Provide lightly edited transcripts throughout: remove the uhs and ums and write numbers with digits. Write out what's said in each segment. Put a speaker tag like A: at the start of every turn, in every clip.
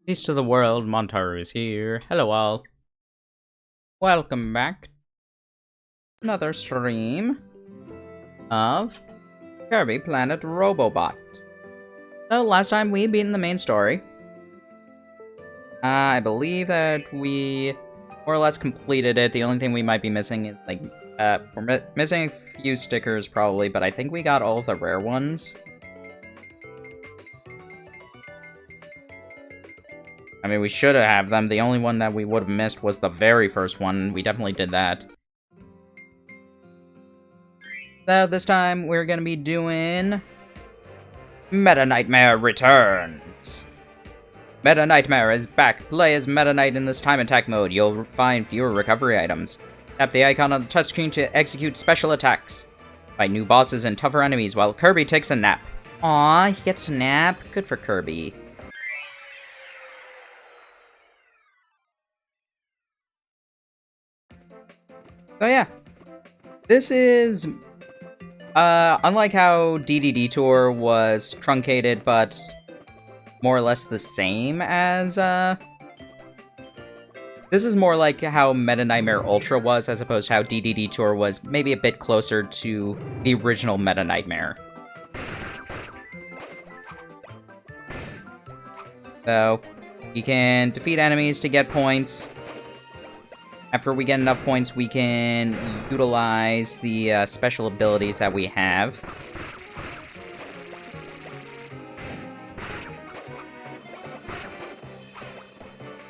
A: Peace to the world, Montaru is here. Hello all. Welcome back. Another stream of Kirby Planet Robobot. So last time we beat the main story. I believe that we more or less completed it. The only thing we might be missing is we're missing a few stickers probably, but I think we got all of the rare ones. I mean, we should have them. The only one that we would have missed was the very first one. We definitely did that. So this time, we're gonna be doing... Meta Nightmare Returns. Meta Nightmare is back. Play as Meta Knight in this time attack mode. You'll find fewer recovery items. Tap the icon on the touchscreen to execute special attacks. Fight new bosses and tougher enemies while Kirby takes a nap. Aw, he gets a nap? Good for Kirby. So yeah, this is, unlike how DDD Tour was truncated, but more or less the same as, this is more like how Meta Nightmare Ultra was, as opposed to how DDD Tour was maybe a bit closer to the original Meta Nightmare. So, you can defeat enemies to get points. After we get enough points, we can utilize the special abilities that we have.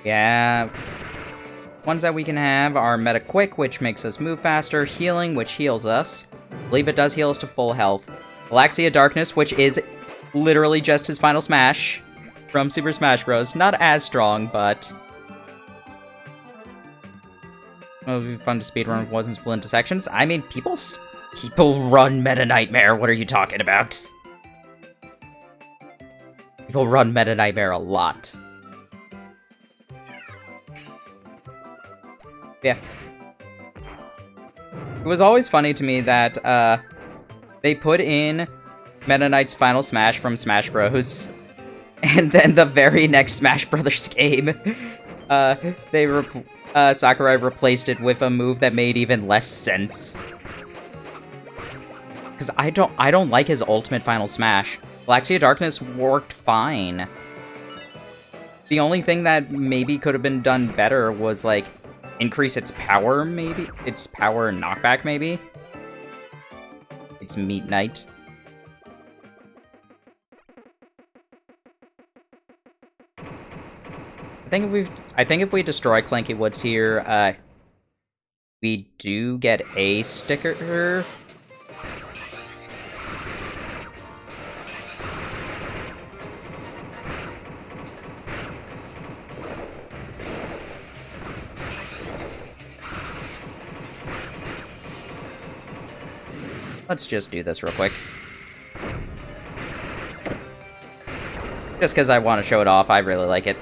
A: Yeah. Ones that we can have are Meta Quick, which makes us move faster, Healing, which heals us. I believe it does heal us to full health. Galaxia Darkness, which is literally just his final smash from Super Smash Bros. Not as strong, but... it would be fun to speedrun if it wasn't split into sections. I mean, people run Meta Nightmare. What are you talking about? People run Meta Nightmare a lot. Yeah. It was always funny to me that they put in Meta Knight's final smash from Smash Bros. And then the very next Smash Brothers game, Sakurai replaced it with a move that made even less sense. Because I don't like his ultimate final smash. Galaxia Darkness worked fine. The only thing that maybe could have been done better was, like, increase its power, maybe? Its power knockback, maybe? It's Meat Knight. I think if we destroy Clanky Woods here, we do get a sticker. Let's just do this real quick. Just because I want to show it off, I really like it.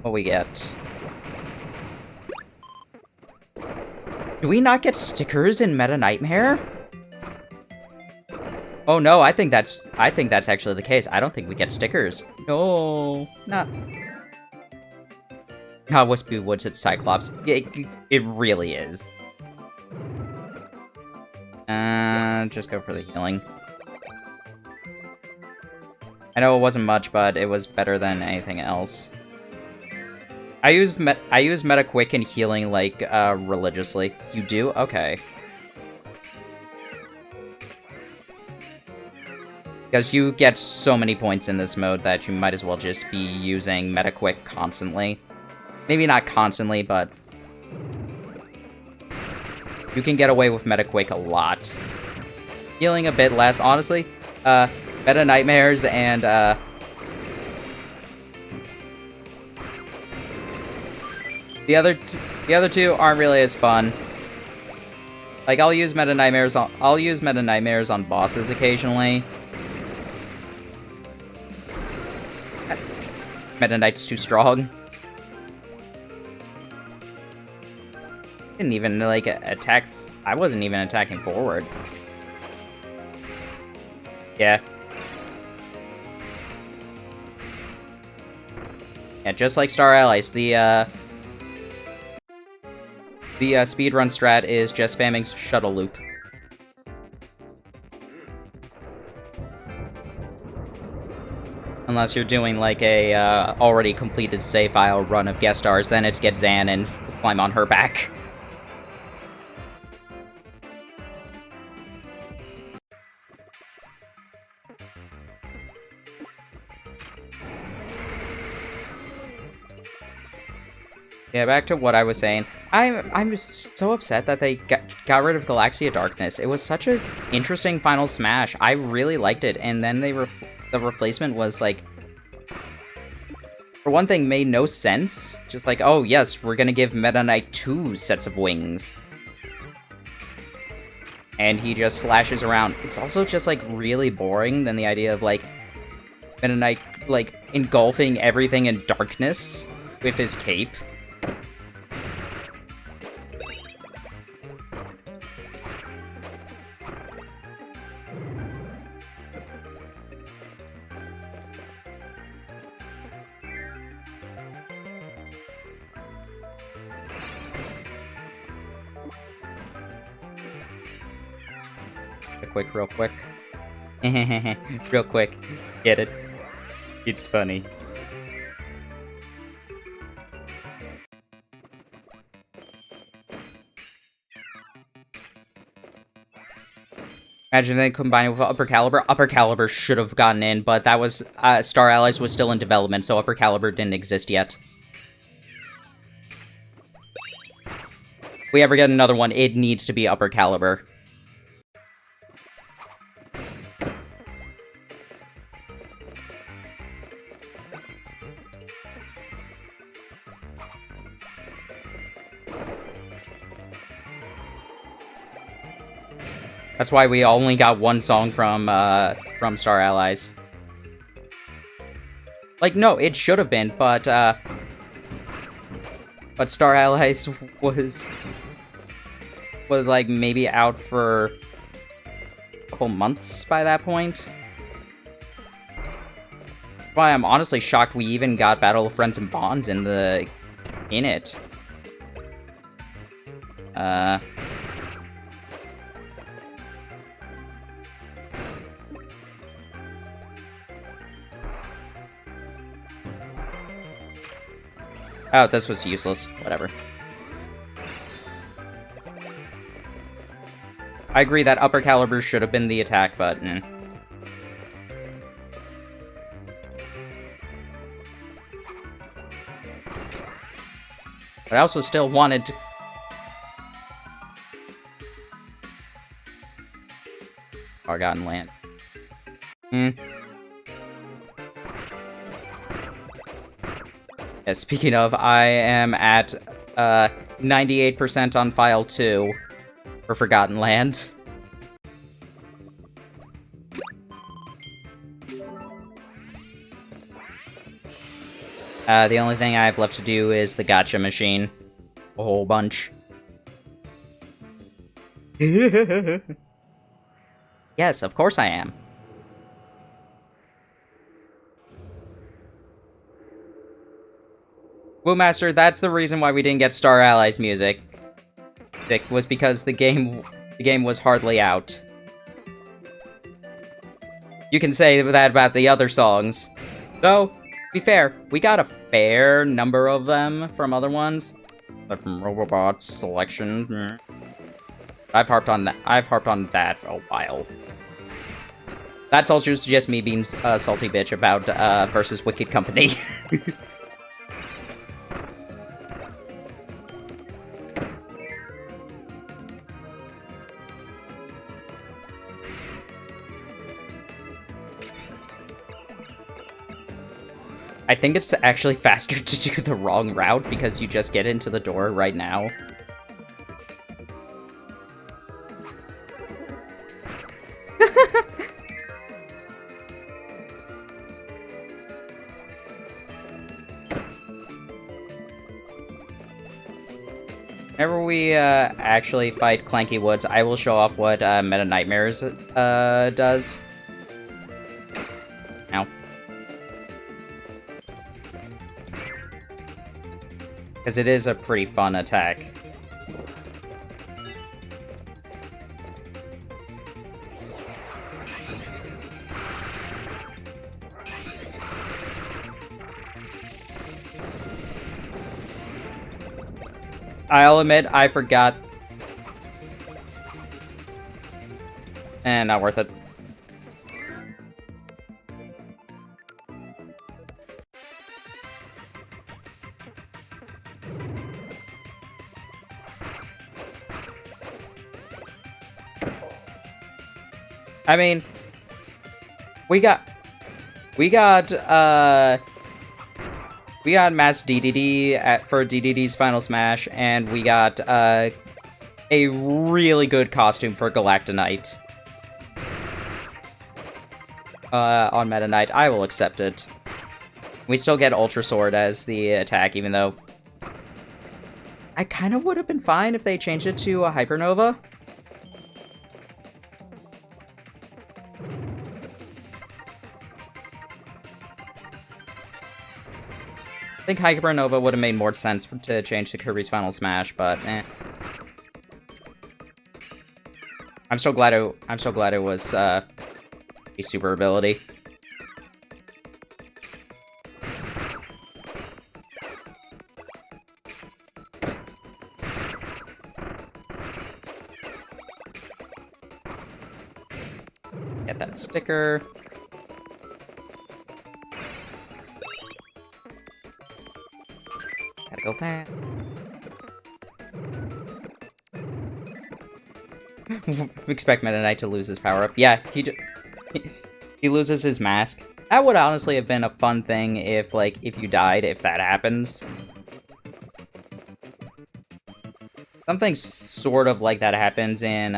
A: What we get? Do we not get stickers in Meta Nightmare? Oh no, I think that's actually the case. I don't think we get stickers. No, not Wispy Woods, it's Cyclops. It really is. Just go for the healing. I know it wasn't much, but it was better than anything else. I use Meta Quick and healing, like, religiously. You do? Okay. Because you get so many points in this mode that you might as well just be using Meta Quick constantly. Maybe not constantly, but... you can get away with Meta Quick a lot. Healing a bit less, honestly. Meta Nightmares and, The other two aren't really as fun. Like, I'll use Meta Nightmares on bosses occasionally. Meta Knight's too strong. Didn't even, like, attack... I wasn't even attacking forward. Yeah. Yeah, just like Star Allies, the speedrun strat is just spamming shuttle loop. Unless you're doing like a already completed save file run of guest stars, then it's get Zan and climb on her back. Yeah, back to what I was saying. I'm just so upset that they got rid of Galaxia Darkness. It was such an interesting final smash. I really liked it, and then the replacement was like, for one thing, made no sense. Just like, oh yes, we're gonna give Meta Knight 2 sets of wings. And he just slashes around. It's also just like really boring than the idea of like Meta Knight like engulfing everything in darkness with his cape. Real quick. Real quick. Get it? It's funny. Imagine they combined with Upper Caliber. Upper Caliber should have gotten in, but that was Star Allies was still in development, so Upper Caliber didn't exist yet. If we ever get another one, it needs to be Upper Caliber. That's why we only got one song from Star Allies. Like, no, it should have been, but Star Allies was like maybe out for a couple months by that point. That's why I'm honestly shocked we even got Battle of Friends and Bonds in it. Oh, this was useless. Whatever. I agree that Upper Caliber should have been the attack, but... But I also still wanted... Forgotten Land. Yeah, speaking of, I am at 98% on File 2 for Forgotten Land. The only thing I have left to do is the gacha machine. A whole bunch. Yes, of course I am. Woomaster, that's the reason why we didn't get Star Allies music. It was because the game was hardly out. You can say that about the other songs. Though, to be fair, we got a fair number of them from other ones. But from Robobot's selection. I've harped on that for a while. That's also just me being a salty bitch about versus Wicked Company. I think it's actually faster to do the wrong route because you just get into the door right now. Whenever we actually fight Clanky Woods, I will show off what Meta Nightmares does. Because it is a pretty fun attack. I'll admit, I forgot. And not worth it. I mean, we got Mass DDD for DDD's Final Smash, and we got a really good costume for Galactonite on Meta Knight. I will accept it. We still get Ultra Sword as the attack, even though I kind of would have been fine if they changed it to a Hypernova. I think Hypernova would have made more sense to change to Kirby's Final Smash, but eh. I'm so glad it was a super ability. Get that sticker. Gotta go fast. Expect Meta Knight to lose his power-up. Yeah, he loses his mask. That would honestly have been a fun thing if, like, if you died, if that happens. Something sort of like that happens in,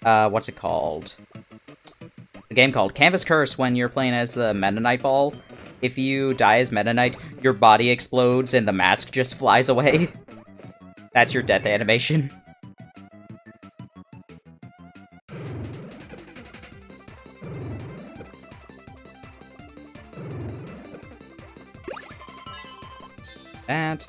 A: what's it called? A game called Canvas Curse, when you're playing as the Meta Knight Ball. If you die as Meta Knight, your body explodes and the mask just flies away. That's your death animation. That.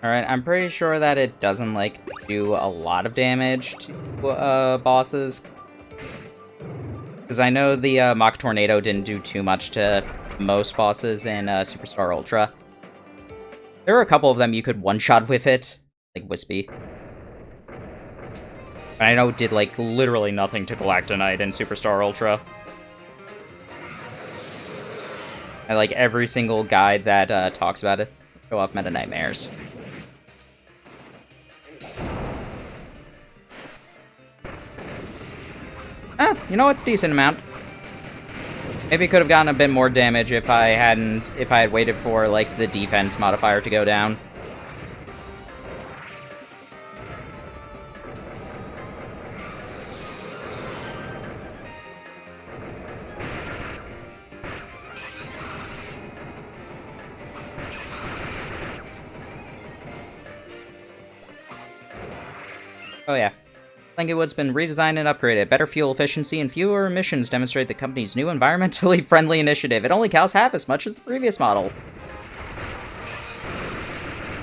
A: Alright, I'm pretty sure that it doesn't, like, do a lot of damage to bosses. Because I know the Mach Tornado didn't do too much to most bosses in Superstar Ultra. There were a couple of them you could one-shot with it, like Wispy. But I know it did, like, literally nothing to Galactonite in Superstar Ultra. And, like, every single guide that talks about it show off Meta Nightmares. Ah, you know what? Decent amount. Maybe could have gotten a bit more damage if I had waited for, like, the defense modifier to go down. Oh yeah. Langewood's been redesigned and upgraded. Better fuel efficiency and fewer emissions demonstrate the company's new environmentally friendly initiative. It only costs half as much as the previous model.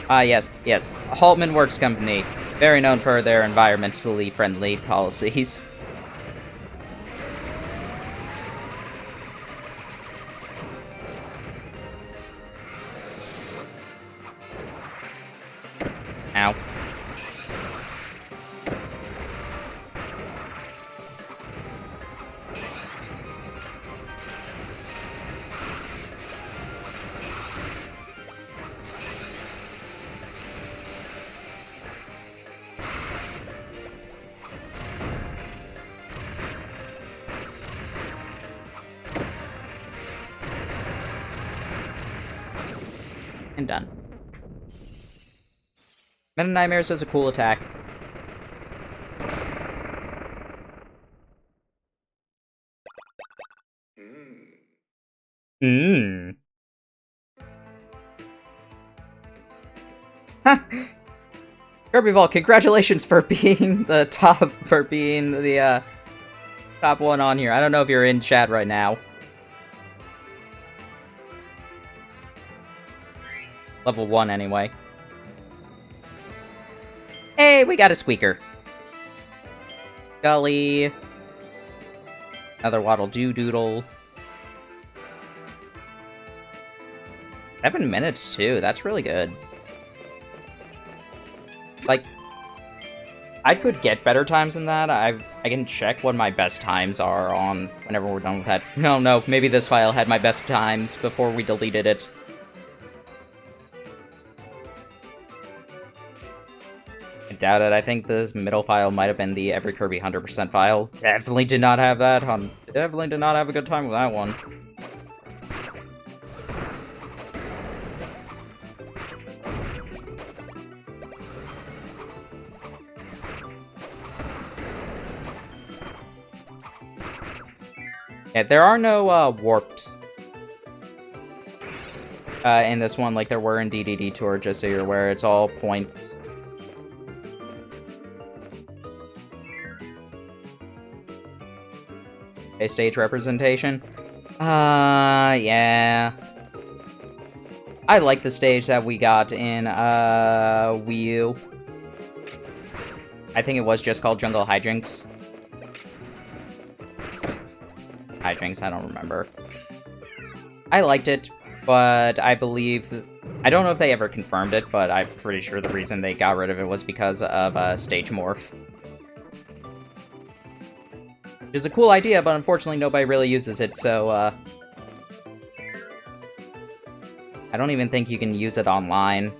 A: Yes. Haltman Works Company. Very known for their environmentally friendly policies. Ow. And done. Meta Nightmares is a cool attack. Hmm. Kirby Vault, congratulations for being the top top one on here. I don't know if you're in chat right now. Level 1 anyway. Hey, we got a squeaker. Gully. Another Waddle Doo Doodle. 7 minutes too, that's really good. Like, I could get better times than that. I can check what my best times are on whenever we're done with that. No, maybe this file had my best times before we deleted it. I doubt it. I think this middle file might have been the Every Kirby 100% file. Definitely did not have that on. Definitely did not have a good time with that one. Yeah, there are no warps in this one like there were in DDD Tour, just so you're aware. It's all points. Okay, stage representation. Yeah. I like the stage that we got in Wii U. I think it was just called Jungle Hijinks. Hijinks, I don't remember. I liked it, but I believe... I don't know if they ever confirmed it, but I'm pretty sure the reason they got rid of it was because of Stage Morph. Which is a cool idea, but unfortunately nobody really uses it, so, I don't even think you can use it online.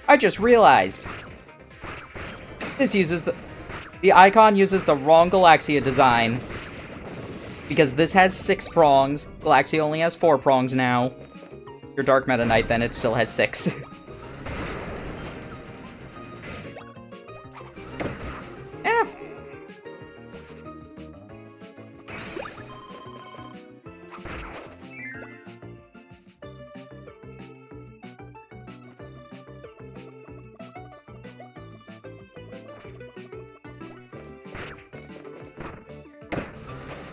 A: I just realized! This uses the icon uses the wrong Galaxia design. Because this has 6 prongs, Galaxia only has 4 prongs now. Your Dark Meta Knight, then it still has 6. Yeah.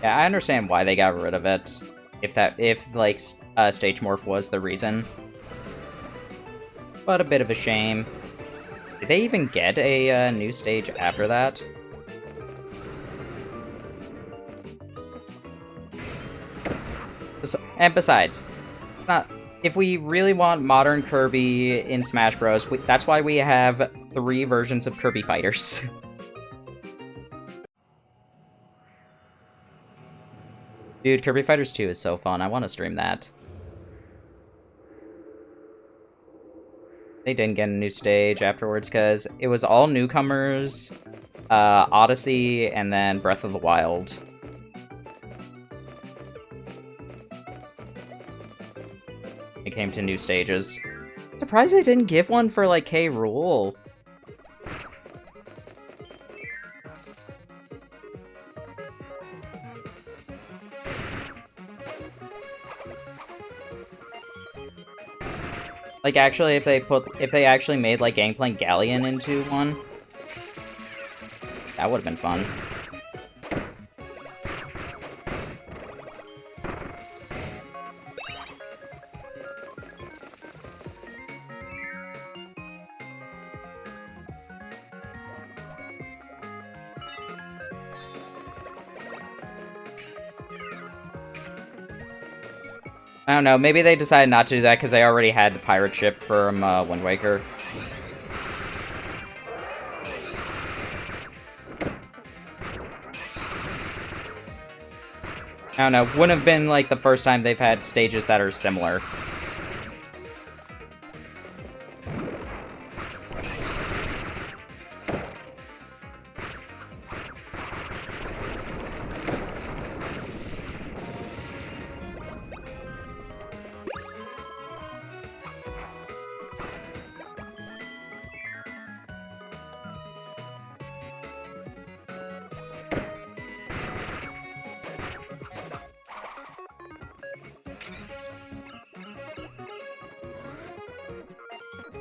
A: Yeah, I understand why they got rid of it. If Stage Morph was the reason. But a bit of a shame. Did they even get a new stage after that? And besides, if we really want modern Kirby in Smash Bros., that's why we have 3 versions of Kirby Fighters. Dude, Kirby Fighters 2 is so fun. I want to stream that. They didn't get a new stage afterwards, because it was all newcomers, Odyssey, and then Breath of the Wild. It came to new stages. Surprised they didn't give one for, like, K. Rool. Like, actually, if they actually made, like, Gangplank Galleon into one, that would've been fun. I don't know, maybe they decided not to do that because they already had the pirate ship from Wind Waker. I don't know, wouldn't have been like the first time they've had stages that are similar.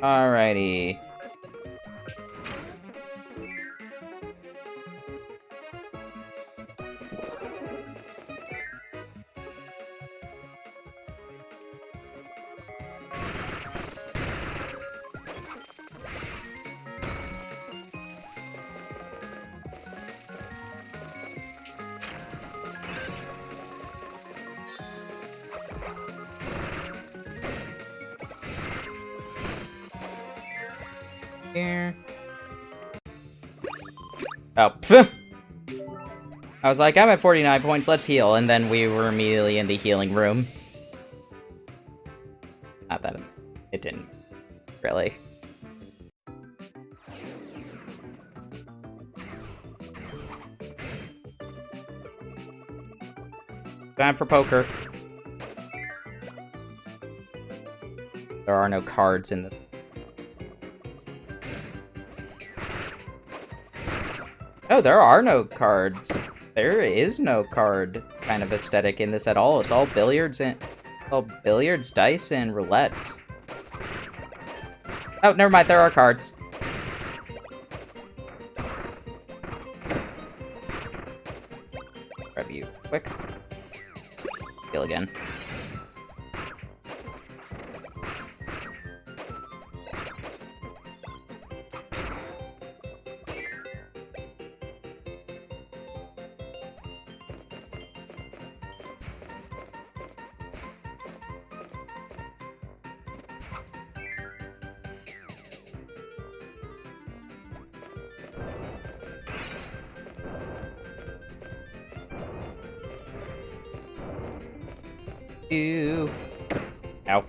A: Alrighty. Here. Oh, pfft. I was like, I'm at 49 points, let's heal, and then we were immediately in the healing room. Not that it didn't, really. Time for poker. There are no cards in the... Oh, there are no cards. There is no card kind of aesthetic in this at all. It's all billiards and... all billiards, dice, and roulettes. Oh, never mind, there are cards. Grab you quick. Heal again. Ew. Ow.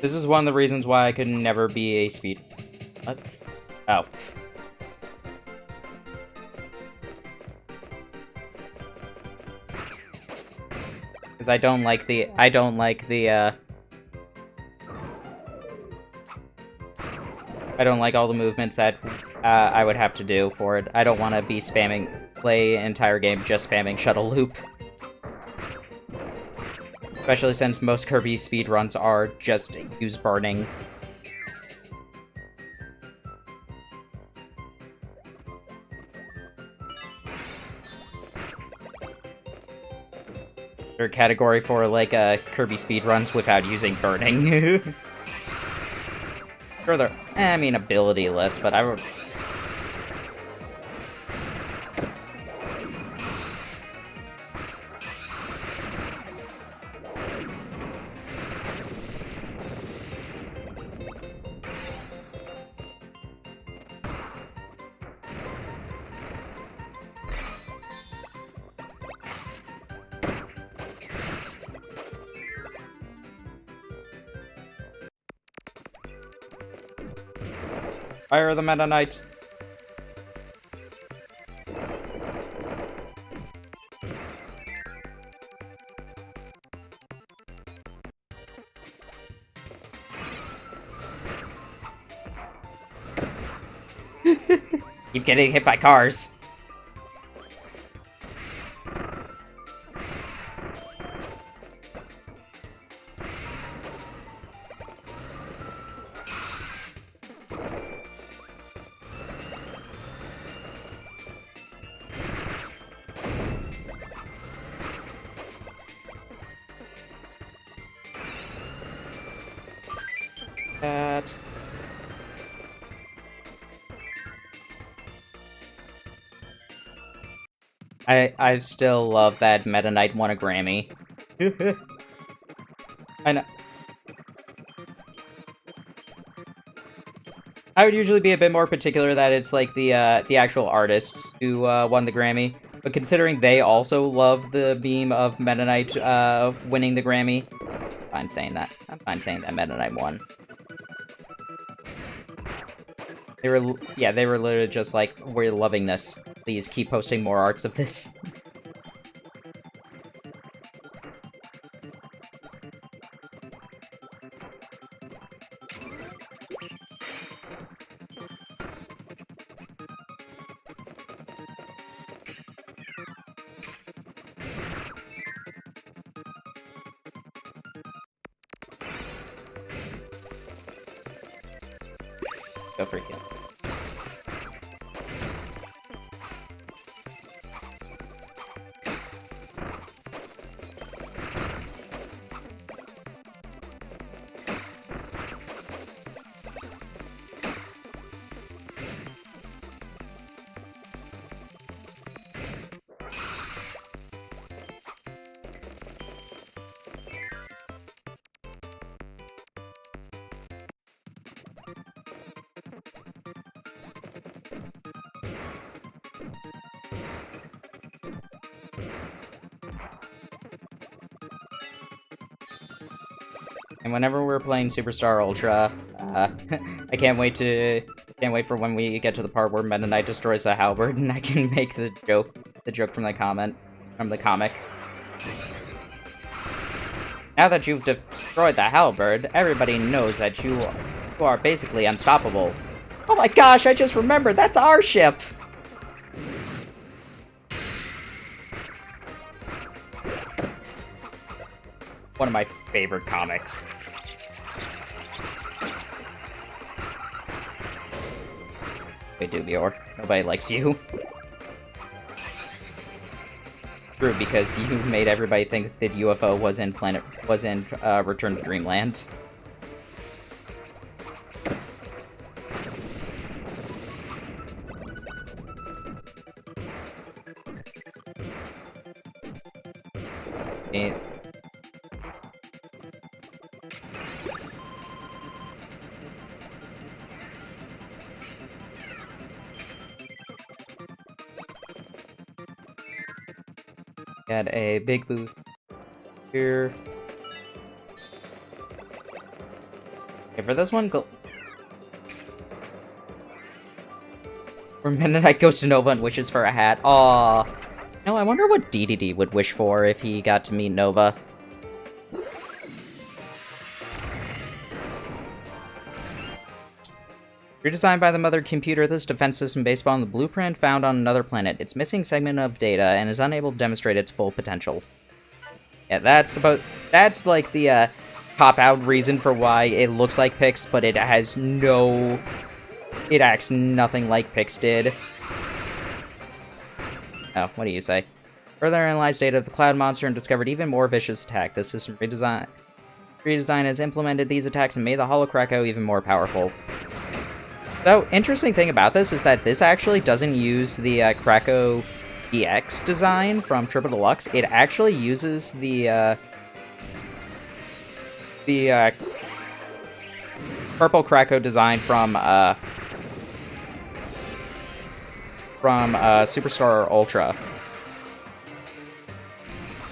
A: This is one of the reasons why I could never be a speed... What? Oh. Because I don't like the... I don't like all the movements that I would have to do for it. I don't want to be play entire game just spamming shuttle loop. Especially since most Kirby speedruns are just use burning. Or category for like Kirby speedruns without using burning. Sure, they're, I mean, ability-less, but I would... Fire the Meta Knight! Keep getting hit by cars. I still love that Meta Knight won a Grammy. I know. I would usually be a bit more particular that it's like the actual artists who won the Grammy, but considering they also love the meme of Meta Knight winning the Grammy, I'm fine saying that. I'm fine saying that Meta Knight won. They were literally just like, we're loving this. Please keep posting more arts of this. Go for it, kill. And whenever we're playing Superstar Ultra, I can't wait for when we get to the part where Meta Knight destroys the halberd, and I can make the joke from the comic. Now that you've destroyed the halberd, everybody knows that you are basically unstoppable. Oh my gosh, I just remembered, that's our ship! One of my favorite comics. Wait, Dubior, nobody likes you. True, because you made everybody think that UFO was in Return to Dreamland. Got a big boost here. Okay, for this one, go. For Meta Knight goes to Nova and wishes for a hat. Aww. No, I wonder what DDD would wish for if he got to meet Nova. Redesigned by the mother computer, this defense system based on the blueprint found on another planet. It's missing segment of data and is unable to demonstrate its full potential. Yeah, that's like the cop-out reason for why it looks like Pix, but it acts nothing like Pix did. Oh, what do you say? Further analyzed data of the cloud monster and discovered even more vicious attack. This system redesign has implemented these attacks and made the Hollow Krakow even more powerful. So, interesting thing about this is that this actually doesn't use the Krakow EX design from Triple Deluxe. It actually uses the purple Krakow design from Superstar Ultra.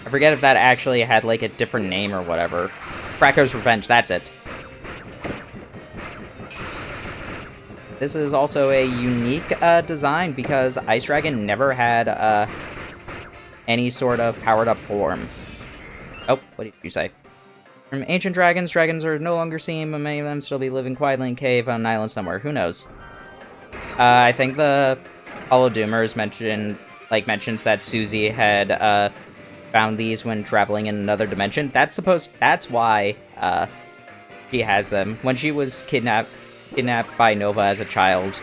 A: I forget if that actually had like a different name or whatever. Krakow's Revenge, that's it. This is also a unique design because Ice Dragon never had any sort of powered-up form. Oh, what did you say? From ancient dragons, dragons are no longer seen, but many of them still be living quietly in a cave on an island somewhere. Who knows? I think the Hollow Doomers mentions that Susie had found these when traveling in another dimension. That's why she has them. When she was kidnapped by Nova as a child.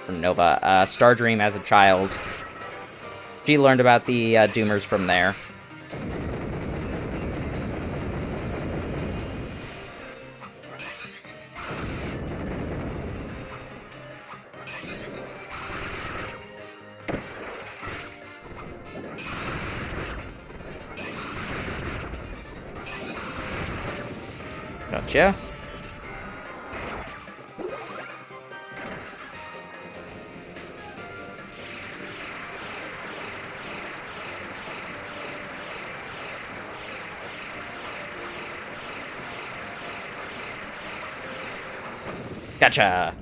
A: Or Nova, Stardream as a child. She learned about the Doomers from there. Gotcha. Gotcha!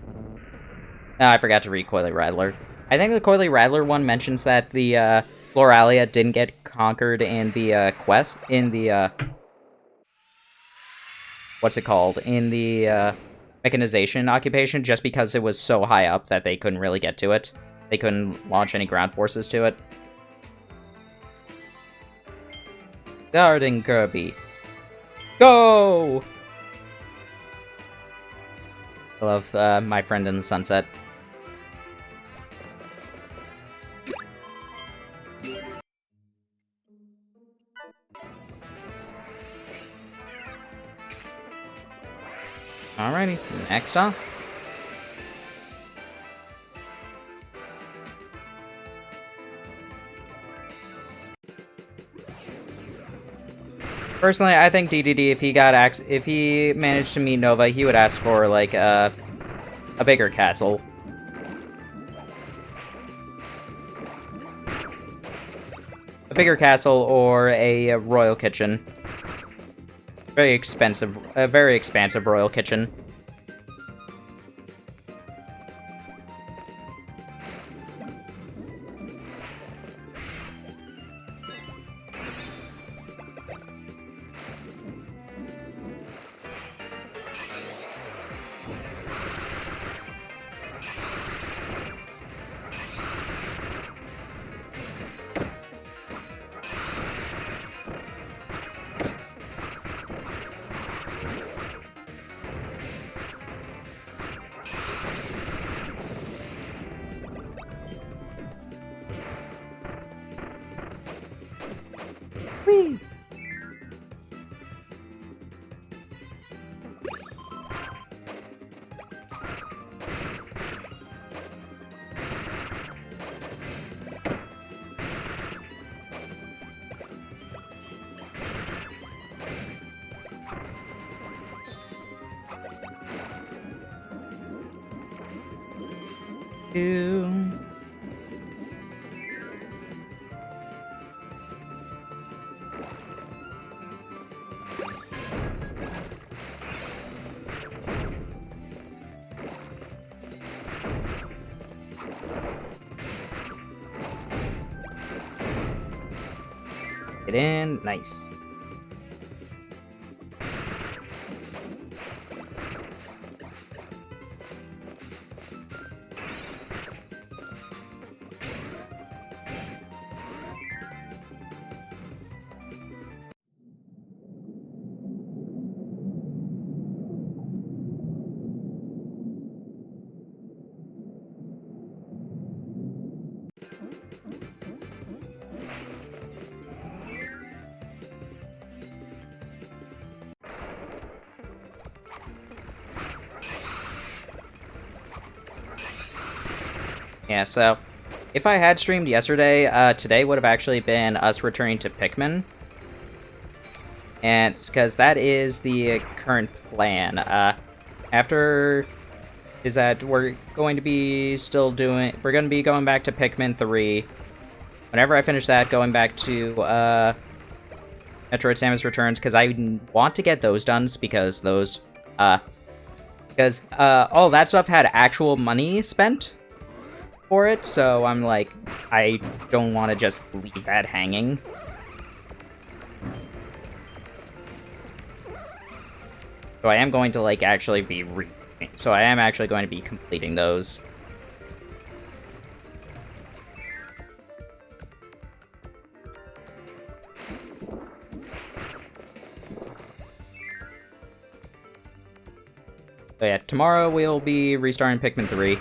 A: Oh, I forgot to read Coily Rattler. I think the Coily Rattler one mentions that the Floralia didn't get conquered in the quest, in the what's it called? In the mechanization occupation, just because it was so high up that they couldn't really get to it. They couldn't launch any ground forces to it. Guarding Kirby. Go! I love My Friend in the Sunset. Alrighty, next up. Personally, I think DDD, if he managed to meet Nova, he would ask for like a bigger castle. A bigger castle or a royal kitchen. Very expensive, a very expansive royal kitchen. Whee! Two. Get in, nice. Yeah, so if I had streamed yesterday, today would have actually been us returning to Pikmin. And because that is the current plan. After is that we're going to be going back to Pikmin 3. Whenever I finish that, going back to Metroid Samus Returns, because I want to get those done because those all that stuff had actual money spent for it, so I'm like, I don't want to just leave that hanging. So I am going to like actually be I am actually going to be completing those. So yeah, tomorrow we'll be restarting Pikmin 3.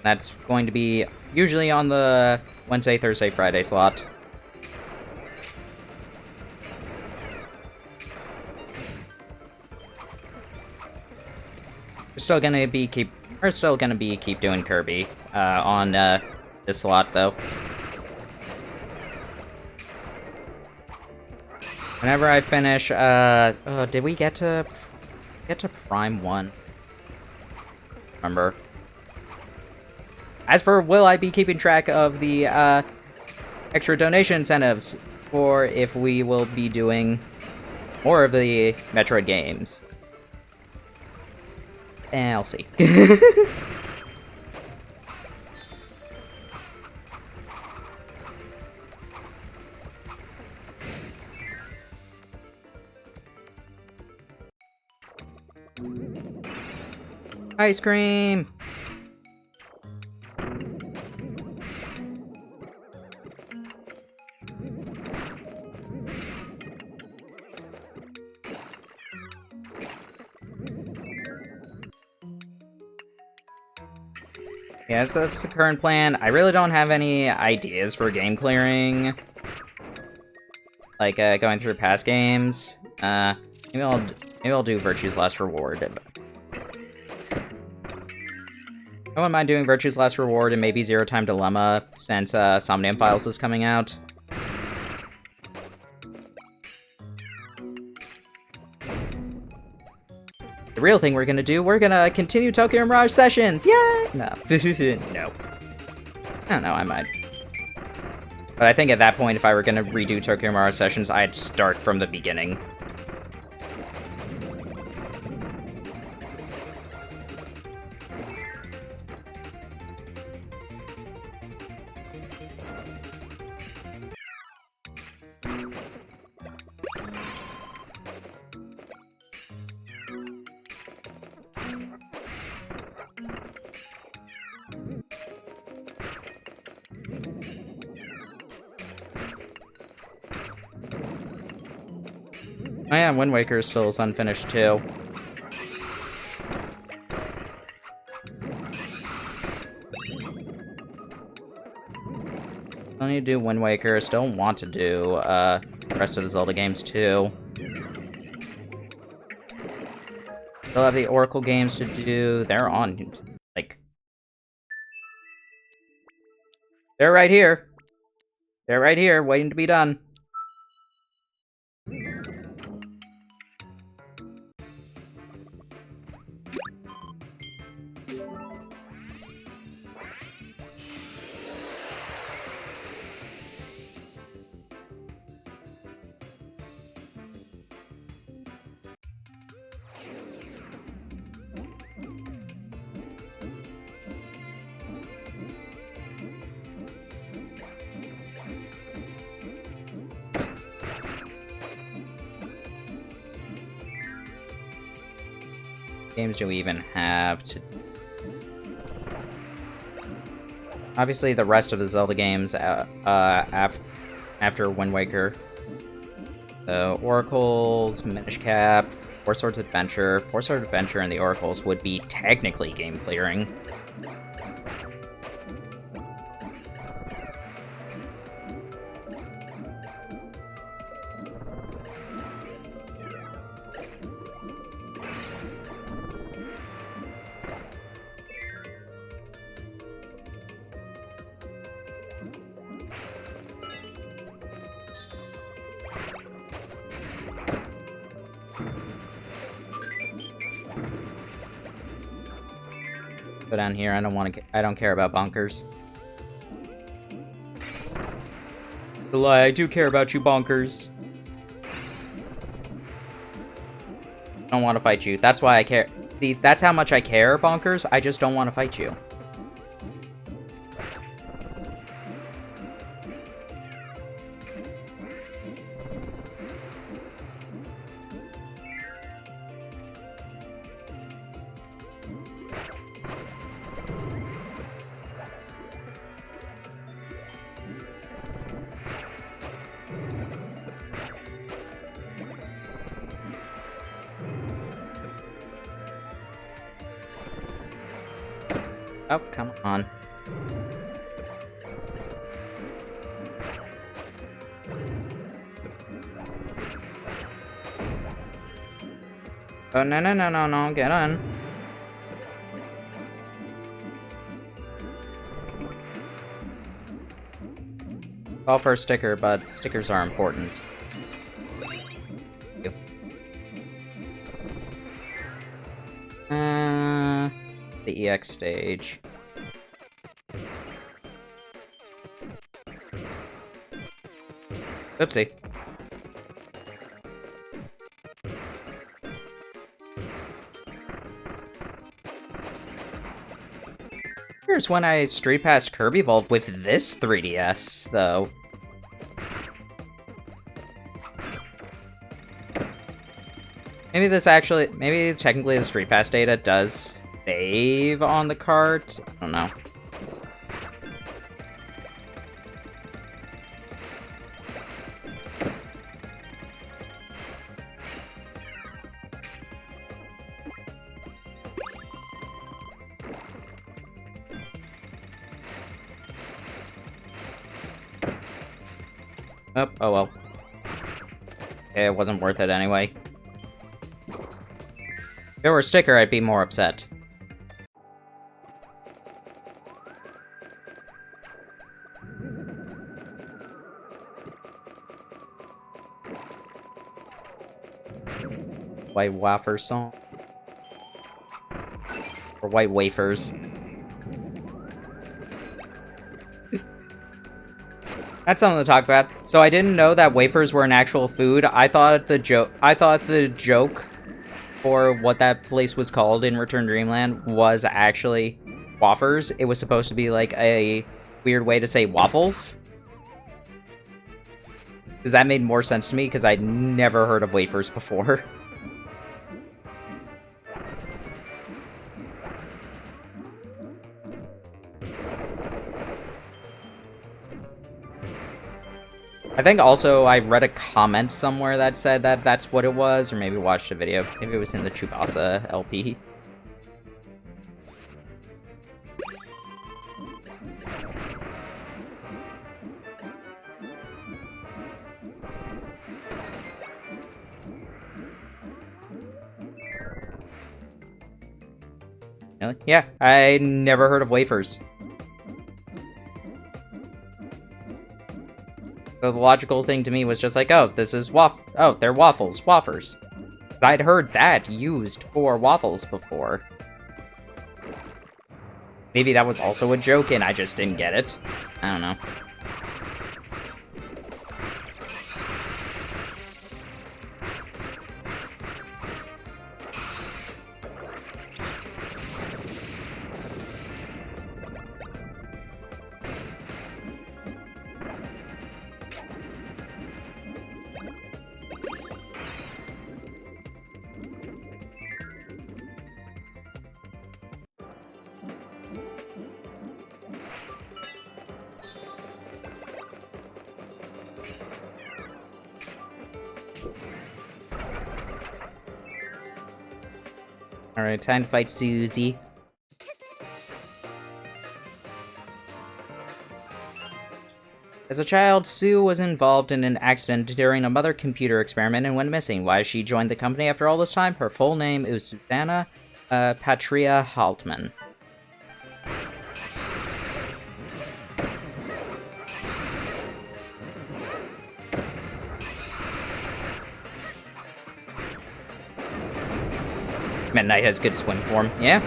A: That's going to be usually on the Wednesday, Thursday, Friday slot. We're still gonna be keep doing Kirby on this slot though. Whenever I finish, did we get to Prime 1? Remember. As for will I be keeping track of the, extra donation incentives for if we will be doing more of the Metroid games? I'll see. Ice cream! Yeah, that's the current plan. I really don't have any ideas for game clearing. Like, going through past games. Maybe I'll do Virtue's Last Reward. I wouldn't mind doing Virtue's Last Reward and maybe Zero Time Dilemma, since Somnium Files is coming out. The real thing we're gonna continue Tokyo Mirage Sessions! Yay! No. No. I don't know, I might. But I think at that point, if I were gonna redo Tokyo Mirage Sessions, I'd start from the beginning. Oh yeah, Wind Waker still is unfinished too. Still need to do Wind Waker, still want to do the rest of the Zelda games too. Still have the Oracle games to do. They're on, like... They're right here. They're right here, waiting to be done. Games do we even have to... Obviously, the rest of the Zelda games after Wind Waker. The Oracles, Minish Cap, Four Swords Adventure. Four Swords Adventure and the Oracles would be technically game clearing. Go down here. I don't care about Bonkers. The lie, I do care about you, Bonkers. I don't want to fight you. That's why I care. See, that's how much I care, Bonkers. I just don't want to fight you. Oh, come on. Oh, no, get on. All for a sticker, but stickers are important. The EX stage. Oopsie. Here's when I street passed Kirby Vault with this 3DS, though. Maybe technically the street pass data does save on the cart. I don't know. Oh well. It wasn't worth it anyway. If it were a sticker, I'd be more upset. White wafer song? Or white wafers? That's something to talk about. So I didn't know that wafers were an actual food. I thought the joke for what that place was called in Return Dreamland was actually wafers. It was supposed to be like a weird way to say waffles. Because that made more sense to me, because I'd never heard of wafers before. I think also I read a comment somewhere that said that that's what it was, or maybe watched a video. Maybe it was in the Tsubasa LP. Really? Yeah, I never heard of wafers. So the logical thing to me was just like, oh, this is oh, they're waffles, wafers. I'd heard that used for waffles before. Maybe that was also a joke and I just didn't get it. I don't know. Alright, time to fight Susie. As a child, Sue was involved in an accident during a mother computer experiment and went missing. Why she joined the company after all this time? Her full name is Susanna Patria Haltman. Meta Knight has good swim form, yeah?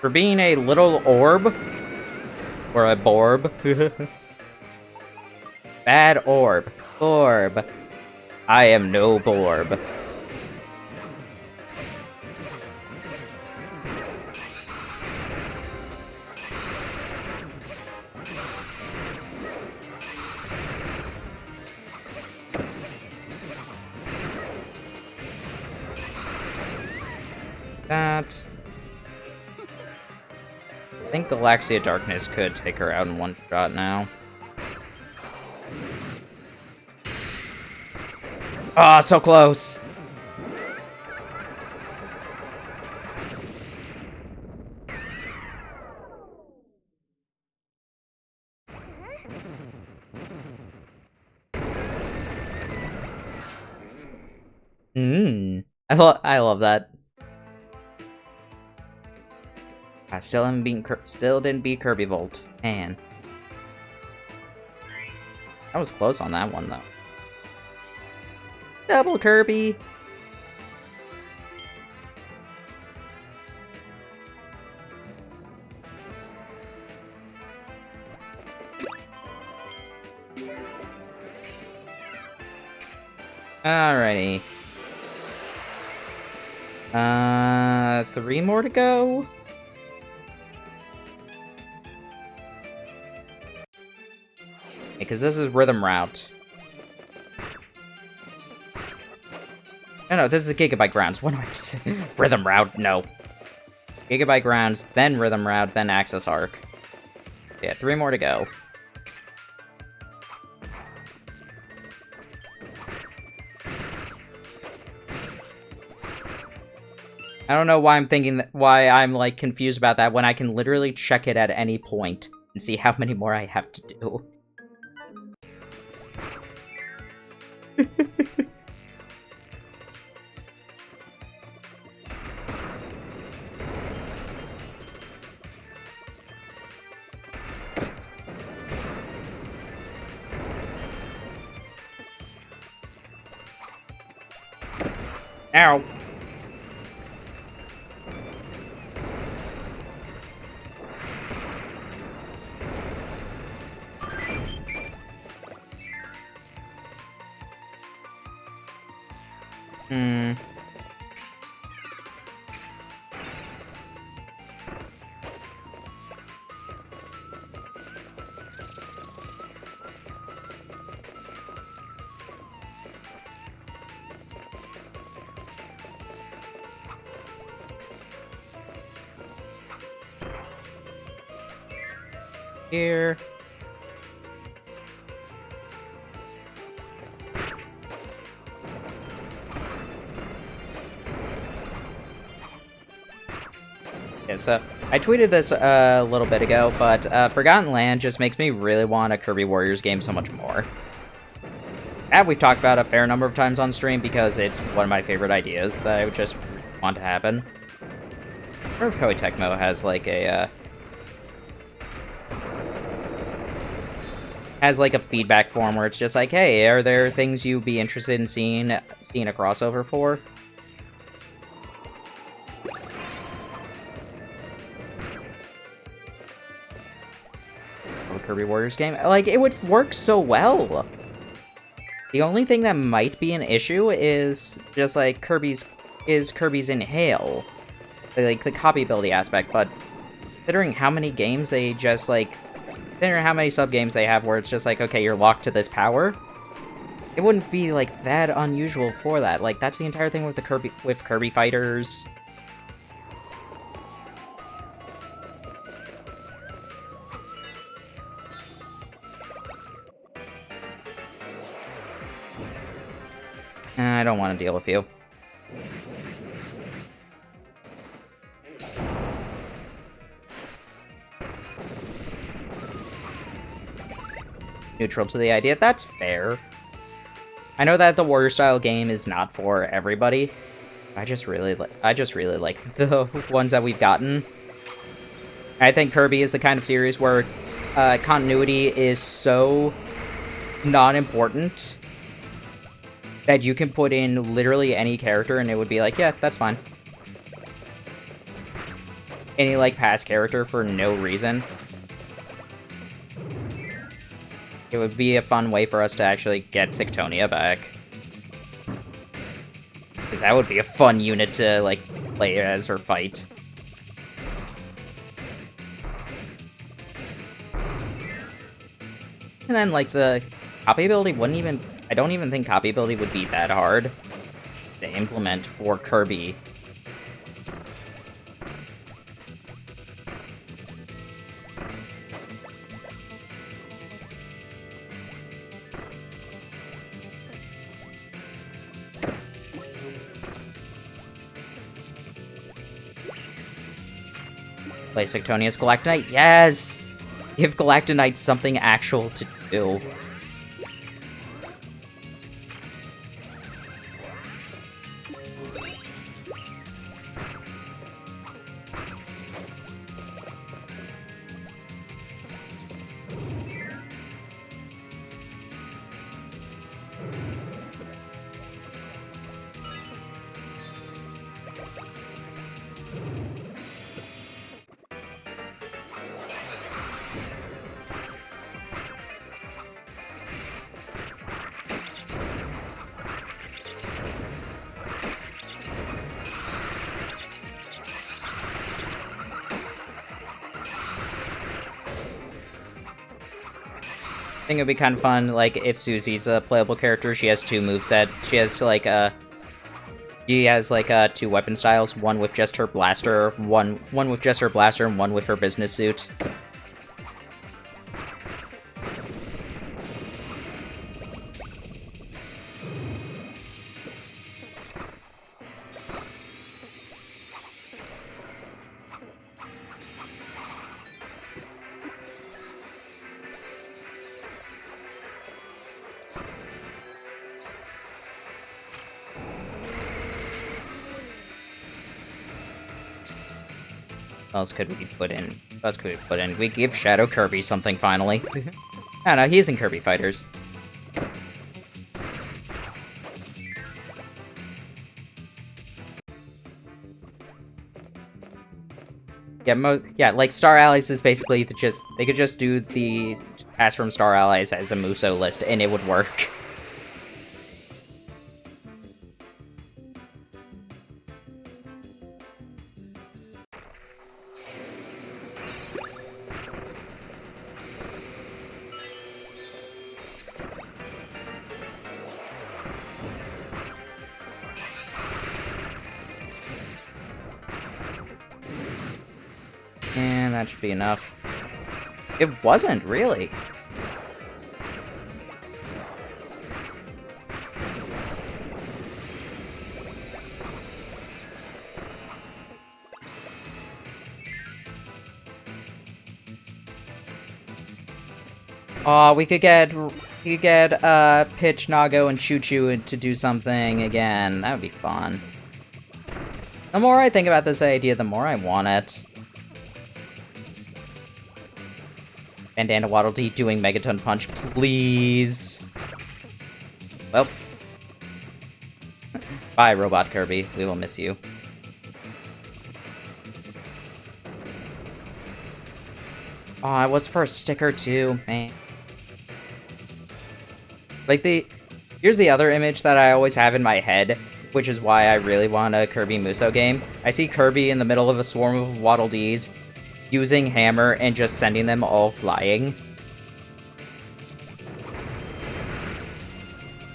A: For being a little orb, or a borb. Bad orb. Orb. I am no borb. That. I think Galaxia Darkness could take her out in one shot now. Ah, so close! I love that. I still didn't beat Kirby Vault. Man. I was close on that one, though. Double Kirby! Alrighty. 3 more to go? Because this is Rhythm Route. No, this is Gigabyte Grounds. What am I saying? Rhythm Route? No. Gigabyte Grounds, then Rhythm Route, then Access Arc. Yeah, 3 more to go. I don't know why I'm thinking that, why I'm like confused about that when I can literally check it at any point and see how many more I have to do. Ow. Here. Yeah, so I tweeted this a little bit ago, but Forgotten Land just makes me really want a Kirby Warriors game so much more. That we've talked about a fair number of times on stream because it's one of my favorite ideas that I would just want to happen. I wonder if Koei Tecmo has like a feedback form where it's just like, hey, are there things you'd be interested in seeing a crossover for? Kirby Warriors game. Like, it would work so well. The only thing that might be an issue is just like Kirby's Inhale. Like the copyability aspect, but considering how many games they just like considering how many sub-games they have where it's just like, okay, you're locked to this power, it wouldn't be like that unusual for that. Like that's the entire thing with the Kirby Fighters. I don't want to deal with you. Neutral to the idea. That's fair. I know that the Warrior style game is not for everybody. I just really like the ones that we've gotten. I think Kirby is the kind of series where continuity is so non-important that you can put in literally any character and it would be like, yeah, that's fine. Any, like, past character for no reason. It would be a fun way for us to actually get Sictonia back. Because that would be a fun unit to, like, play as or fight. And then, like, the copyability wouldn't even... I don't even think copyability would be that hard to implement for Kirby. Play Sictonia's Galactonite? Yes! Give Galactonite something actual to do. think it'd be kind of fun, like, if Susie's a playable character, she has two movesets. She has, like, two weapon styles, one with just her blaster, one with just her blaster, and one with her business suit. What else could we put in? What else could we put in? We give Shadow Kirby something finally. I don't know, he's in Kirby Fighters. Yeah, like Star Allies is basically they could just do the Pass from Star Allies as a Muso list and it would work. And that should be enough. It wasn't, really. We could get Pitch, Nago, and Choo Choo to do something again. That would be fun. The more I think about this idea, the more I want it. Bandana Waddle Dee doing Megaton Punch, please. Well. Bye, Robot Kirby. We will miss you. Oh, it was for a sticker too, man. Like here's the other image that I always have in my head, which is why I really want a Kirby Muso game. I see Kirby in the middle of a swarm of Waddle Dees, using Hammer and just sending them all flying.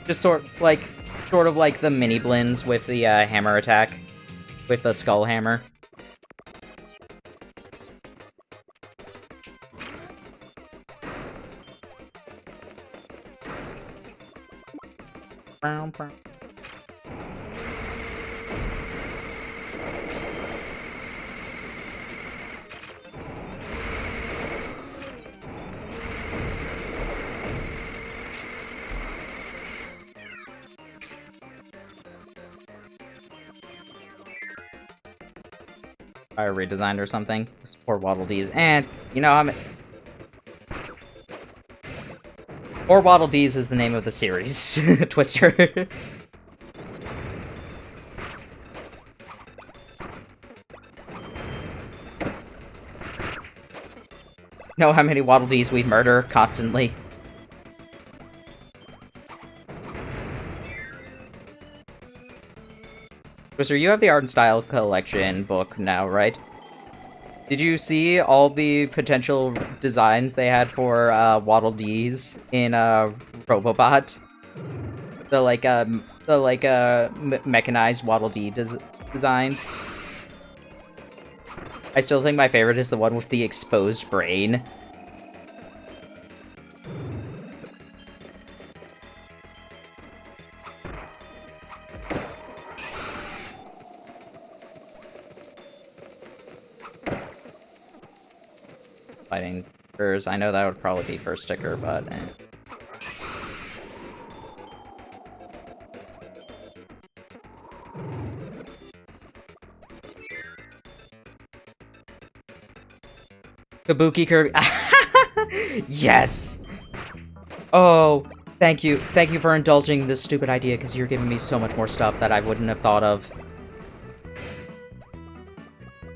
A: Just sort of like the mini blins with the hammer attack, with the skull hammer. Fire redesigned or something. This poor Waddle Dees. And, you know, Or Waddle Dees is the name of the series. Twister. Know how many Waddle Dees we murder constantly. Twister, you have the Art and Style Collection book now, right? Did you see all the potential designs they had for Waddle Dees in Robobot? The mechanized Waddle Dee designs. I still think my favorite is the one with the exposed brain. Fighting stickers. I know that would probably be first sticker, but Kabuki Kirby. Yes! Oh, thank you. Thank you for indulging this stupid idea, because you're giving me so much more stuff that I wouldn't have thought of.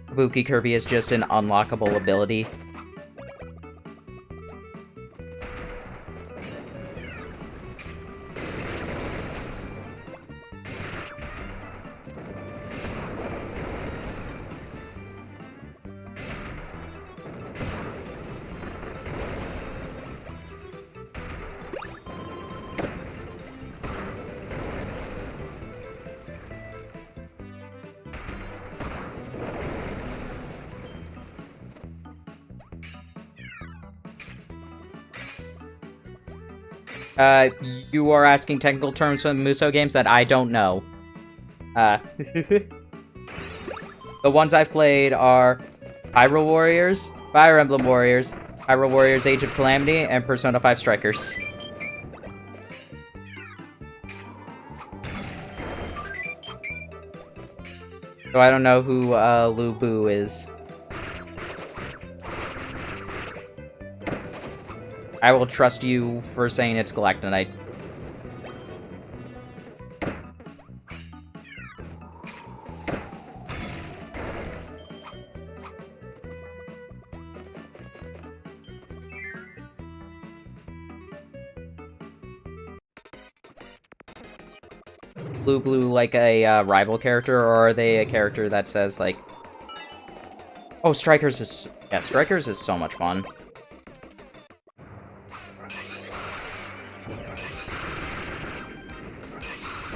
A: Kabuki Kirby is just an unlockable ability. You are asking technical terms from Muso games that I don't know. The ones I've played are Hyrule Warriors, Fire Emblem Warriors, Hyrule Warriors Age of Calamity, and Persona 5 Strikers. So I don't know who, Lu Bu is. I will trust you for saying it's Galactonite. Blue Blue like a rival character, or are they a character that says like... Oh, Strikers is... Yeah, Strikers is so much fun.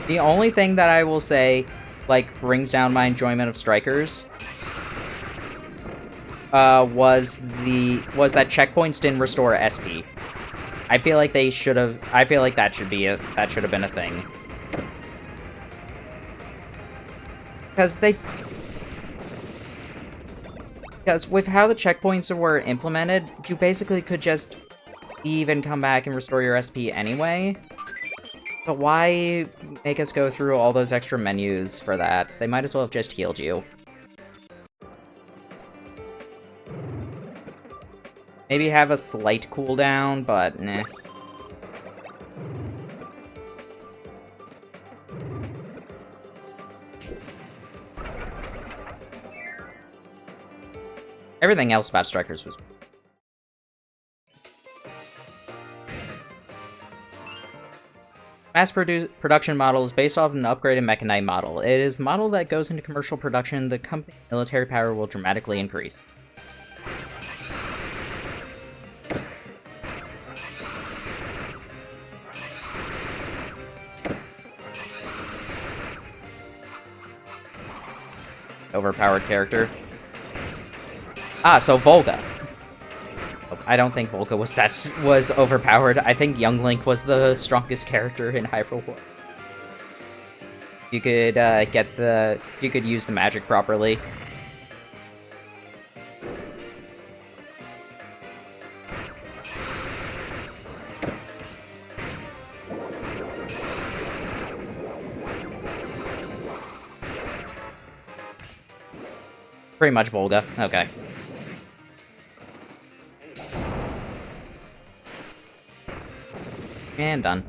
A: The only thing that I will say, like, brings down my enjoyment of Strikers, was that checkpoints didn't restore SP. I feel like they should have. I feel like that should have been a thing. Because with how the checkpoints were implemented, you basically could just leave and come back and restore your SP anyway. But why make us go through all those extra menus for that? They might as well have just healed you. Maybe have a slight cooldown, but nah. Everything else about Strikers was... Mass production model is based off an upgraded Mechanite model. It is the model that goes into commercial production. The company's military power will dramatically increase. Overpowered character. Ah, so Volga. I don't think Volga was overpowered. I think Young Link was the strongest character in Hyrule War. You could you could use the magic properly. Pretty much Volga. Okay. And done.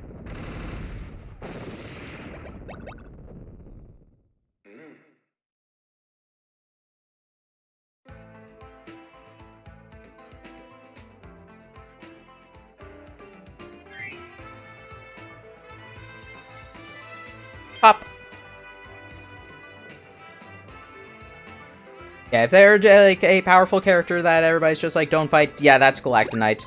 A: Pop. Yeah, if they're like a powerful character that everybody's just like, don't fight, yeah, that's Galactonite.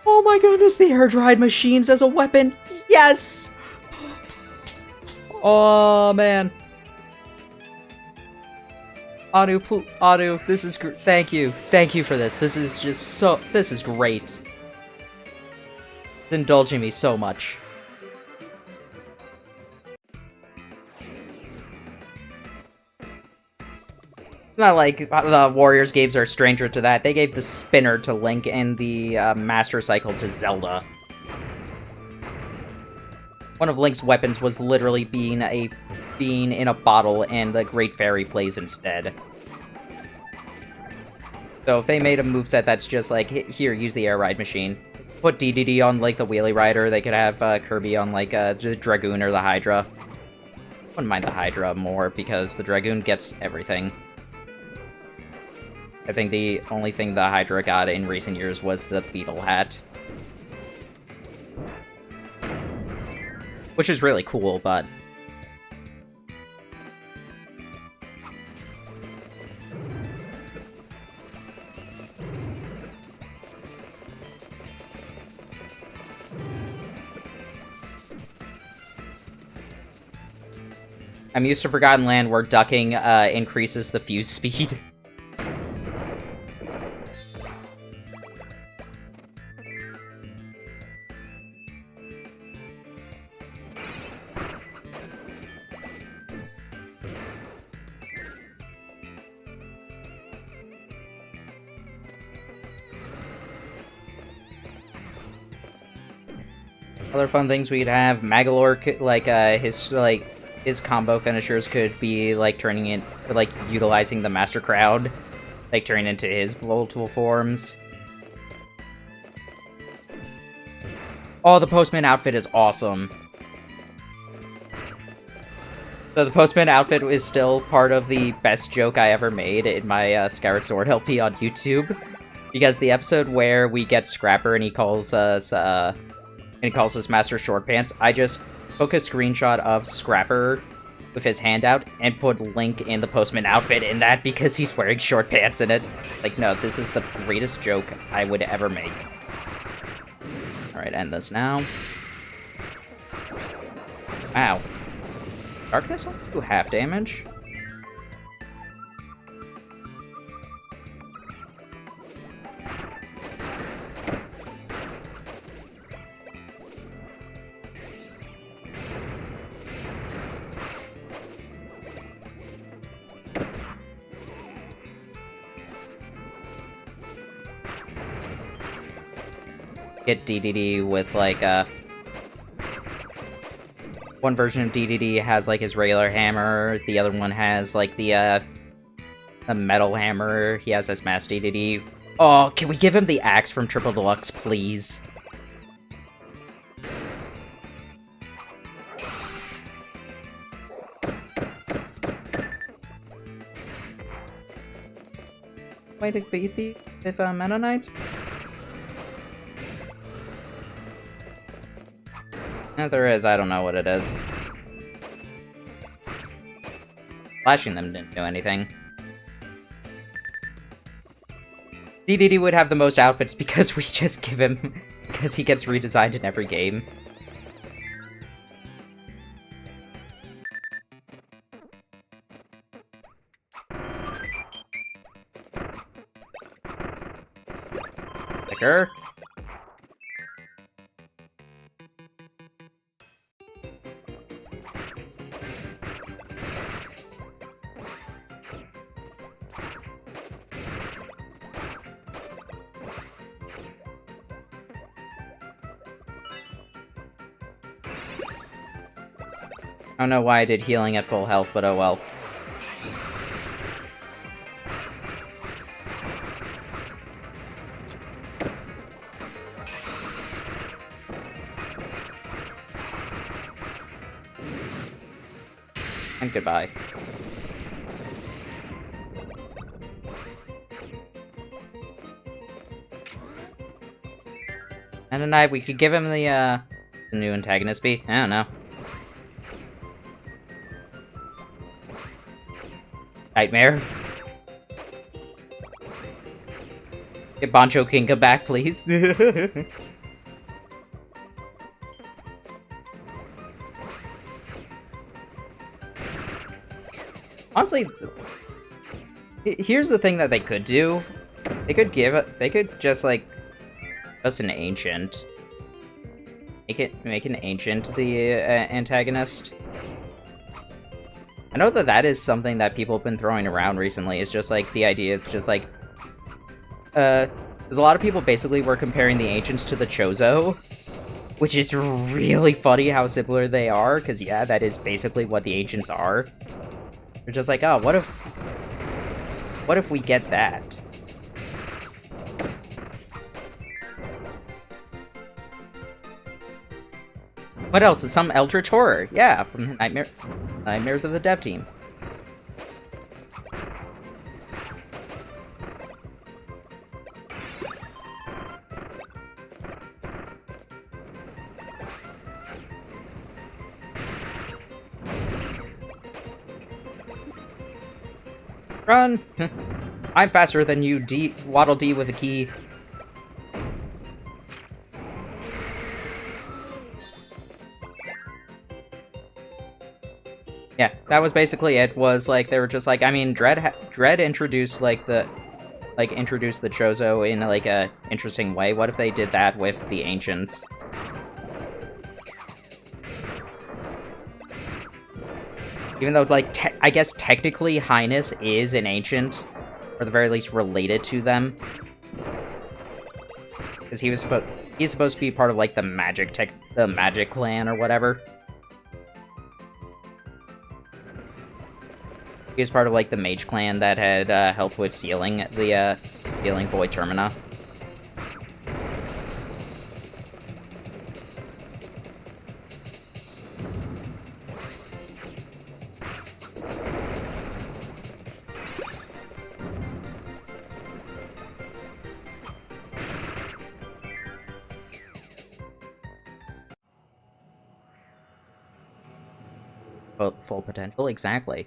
A: Oh my goodness, the air-dried machines as a weapon! Yes! Oh, man. Adu, this is thank you. Thank you for this. This is just so... This is great. It's indulging me so much. It's not like the Warriors games are a stranger to that. They gave the spinner to Link and the Master Cycle to Zelda. One of Link's weapons was literally being in a bottle, and the Great Fairy plays instead. So if they made a moveset that's just like, here, use the air ride machine. Put DDD on like the Wheelie Rider, they could have Kirby on like the Dragoon or the Hydra. Wouldn't mind the Hydra more, because the Dragoon gets everything. I think the only thing the Hydra got in recent years was the Beetle Hat. Which is really cool, but... I'm used to Forgotten Land where ducking increases the fuse speed. Other fun things we could have, Magalore could, his combo finishers could be, like, turning in, like, utilizing the Master Crowd, like, turning into his multiple forms. Oh, the Postman outfit is awesome. So the Postman outfit is still part of the best joke I ever made in my Skyward Sword LP on YouTube. Because the episode where we get Scrapper and he calls us Master Short Pants, I just took a screenshot of Scrapper with his hand out and put Link in the Postman outfit in that because he's wearing short pants in it. Like, no, this is the greatest joke I would ever make. Alright, end this now. Wow. Darkness only do half damage? Get DDD with, like, one version of DDD has, like, his regular hammer, the other one has, like, the metal hammer, he has his mass DDD. Oh, can we give him the axe from Triple Deluxe, please? Way to beat the with Meta Knight? If there is, I don't know what it is. Flashing them didn't do anything. DDD would have the most outfits because we just give him... because he gets redesigned in every game. Liquor. I don't know why I did healing at full health, but oh well. And goodbye. And tonight we could give him the new antagonist B. I don't know. Nightmare. Get Bancho Kinga back, please. Honestly, here's the thing that they could do. They could just, like, just an ancient. Make an ancient the antagonist. I know that is something that people have been throwing around recently. It's just, like, the idea of just, like... There's a lot of people basically were comparing the Ancients to the Chozo. Which is really funny how similar they are, because, yeah, that is basically what the Ancients are. They're just like, oh, what if we get that? What else? Some Eldritch Horror. Yeah, from Nightmares of the Dev Team. Run! I'm faster than you, Waddle Dee with a key. Yeah, that was basically it. Was like they were just like, I mean, Dread introduced introduced the Chozo in like a interesting way. What if they did that with the Ancients? Even though, like, I guess technically Highness is an Ancient, or at the very least related to them, because he was He's supposed to be part of, like, the magic clan or whatever. He was part of, like, the mage clan that had, helped with sealing the, sealing Void Termina. Full potential, exactly.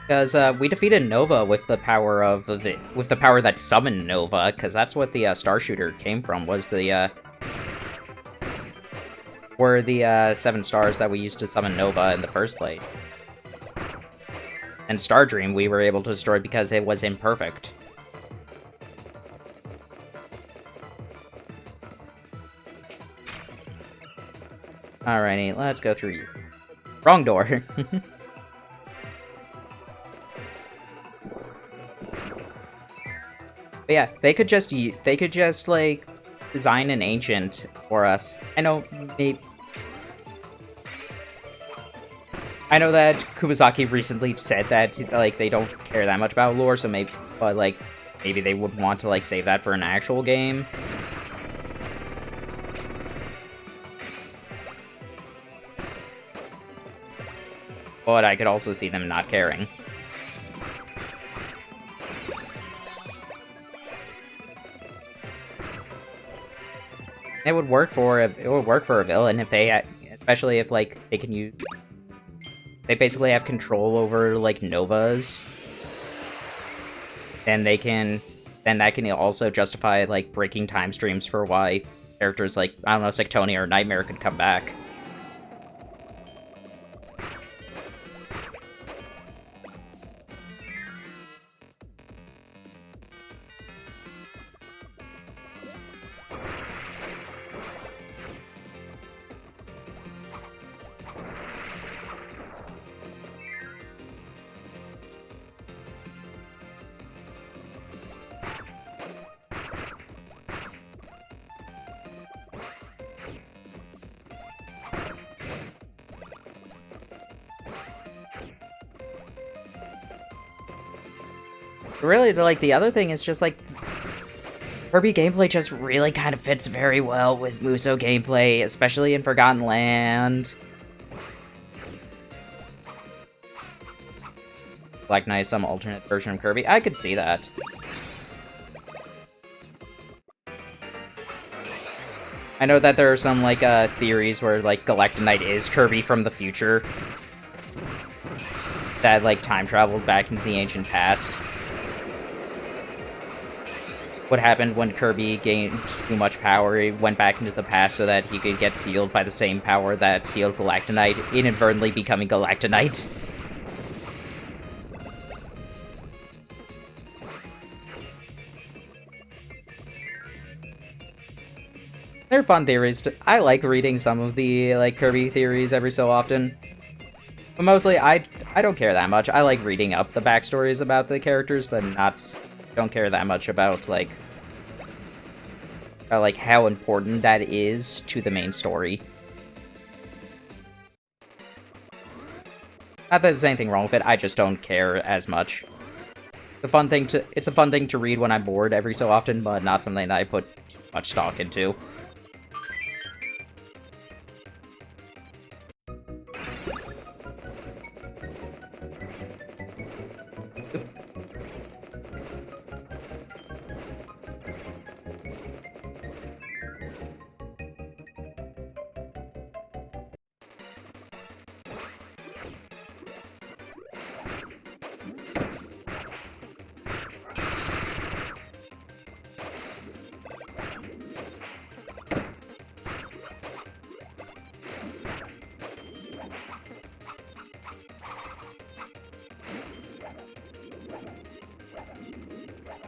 A: Because we defeated Nova with the power of with the power that summoned Nova, because that's what the Star Shooter came from. Was the were the 7 stars that we used to summon Nova in the first place. And Star Dream we were able to destroy because it was imperfect. Alrighty, let's go through you. Wrong door. But yeah, they could just like design an ancient for us. I know that Kubasaki recently said that like they don't care that much about lore, so maybe they would want to like save that for an actual game. But I could also see them not caring. It would work for a villain if they, especially if like they can use. They basically have control over like Novas. Then that can also justify like breaking time streams for why characters like, I don't know, Sectonia or Nightmare could come back. Really, like, the other thing is just, like, Kirby gameplay just really kind of fits very well with Muso gameplay, especially in Forgotten Land. Black Knight, some alternate version of Kirby. I could see that. I know that there are some, like, theories where, like, Galactonite is Kirby from the future. That, like, time traveled back into the ancient past. What happened when Kirby gained too much power, he went back into the past so that he could get sealed by the same power that sealed Galactonite, inadvertently becoming Galactonite. They're fun theories. I like reading some of the like Kirby theories every so often. But mostly, I don't care that much. I like reading up the backstories about the characters, but don't care that much about like how important that is to the main story. Not that there's anything wrong with it, I just don't care as much. It's a fun thing to read when I'm bored every so often, but not something that I put much stock into.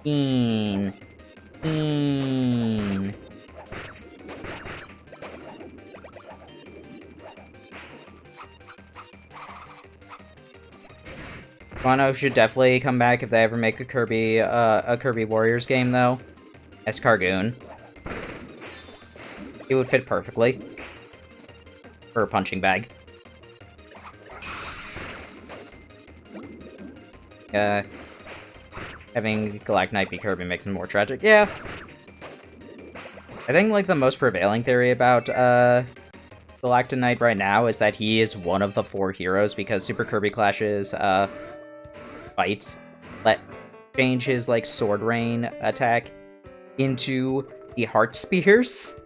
A: Keen. Wano should definitely come back if they ever make a Kirby Warriors game, though. As Cargoon. He would fit perfectly. For a punching bag. Having Galactonite be Kirby makes him more tragic. Yeah. I think, like, the most prevailing theory about, Galactonite right now is that he is one of the 4 heroes because Super Kirby Clash's, fights change his, like, Sword Rain attack into the Heart Spears.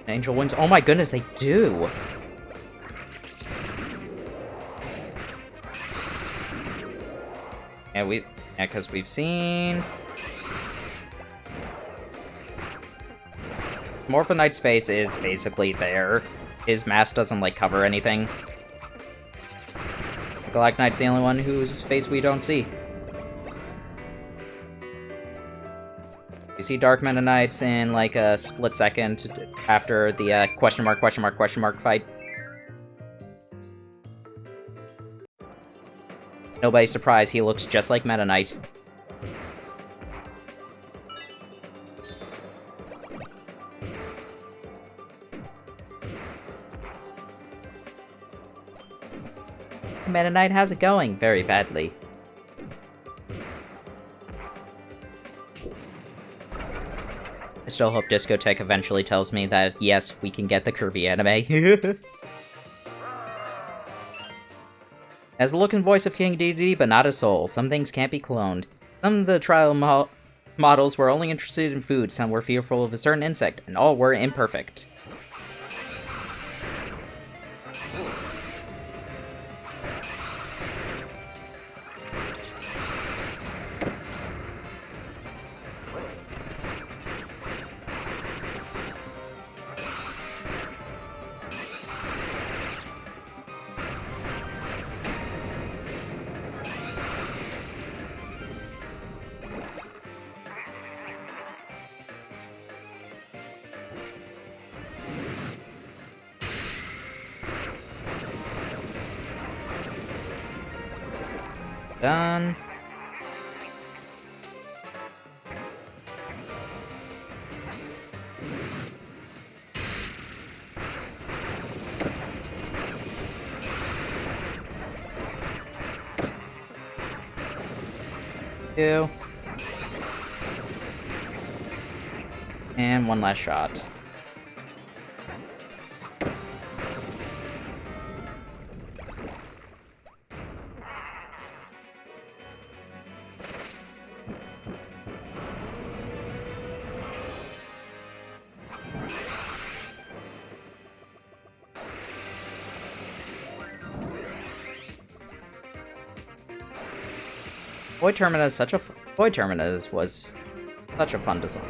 A: Angel wins. Oh my goodness, they do! Yeah, because we've seen... Morphinite's face is basically there. His mask doesn't, like, cover anything. Galactonite's the only one whose face we don't see. You see Dark Meta Knights in, like, a split second after the, question mark fight. Nobody's surprised, he looks just like Meta Knight. Meta Knight, how's it going? Very badly. I still hope Discotech eventually tells me that, yes, we can get the Kirby anime. Has the look and voice of King Dedede, but not a soul. Some things can't be cloned. Some of the trial models were only interested in food, some were fearful of a certain insect, and all were imperfect. Done. Two. And one last shot. Void Terminus was such a fun design.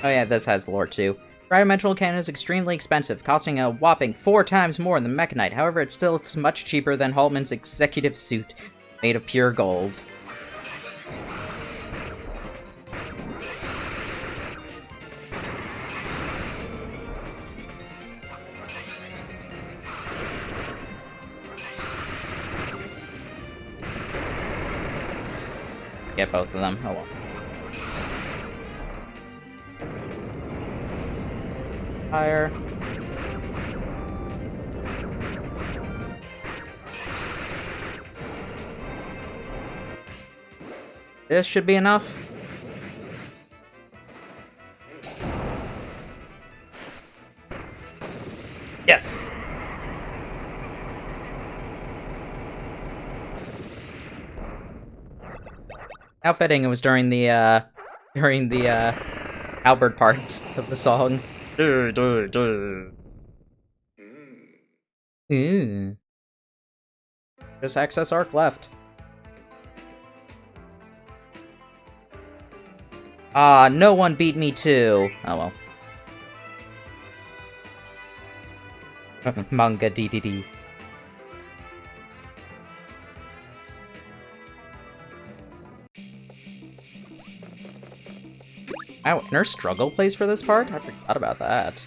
A: Oh yeah, this has lore too. Tridimensional Cannon is extremely expensive, costing a whopping 4 times more than Mechanite. However, it's still much cheaper than Haltman's executive suit, made of pure gold. Get both of them. Oh well. Fire. This should be enough. Yes! How fitting it was during the Albert part of the song. Ooh. Just access arc left. Ah, no one beat me too. Oh well. Manga DDD. Ow, Inner Struggle plays for this part? I forgot about that.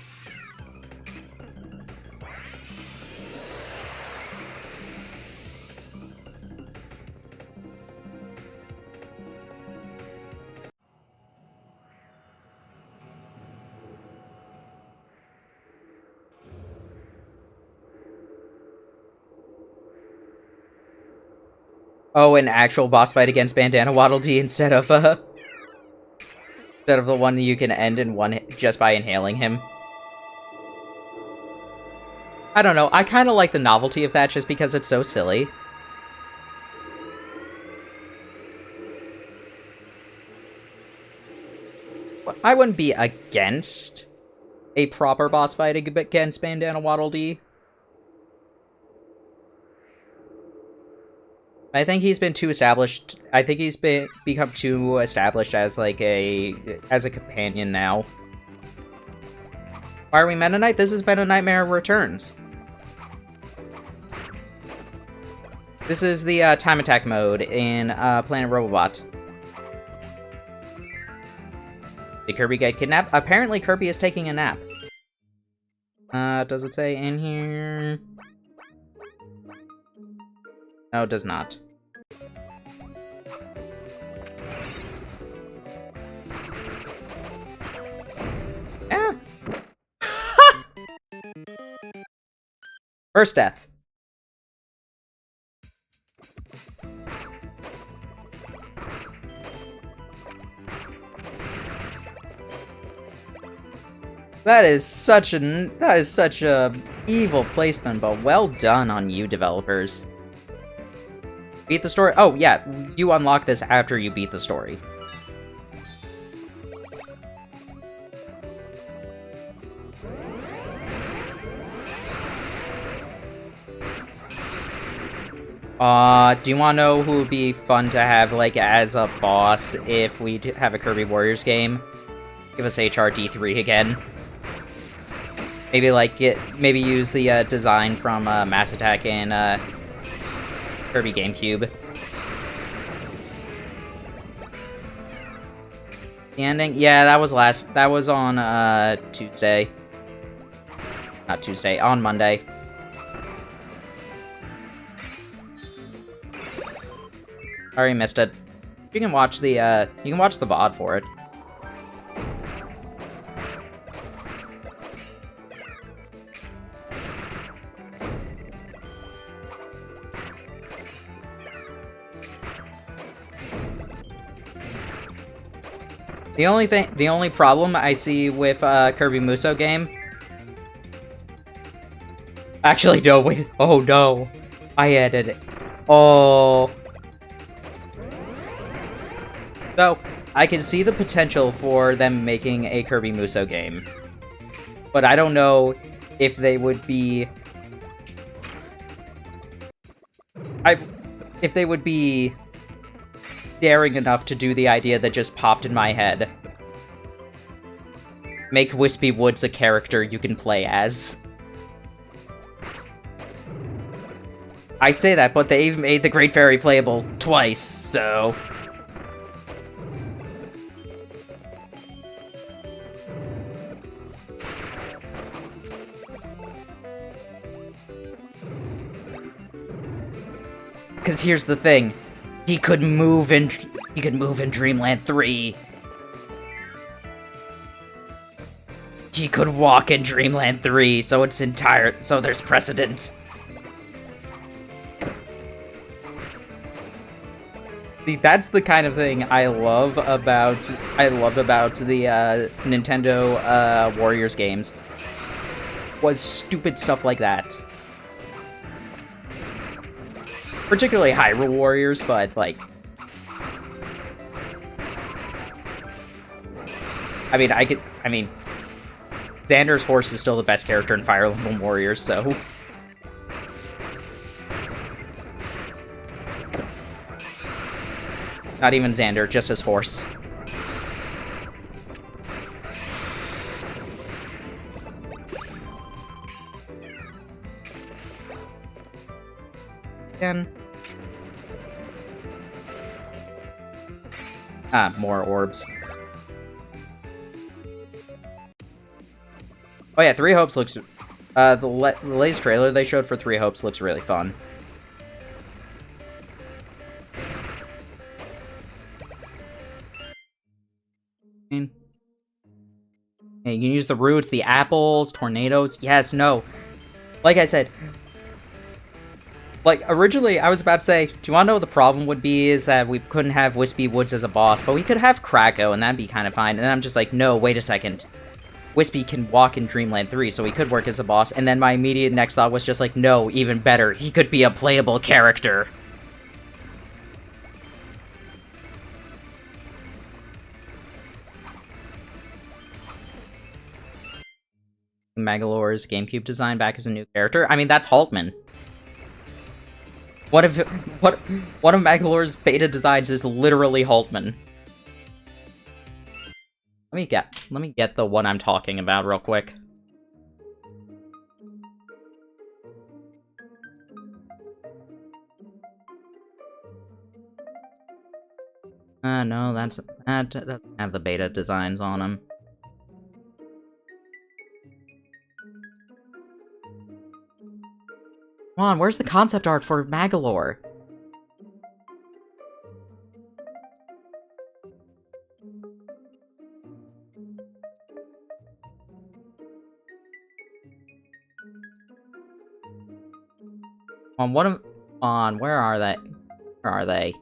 A: Oh, an actual boss fight against Bandana Waddle Dee instead of the one that you can end in one hit just by inhaling him. I don't know, I kind of like the novelty of that just because it's so silly. I wouldn't be against a proper boss fight against Bandana Waddle Dee. I think he's been too established. I think he's become too established as like a companion now. Why are we Meta Knight? This is Meta Nightmare Returns. This is the time attack mode in Planet Robobot. Did Kirby get kidnapped? Apparently Kirby is taking a nap. Does it say in here? No, it does not. Yeah. First death. That is such a evil placement, but well done on you developers. Beat the story. Oh yeah, you unlock this after you beat the story. Do you want to know who would be fun to have, like, as a boss if we have a Kirby Warriors game? Give us HRD3 again. Maybe, like, maybe use the, design from, Mass Attack and, Kirby GameCube. The ending? Yeah, that was on, Tuesday. Not Tuesday, on Monday. Already missed it. You can watch the VOD for it. The only problem I see with Kirby Muso game. Actually, no, wait. Oh no. I added it. Oh. So, I can see the potential for them making a Kirby Muso game. But I don't know if they would be... if they would be daring enough to do the idea that just popped in my head. Make Wispy Woods a character you can play as. I say that, but they've made the Great Fairy playable twice, so... Because here's the thing, he could move in Dreamland 3. He could walk in Dreamland 3, so so there's precedent. See, that's the kind of thing I love about the Nintendo Warriors games. was stupid stuff like that. Particularly Hyrule Warriors, but, like... I mean, Xander's horse is still the best character in Fire Emblem Warriors, so... Not even Xander, just his horse. Again. Ah, more orbs. Oh yeah, Three Hopes looks... the latest trailer they showed for Three Hopes looks really fun. Yeah, you can use the roots, the apples, tornadoes. Yes, no. Like I said... Like, originally, I was about to say, do you want to know what the problem would be is that we couldn't have Wispy Woods as a boss, but we could have Krako, and that'd be kind of fine. And I'm just like, no, wait a second. Wispy can walk in Dreamland 3, so he could work as a boss. And then my immediate next thought was just like, no, even better. He could be a playable character. Magalore's GameCube design back as a new character. I mean, that's Haltman. One of Magalore's beta designs is literally Haltman. Let me get the one I'm talking about real quick. No, that doesn't have the beta designs on them. Come on, where's the concept art for Magalore? Where are they? Where are they?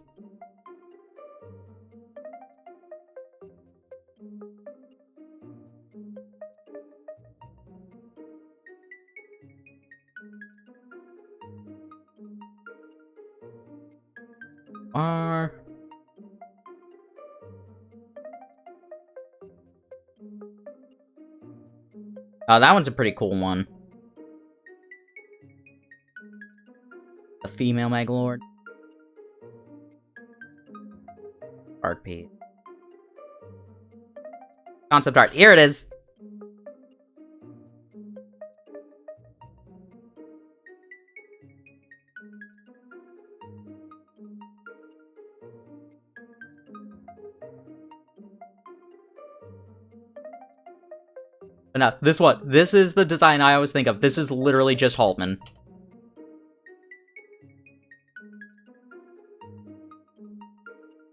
A: Oh, that one's a pretty cool one. The female Magalore. Art page. Concept art. Here it is! Enough. This is the design I always think of. This is literally just Haltman.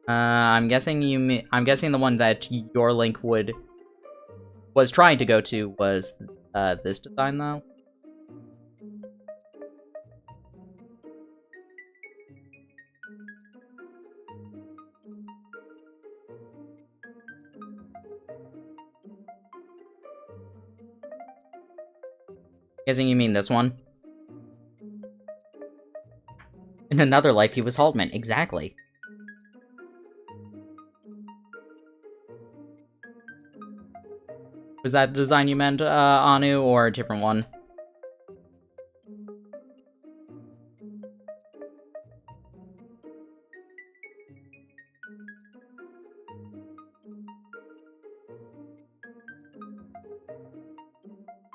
A: I'm guessing the one that your Link was trying to go to was this design though. Guessing you mean this one. In another life, he was Haltman. Exactly. Was that the design you meant, Anu, or a different one?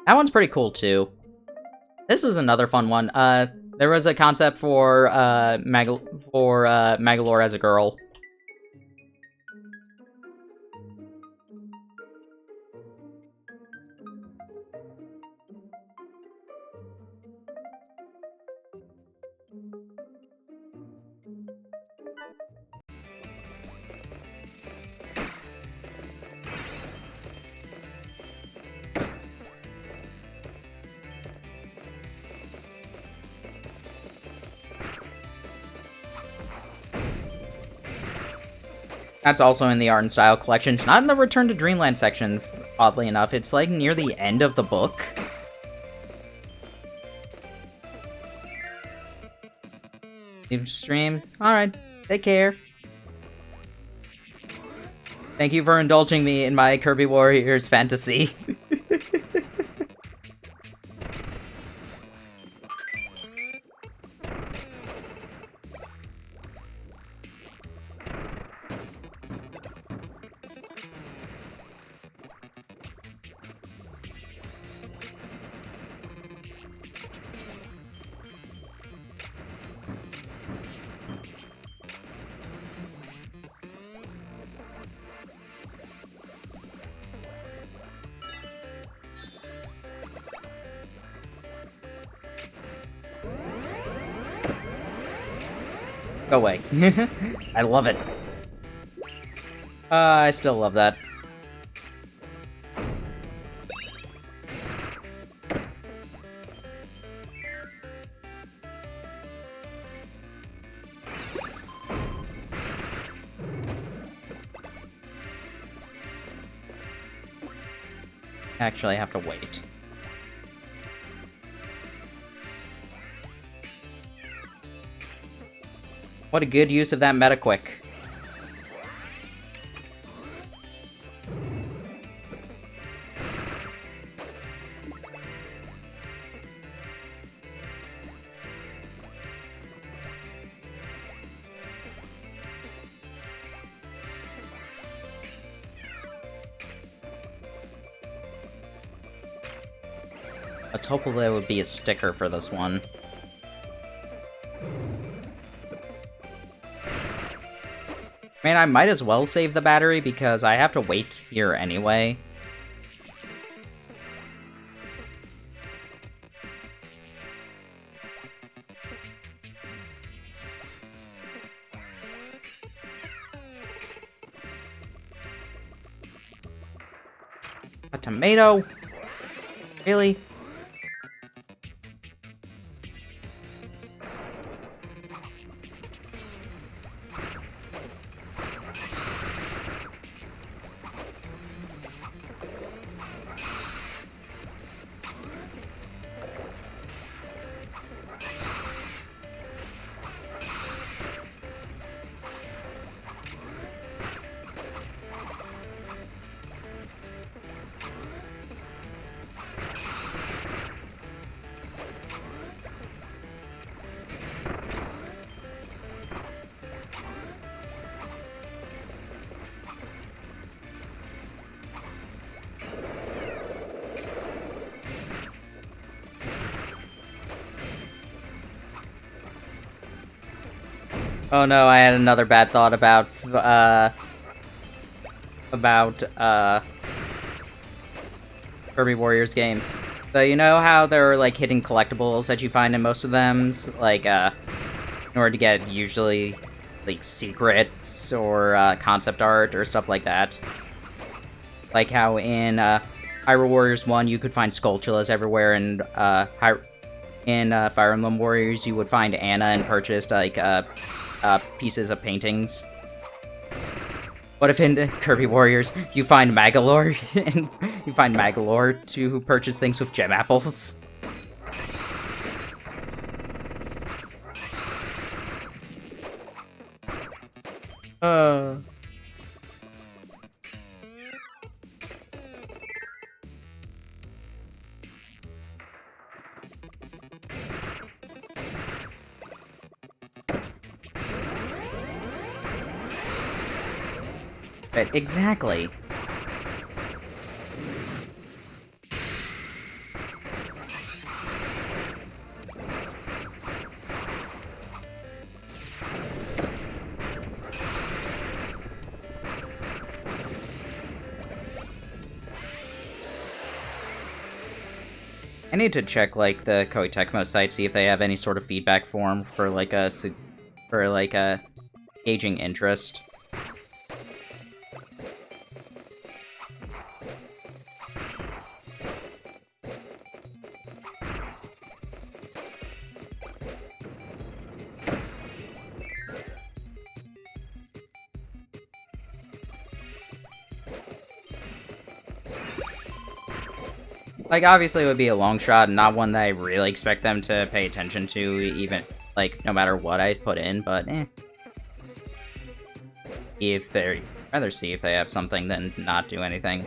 A: That one's pretty cool, too. This is another fun one. There was a concept for, Magalore as a girl. That's also in the Art and Style collection. It's not in the Return to Dreamland section, oddly enough. It's, like, near the end of the book. Leave stream. Alright, take care. Thank you for indulging me in my Kirby Warriors fantasy. Go away. I love it. I still love that. Actually, I have to wait. What a good use of that meta quick. Let's hope there would be a sticker for this one. I mean, I might as well save the battery because I have to wait here anyway. A tomato? Really? Oh no, I had another bad thought about Kirby Warriors games. So you know how there are like hidden collectibles that you find in most of them, like in order to get usually like secrets or concept art or stuff like that. Like how in Hyrule Warriors 1 you could find Skulltulas everywhere, and in Fire Emblem Warriors you would find Anna and purchase like pieces of paintings. What if in Kirby Warriors you find Magalore and you find Magalore to purchase things with gem apples? But exactly. I need to check like the Koei Tecmo site, see if they have any sort of feedback form for like a gauging interest. Like, obviously it would be a long shot, and not one that I really expect them to pay attention to, even like, no matter what I put in, but if they're... rather see if they have something than not do anything.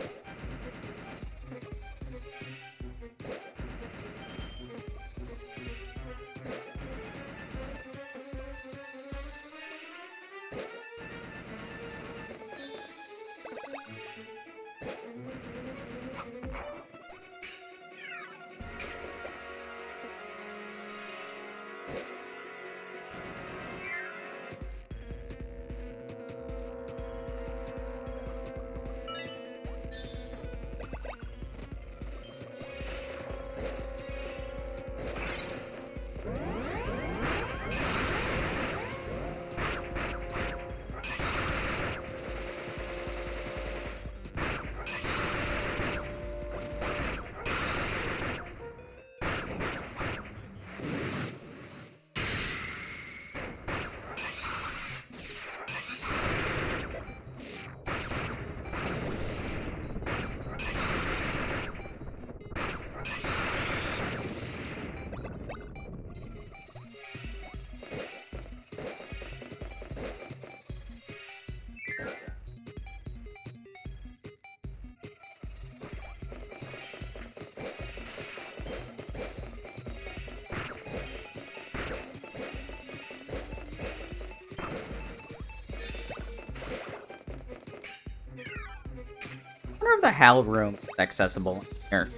A: I wonder if the HAL room is accessible here.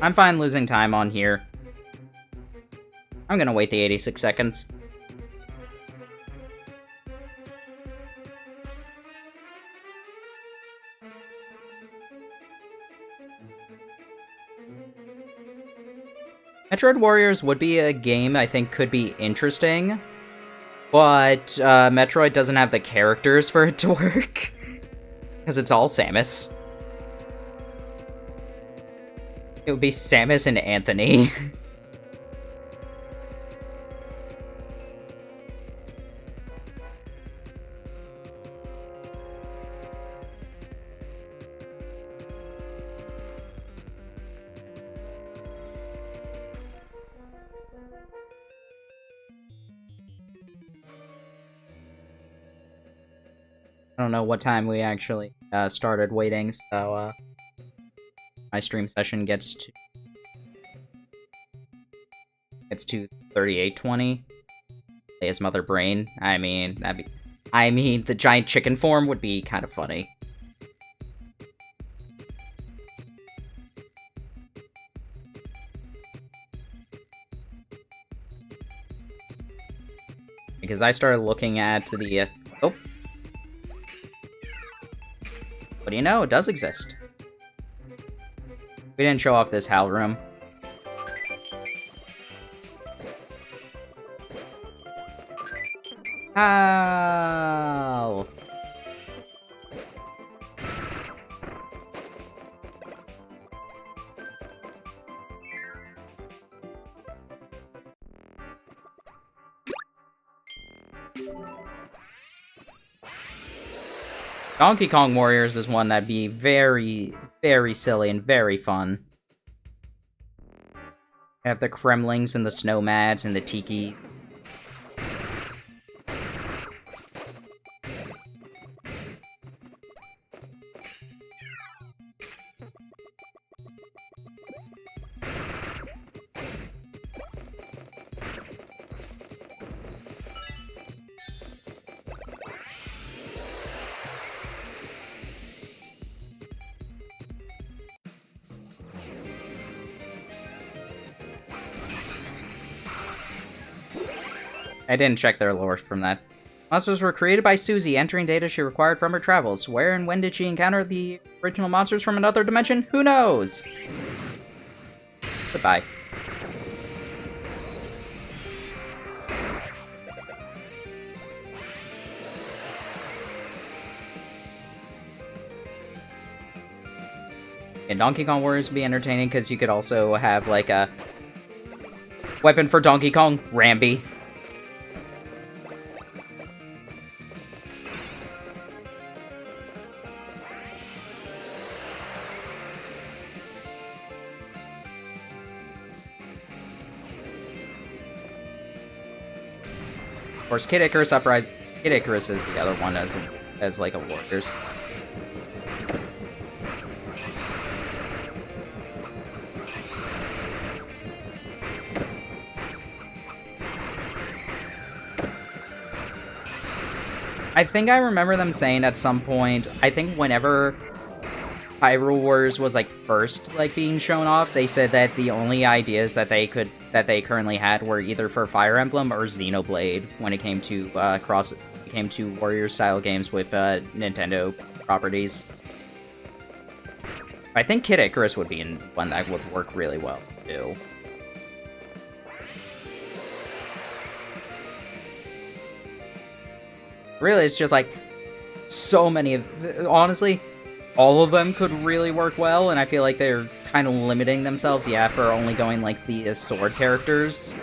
A: I'm fine losing time on here. I'm gonna wait the 86 seconds. Metroid Warriors would be a game I think could be interesting, but Metroid doesn't have the characters for it to work. Because it's all Samus. It would be Samus and Anthony. I don't know what time we actually started waiting, so my stream session gets to 38:20. Play as Mother Brain. I mean, the giant chicken form would be kind of funny. Because I started looking at the oh. What do you know? It does exist. We didn't show off this HAL room. HAL! Donkey Kong Warriors is one that'd be very, very silly and very fun. Have the Kremlings and the Snowmads and the Tiki. I didn't check their lore from that. Monsters were created by Susie, entering data she required from her travels. Where and when did she encounter the original monsters from another dimension? Who knows? Goodbye. And Donkey Kong Warriors would be entertaining because you could also have, like, a weapon for Donkey Kong, Rambi. Of course, Kid Icarus Uprising. Kid Icarus is the other one as like a Warriors. I think I remember them saying at some point, I think whenever Hyrule Warriors was like first like being shown off, they said that the only ideas that they currently had were either for Fire Emblem or Xenoblade when it came to Warrior style games with Nintendo properties. I think Kid Icarus would be one that would work really well too. Really, it's just like so many of, honestly, all of them could really work well, and I feel like they're kind of limiting themselves, yeah, for only going like the sword characters.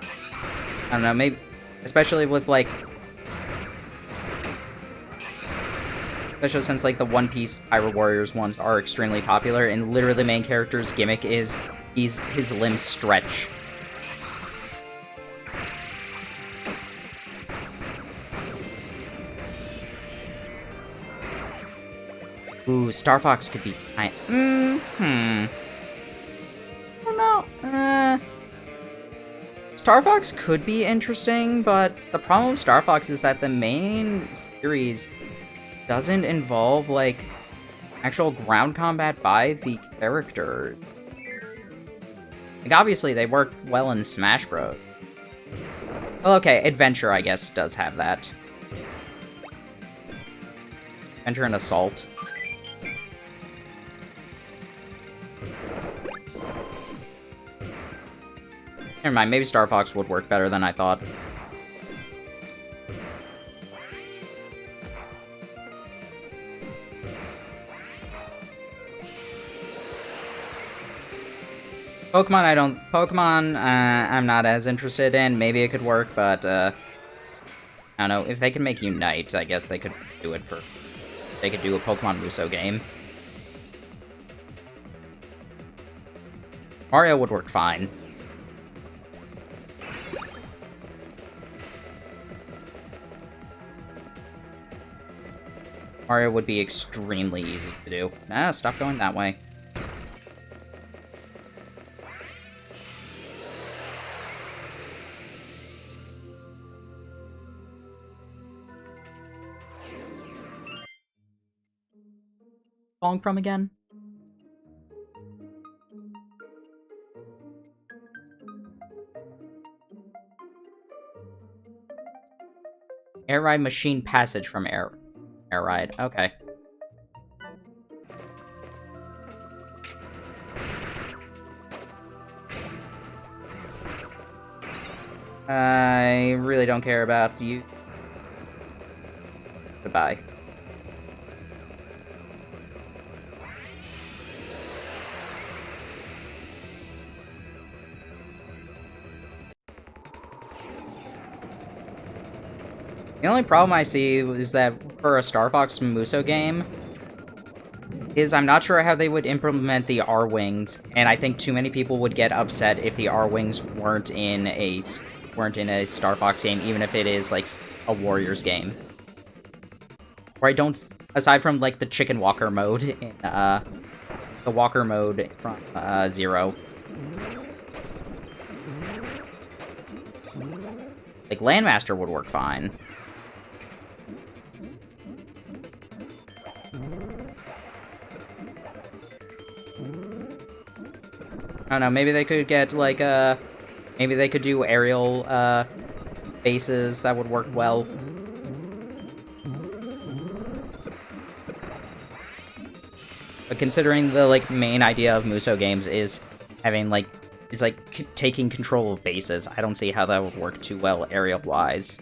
A: I don't know, maybe, especially with like, especially since like the One Piece Hyrule Warriors ones are extremely popular, and literally the main character's gimmick is his limbs stretch. Ooh, Star Fox could be I don't know. Star Fox could be interesting, but the problem with Star Fox is that the main series doesn't involve, like, actual ground combat by the character. Like, obviously, they work well in Smash Bros. Well, okay, Adventure, I guess, does have that. Adventure and Assault. Never mind, maybe Star Fox would work better than I thought. Pokemon, I'm not as interested in. Maybe it could work, but, I don't know. If they can make Unite, I guess they could do it for... They could do a Pokemon Muso game. Mario would work fine. Mario would be extremely easy to do. Ah, stop going that way. Song from again? Air Ride Machine Passage from Air Ride. Okay. I really don't care about you. Goodbye. The only problem I see is that for a Star Fox Muso game, is I'm not sure how they would implement the R-Wings, and I think too many people would get upset if the R-Wings weren't in a Star Fox game, even if it is, like, a Warriors game. Or I don't, aside from, like, the Chicken Walker mode in, the Walker mode from, Zero. Like, Landmaster would work fine. I don't know, maybe they could get, like, maybe they could do aerial, bases that would work well. But considering the, like, main idea of Muso games is having, like, taking control of bases, I don't see how that would work too well aerial-wise.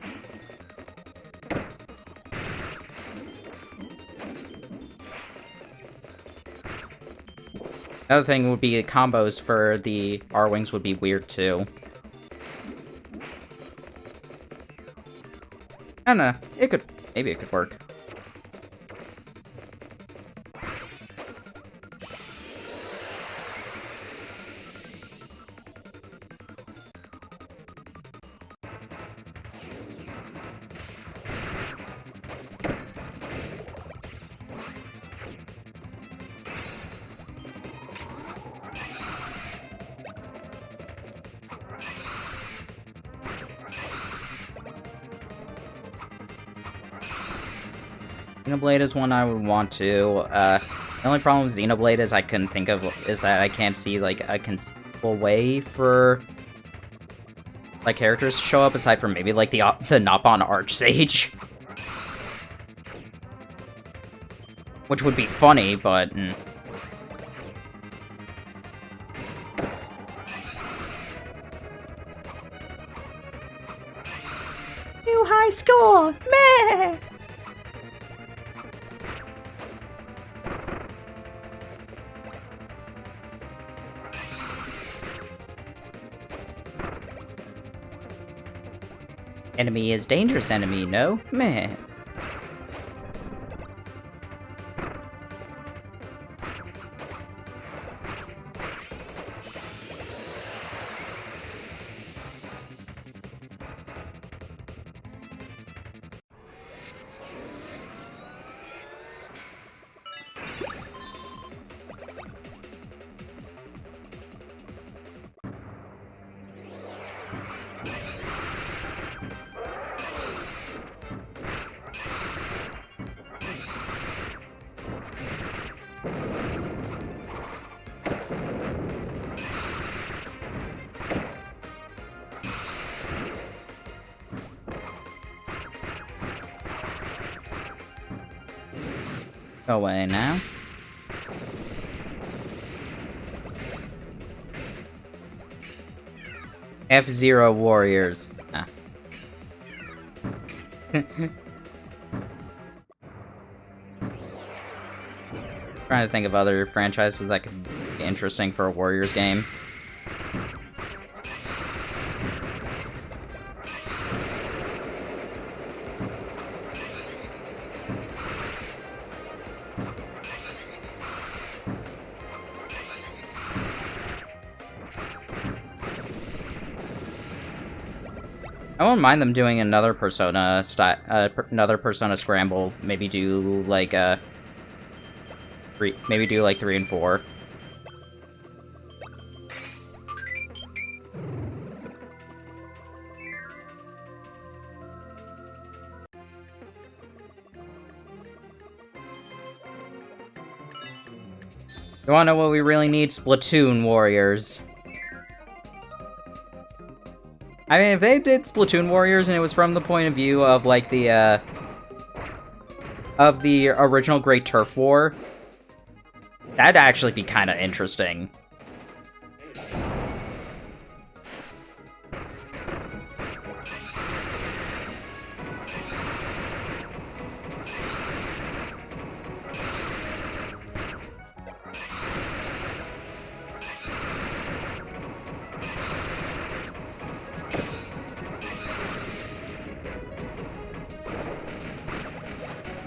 A: Another thing would be combos for the R-Wings would be weird, too. I don't know. Maybe it could work. Xenoblade is one I would want to. The only problem with Xenoblade is I couldn't think of is that I can't see like a conceivable way for like characters to show up aside from maybe like the Nopon Archsage, which would be funny, but. New high score! Meh! Enemy is dangerous enemy, no? Meh. Go away now. F-Zero Warriors. Ah. Trying to think of other franchises that could be interesting for a Warriors game. I wouldn't mind them doing another Persona Scramble. Maybe do like maybe do like 3 and 4. You wanna know what we really need? Splatoon Warriors. I mean, if they did Splatoon Warriors and it was from the point of view of, like, the original Great Turf War, that'd actually be kind of interesting.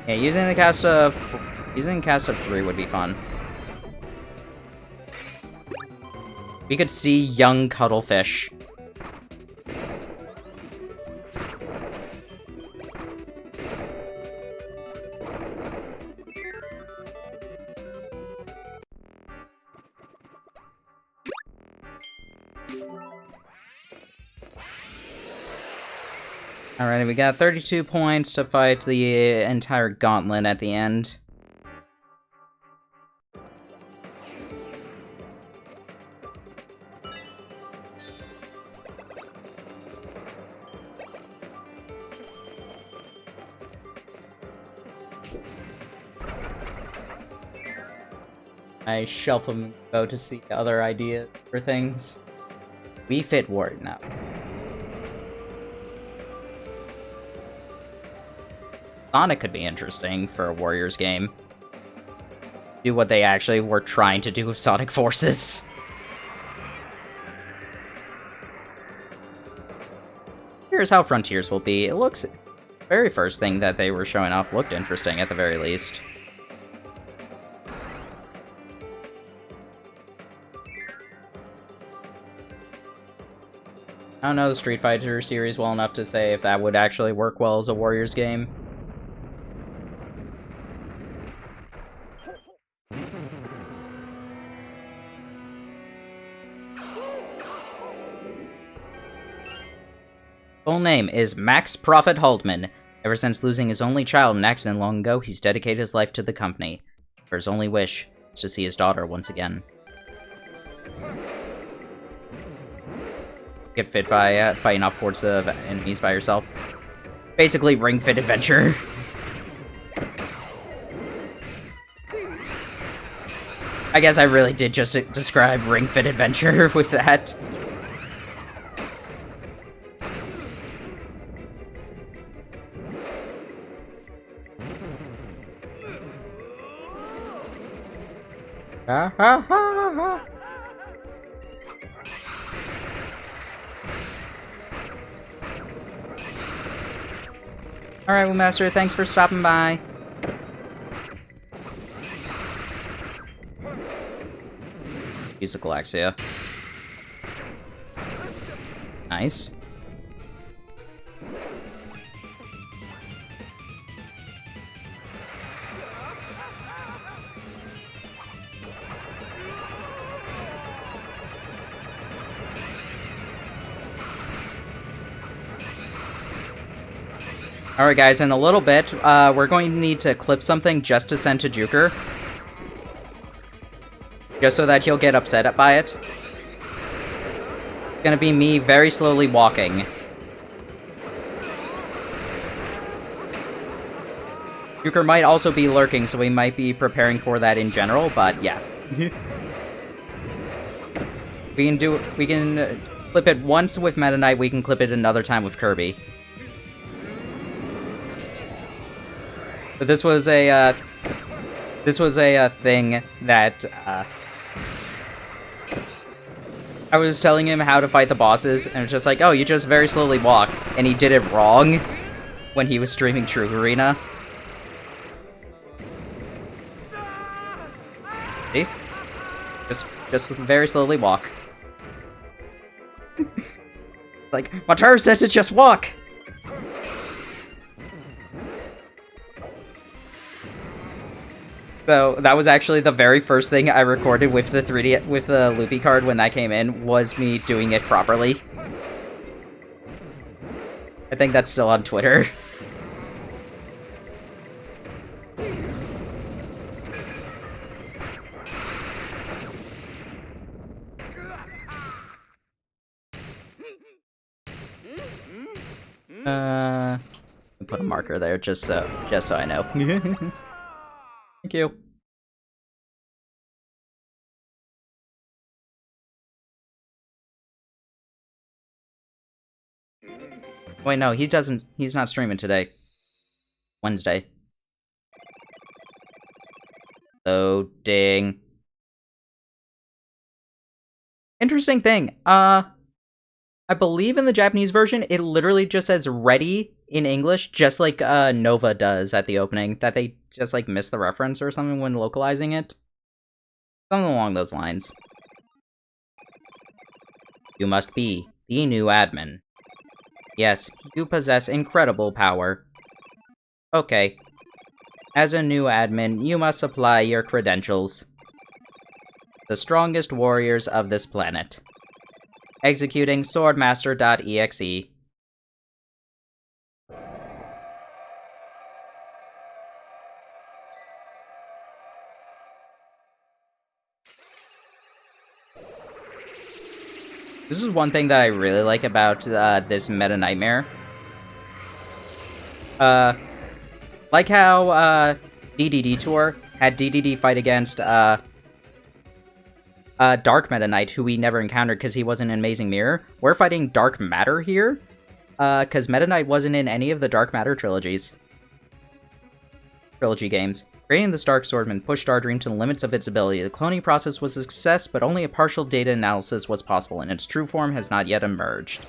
A: Yeah, using cast of 3 would be fun. We could see young Cuttlefish. Alrighty, we got 32 points to fight the entire gauntlet at the end. I shelf them go to see other ideas for things. We Fit Ward now. Sonic could be interesting for a Warriors game. Do what they actually were trying to do with Sonic Forces. Here's how Frontiers will be. It looks... very first thing that they were showing off looked interesting at the very least. I don't know the Street Fighter series well enough to say if that would actually work well as a Warriors game. Full name is Max Prophet Haltman, Ever since losing his only child in an accident long ago, he's dedicated his life to the company. For his only wish is to see his daughter once again. Get fit by fighting off hordes of enemies by yourself. Basically, Ring Fit Adventure. I guess I really did just describe Ring Fit Adventure with that. Ha ha ha ha! Alright, well, Master, thanks for stopping by. Use a Galaxia. Nice. Alright guys, in a little bit, we're going to need to clip something just to send to Juker. Just so that he'll get upset by it. It's gonna be me very slowly walking. Juker might also be lurking, so we might be preparing for that in general, but yeah. We can clip it once with Meta Knight, we can clip it another time with Kirby. But this was a thing that, I was telling him how to fight the bosses, and it was just like, oh, you just very slowly walk, and he did it wrong when he was streaming True Arena. See? Just very slowly walk. Like, my turn said to just walk! So that was actually the very first thing I recorded with the 3D with the loopy card when that came in, was me doing it properly. I think that's still on Twitter. Put a marker there just so I know. Thank you. Wait, no, he's not streaming today. Wednesday. Loading. Interesting thing. I believe in the Japanese version, it literally just says ready in English, just like Nova does at the opening, that they just like missed the reference or something when localizing it. Something along those lines. You must be the new admin. Yes, you possess incredible power. Okay. As a new admin, you must supply your credentials. The strongest warriors of this planet. Executing swordmaster.exe. This is one thing that I really like about this Meta Nightmare. Like how DDD Tour had DDD fight against Dark Meta Knight, who we never encountered because he wasn't in Amazing Mirror. We're fighting Dark Matter here, because Meta Knight wasn't in any of the Dark Matter trilogy games. Creating this Dark Swordman pushed our dream to the limits of its ability. The cloning process was a success, but only a partial data analysis was possible, and its true form has not yet emerged.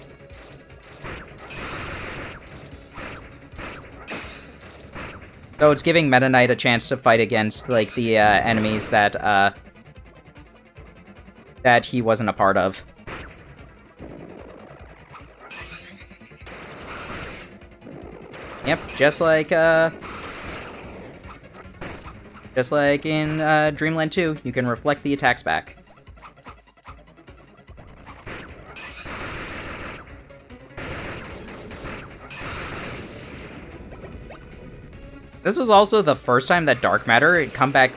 A: So it's giving Meta Knight a chance to fight against, like, the enemies that he wasn't a part of. Yep, just like in Dreamland 2, you can reflect the attacks back. This was also the first time that dark matter had come back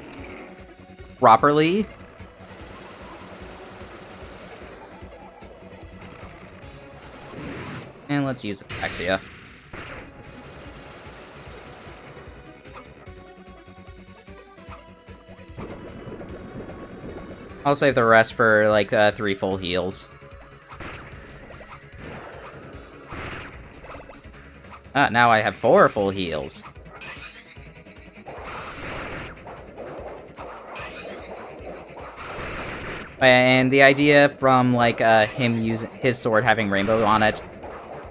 A: properly. And let's use Ataxia. I'll save the rest for, like, 3 full heals. Now I have 4 full heals. And the idea from, like, him using his sword having rainbow on it,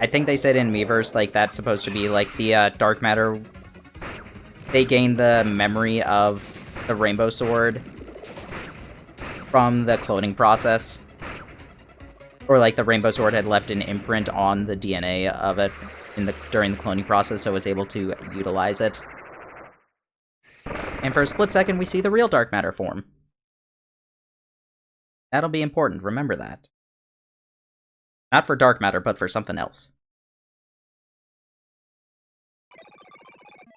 A: I think they said in Miiverse, like, that's supposed to be, like, the, dark matter. They gain the memory of the rainbow sword from the cloning process. Or, like, the rainbow sword had left an imprint on the DNA of it during the cloning process, so it was able to utilize it. And for a split second, we see the real dark matter form. That'll be important, remember that. Not for dark matter, but for something else.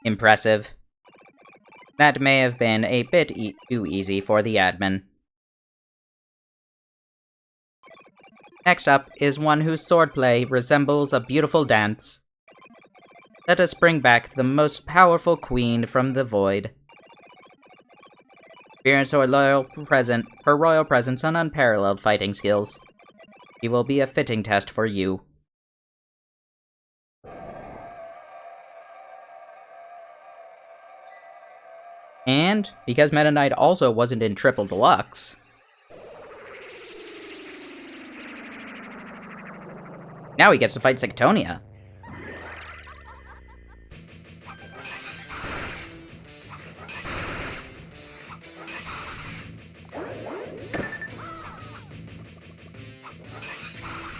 A: Impressive. That may have been a bit too easy for the admin. Next up is one whose swordplay resembles a beautiful dance. Let us bring back the most powerful queen from the void. Experience her royal presence and unparalleled fighting skills. She will be a fitting test for you. And, because Meta Knight also wasn't in Triple Deluxe, now he gets to fight Sectonia.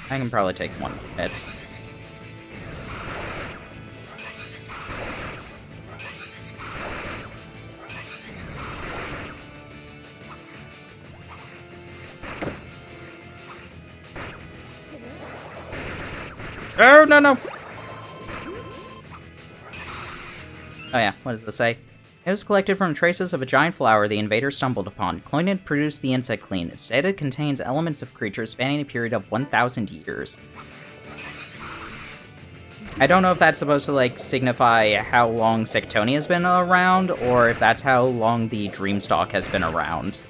A: I can probably take one hit. Oh, no! Oh yeah, what does this say? It was collected from traces of a giant flower the invaders stumbled upon. Cloning it produced the insect clean. Its data contains elements of creatures spanning a period of 1,000 years. I don't know if that's supposed to, like, signify how long Sectonia has been around, or if that's how long the Dreamstalk has been around.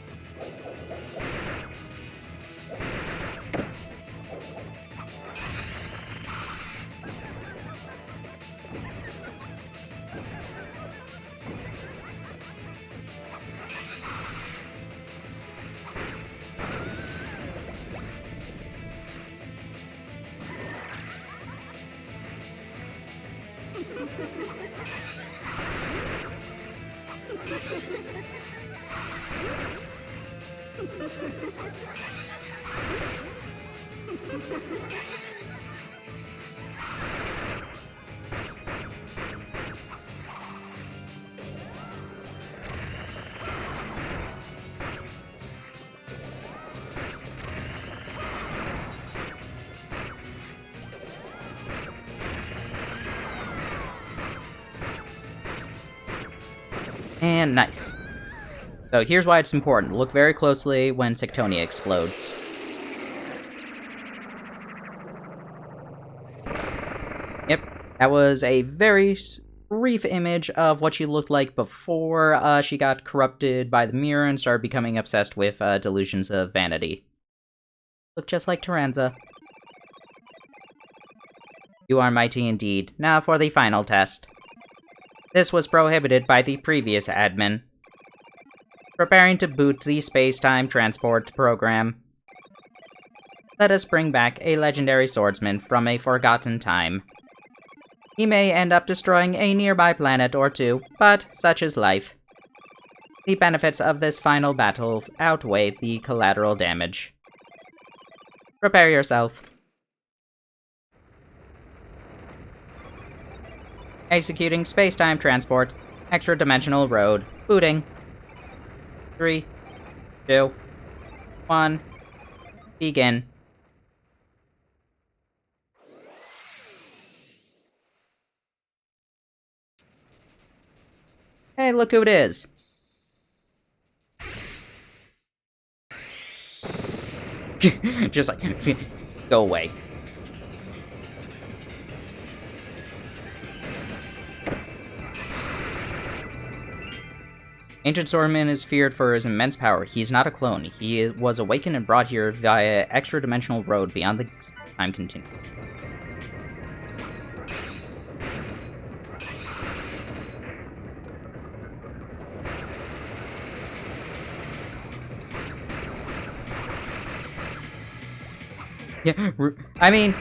A: And nice. So here's why it's important. Look very closely when Sectonia explodes. Yep, that was a very brief image of what she looked like before she got corrupted by the mirror and started becoming obsessed with delusions of vanity. Look just like Taranza. You are mighty indeed. Now for the final test. This was prohibited by the previous admin. Preparing to boot the space-time transport program. Let us bring back a legendary swordsman from a forgotten time. He may end up destroying a nearby planet or two, but such is life. The benefits of this final battle outweigh the collateral damage. Prepare yourself. Executing space-time transport. Extra-dimensional road. Booting. 3, 2, 1. Begin. Hey, look who it is. Just like, go away. Ancient Swordman is feared for his immense power. He is not a clone. He was awakened and brought here via extra-dimensional road beyond the time continuum. Yeah, I mean,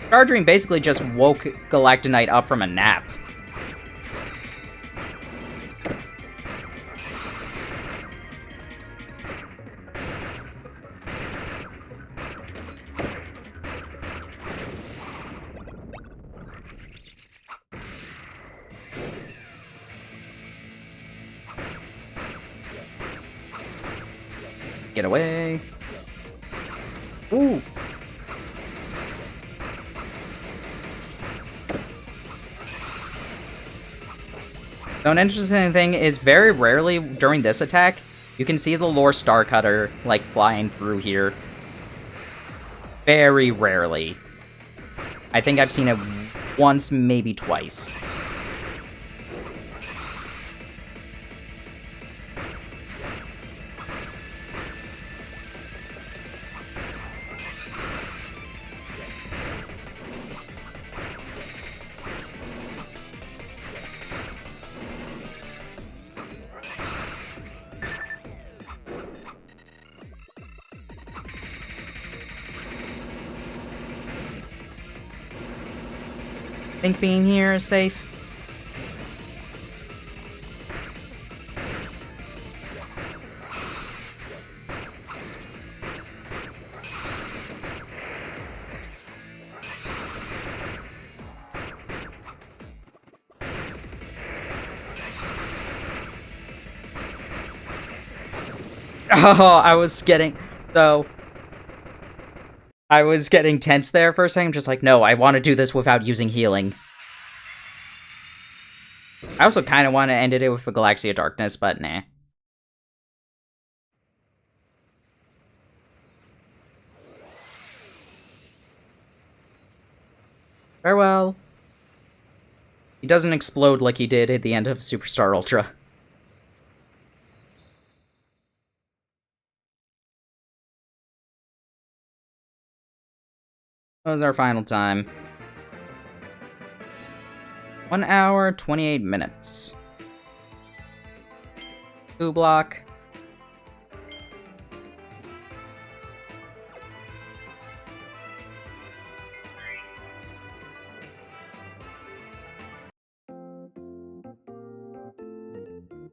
A: Stardream basically just woke Galactonite up from a nap. Get away. Ooh. So an interesting thing is very rarely during this attack, you can see the Lore Star Cutter, like, flying through here. Very rarely. I think I've seen it once, maybe twice. Think being here is safe? Oh, I was getting tense there for a second. I'm just like, no, I want to do this without using healing. I also kind of want to end it with a Galaxy of Darkness, but nah. Farewell. He doesn't explode like he did at the end of Superstar Ultra. That was our final time. 1 hour, 28 minutes. 2 block.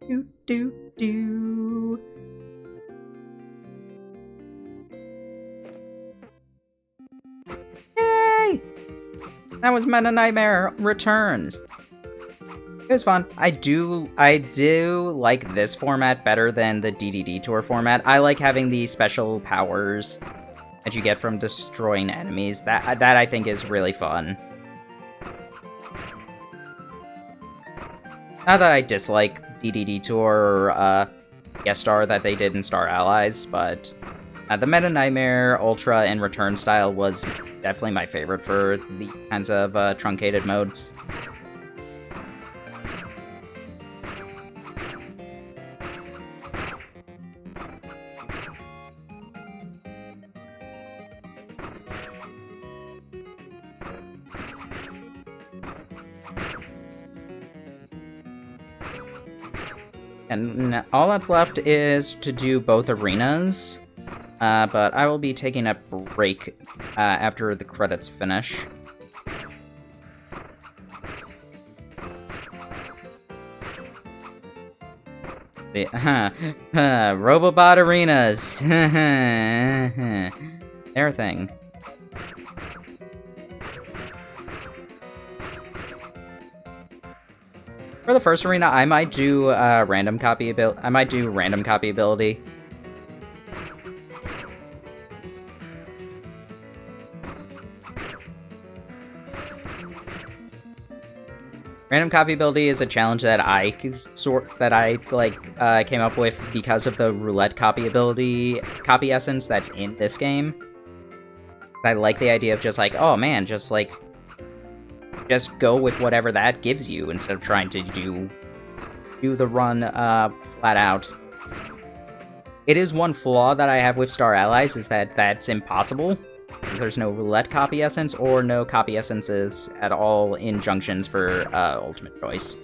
A: Do do do. Yay! That was Meta Nightmare Returns. It was fun. I do like this format better than the DDD Tour format. I like having the special powers that you get from destroying enemies. That I think is really fun. Not that I dislike DDD Tour or Guest Star that they did in Star Allies, but the Meta Nightmare Ultra and Return style was definitely my favorite for the kinds of truncated modes. And all that's left is to do both arenas, but I will be taking a break after the credits finish. Robobot arenas. Their thing. For the first arena, I might do random copy ability. Random copy ability is a challenge that I came up with because of the roulette copy ability, copy essence that's in this game. I like the idea of just like, oh man, just go with whatever that gives you instead of trying to do the run flat out. It is one flaw that I have with Star Allies, is that that's impossible, because there's no roulette copy essence or no copy essences at all in junctions for ultimate choice.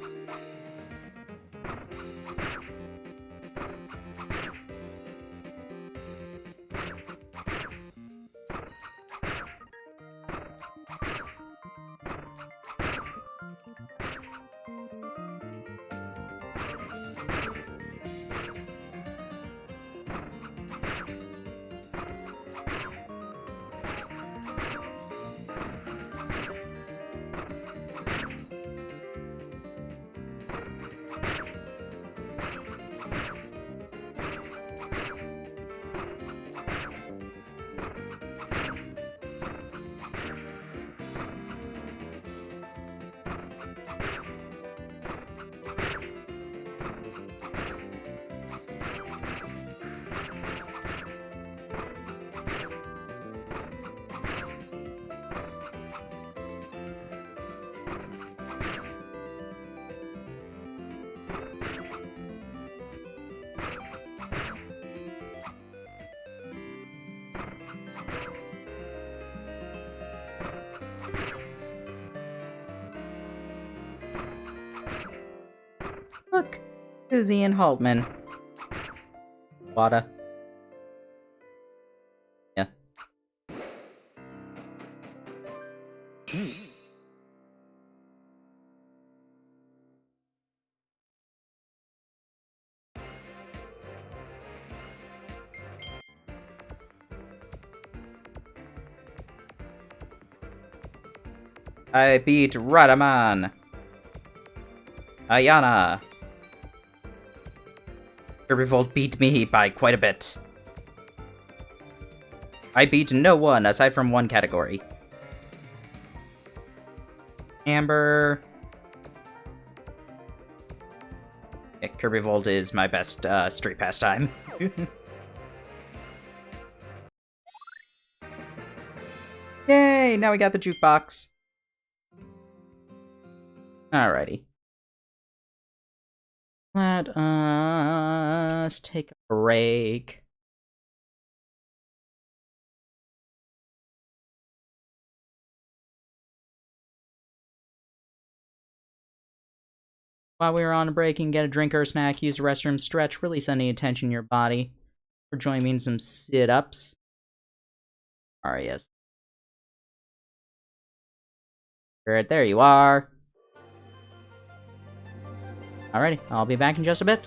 A: Look, Susie and Haltman. Wada. Yeah. I beat Radaman. Ayana. Kirby Volt beat me by quite a bit. I beat no one aside from one category. Amber. Yeah, Kirby Volt is my best street pastime. Yay! Now we got the jukebox. Alrighty. Let us take a break. While we were on a break, you can get a drink or a snack, use the restroom, stretch, release any tension in your body. Or join me in some sit-ups. Alright, yes. Alright, there you are. Alrighty, I'll be back in just a bit.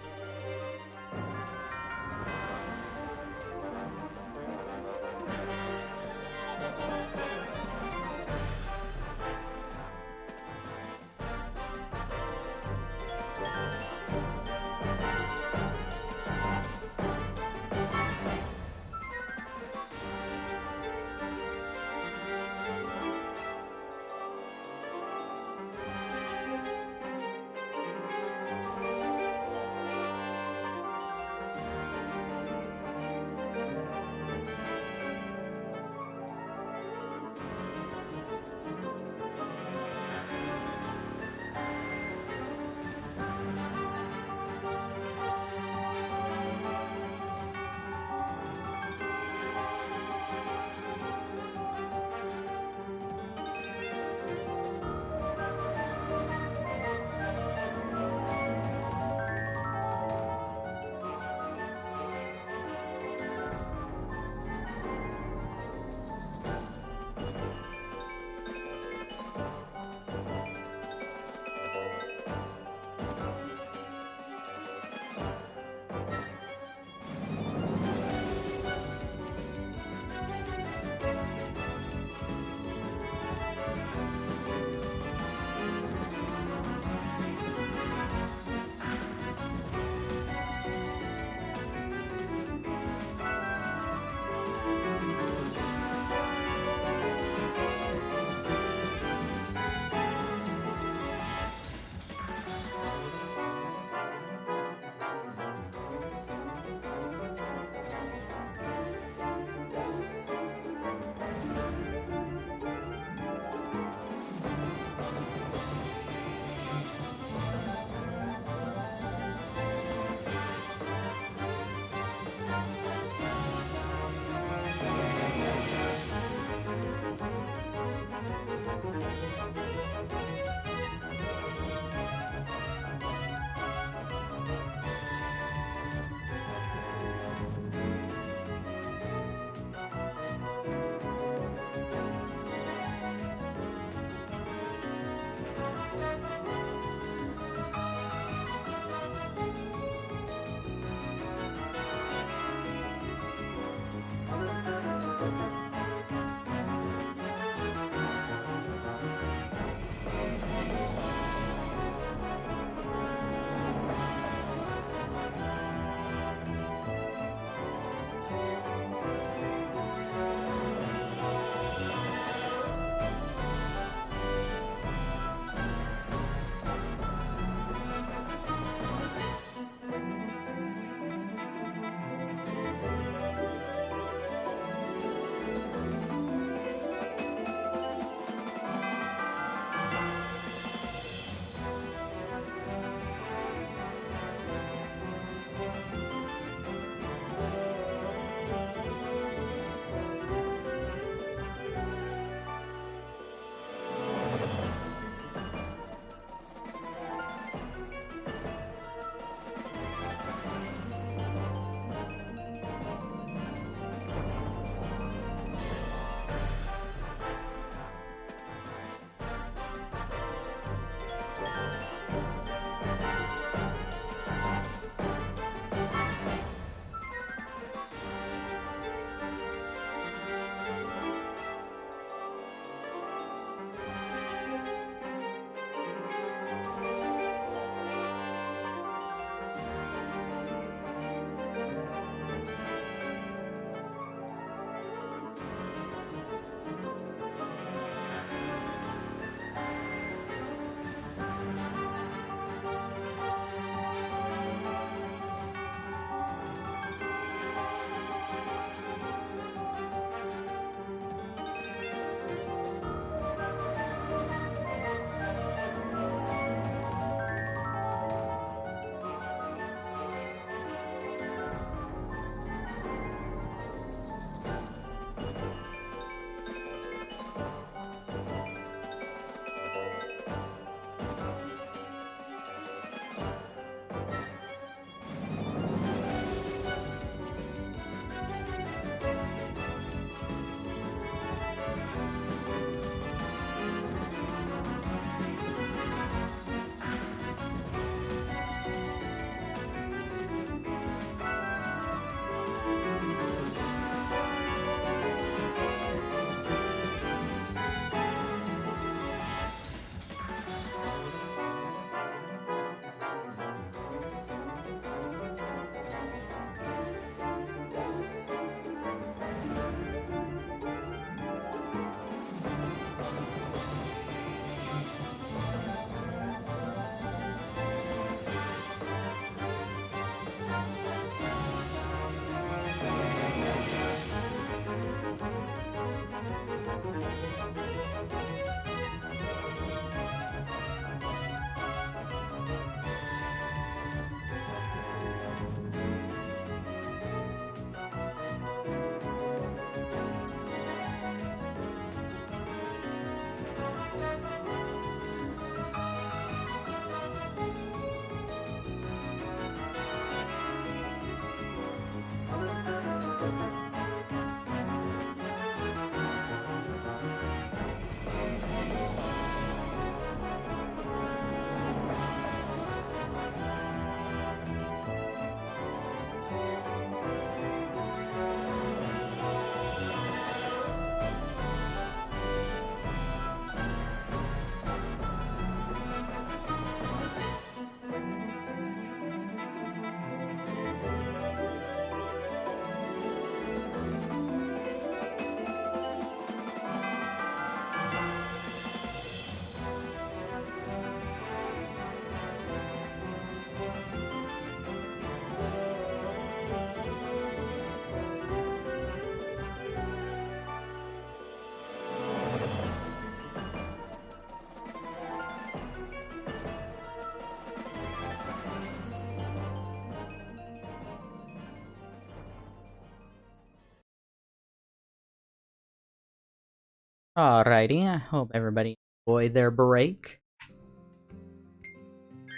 A: Alrighty, I hope everybody enjoyed their break.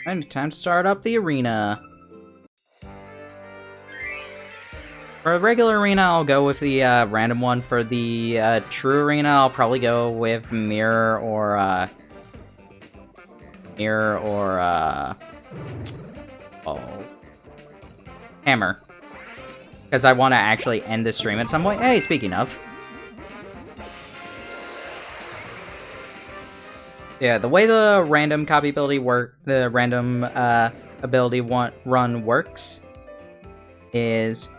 A: And time to start up the arena. For a regular arena, I'll go with the random one. For the true arena, I'll probably go with Mirror or Hammer. Because I want to actually end this stream at some point. Hey, speaking of. Yeah, the way the random copy ability run works is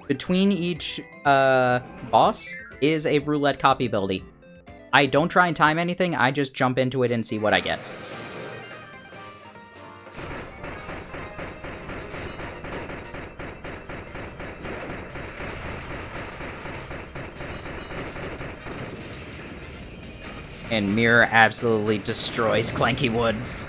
A: between each boss is a roulette copy ability. I don't try and time anything, I just jump into it and see what I get. And Mirror absolutely destroys Clanky Woods.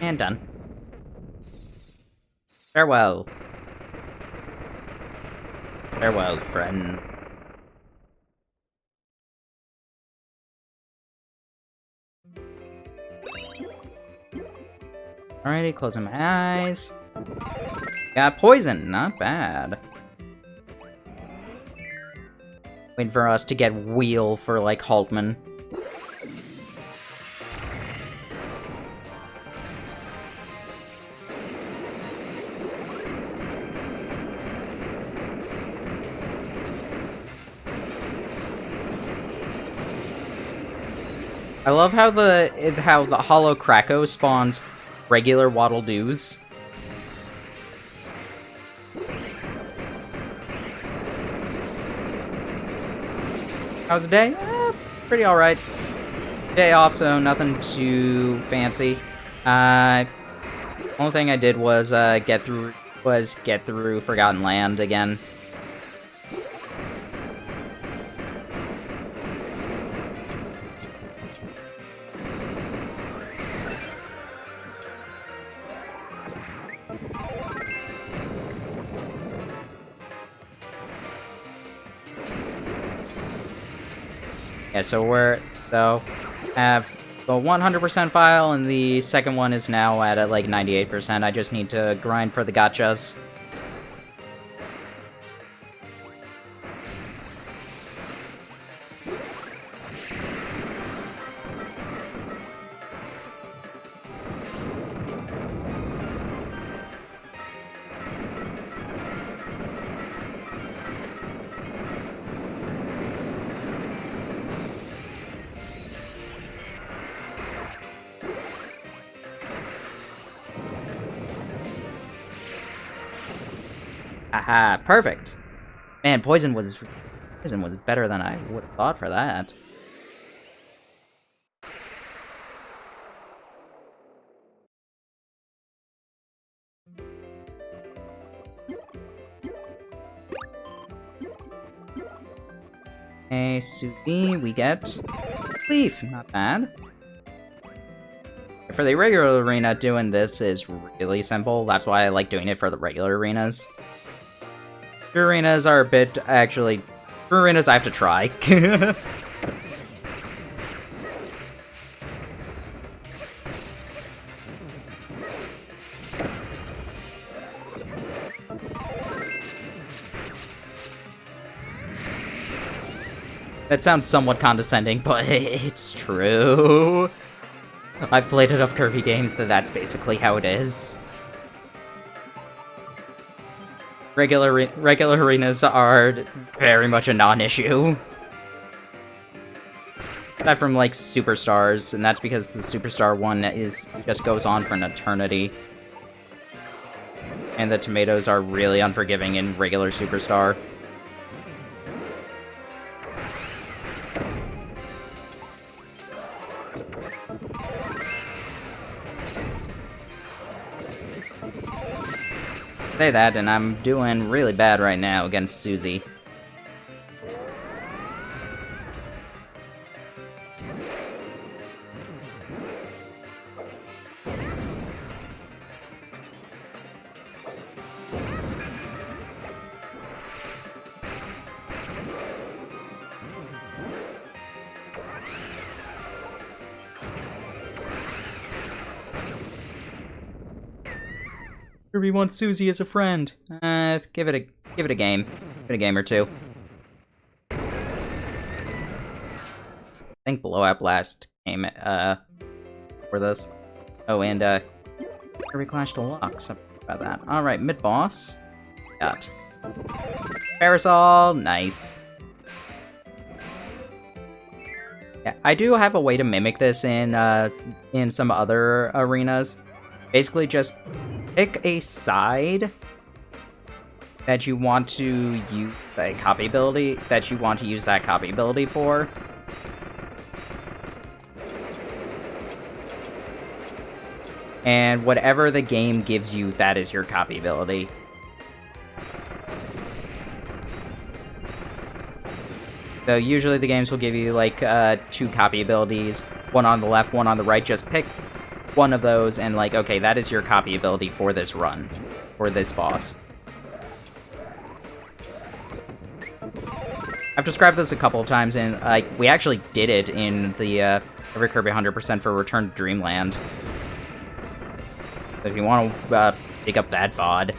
A: And done. Farewell. Farewell, friend. Alrighty, closing my eyes. Got poison, not bad. Waiting for us to get Wheel for, like, Haltman. I love how the Hollow Krako spawns regular Waddle Doos. How's the day? Pretty alright. Day off, so nothing too fancy. Only thing I did was get through Forgotten Land again. Yeah, so have the 100% file, and the second one is now at like 98%. I just need to grind for the gotchas. Aha, perfect. Man, poison was better than I would have thought for that. Hey, Suki, we get Leaf, not bad. For the regular arena, doing this is really simple. That's why I like doing it for the regular arenas. True arenas are a bit, actually... True arenas I have to try. That sounds somewhat condescending, but it's true. I've played enough Kirby games that that's basically how it is. regular arenas are very much a non-issue. Aside from, like, Superstars, and that's because the Superstar one just goes on for an eternity. And the tomatoes are really unforgiving in regular Superstar. Say that, and I'm doing really bad right now against Susie. Kirby wants Susie as a friend. Give it a game. Give it a game or two. I think Blowout Blast came for this. Oh, and Kirby Clash Deluxe. About that. All right, mid boss. Got Parasol. Nice. Yeah, I do have a way to mimic this in some other arenas. Basically, just pick a side that you want to use a copy ability that copy ability for. And whatever the game gives you, that is your copy ability. So usually the games will give you like 2 copy abilities, one on the left, one on the right. Just pick one of those and like, okay, that is your copy ability for this run, for this boss. I've described this a couple of times, and like we actually did it in the Every Kirby 100% for Return to Dreamland. So if you want to pick up that VOD.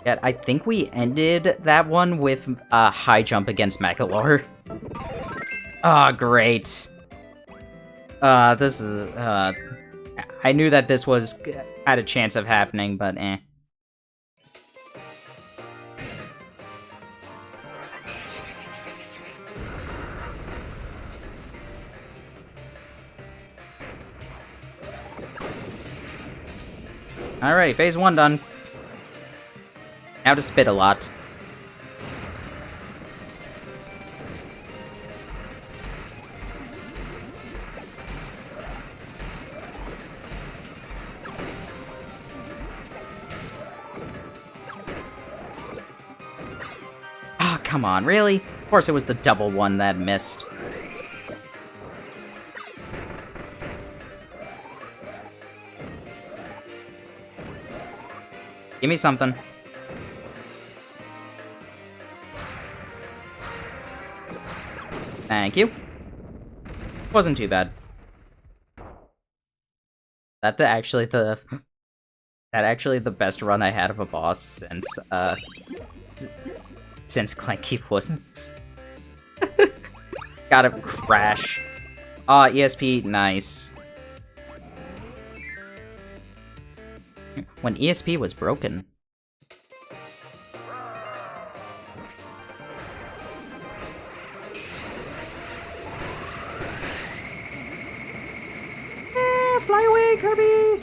A: Yeah, I think we ended that one with a high jump against Megalore. Ah, great. This is, I knew that this had a chance of happening, but eh. Alright, phase 1 done. Now to spit a lot. Ah, oh, come on, really? Of course it was the double one that missed. Give me something. Thank you. Wasn't too bad. That actually the best run I had of a boss since Clanky Woods. Gotta crash. Ah, ESP, nice. When ESP was broken. Fly away, Kirby!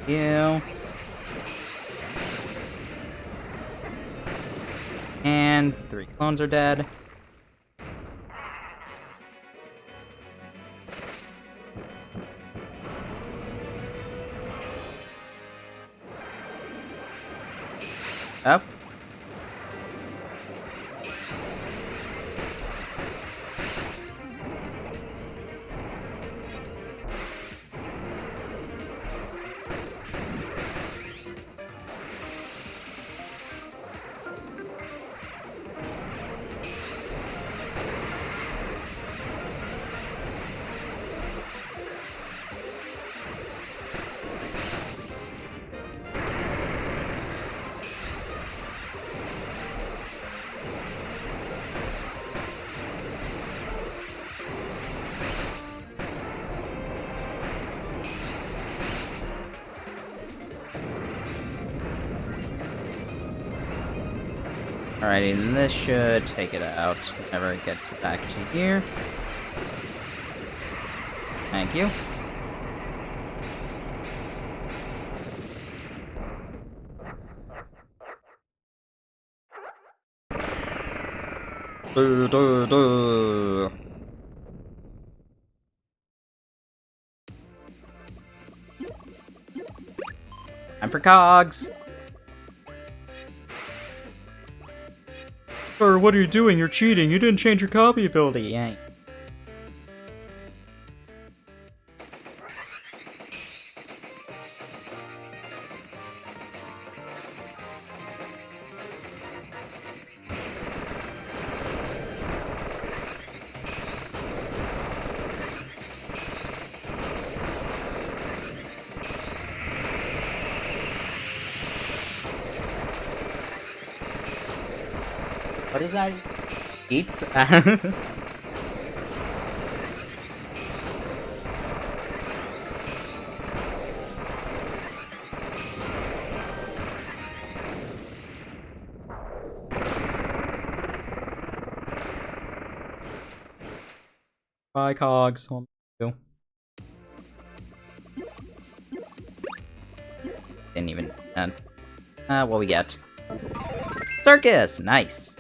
A: You. And 3 clones are dead. Up. Alrighty, and this should take it out whenever it gets back to here. Thank you. Time for cogs. Sir, what are you doing? You're cheating. You didn't change your copy ability. Yeah. What is that? Eats? Bye, cogs. Didn't even. What we get? Circus! Nice!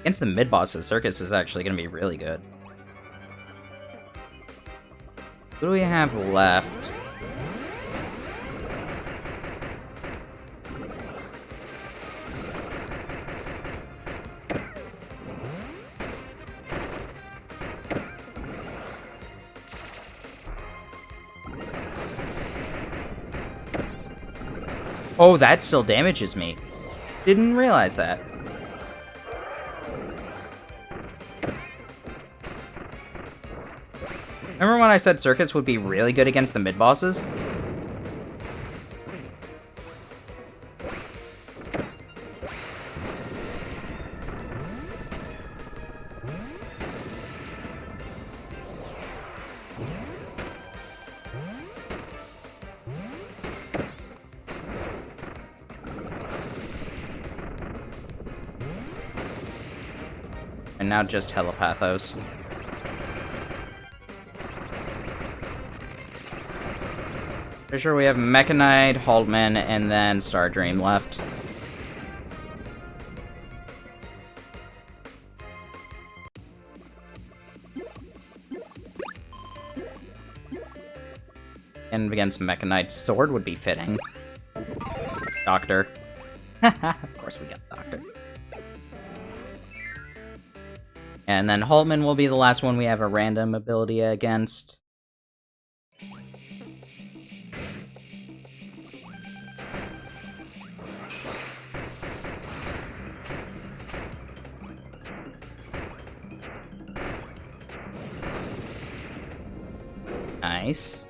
A: Against the mid-bosses, Circus is actually going to be really good. What do we have left? Oh, that still damages me. Didn't realize that. Remember when I said Circuits would be really good against the mid-bosses? And now just Telepathos. Pretty sure we have Mechanite, Haltman, and then Stardream left. And against Mechanite, Sword would be fitting. Doctor. Of course we got Doctor. And then Haltman will be the last one we have a random ability against. Nice.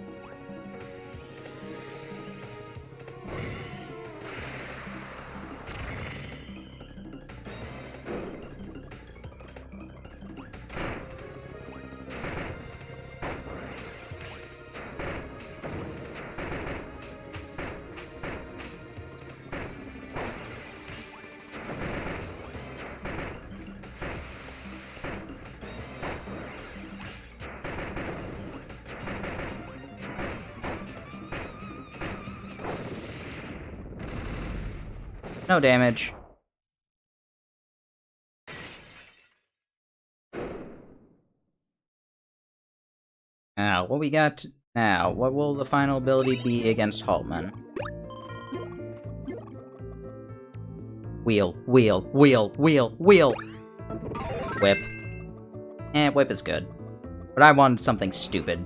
A: No damage. Now, what we got now? What will the final ability be against Haltman? Wheel, wheel, wheel, wheel, wheel! Whip. Whip is good. But I wanted something stupid.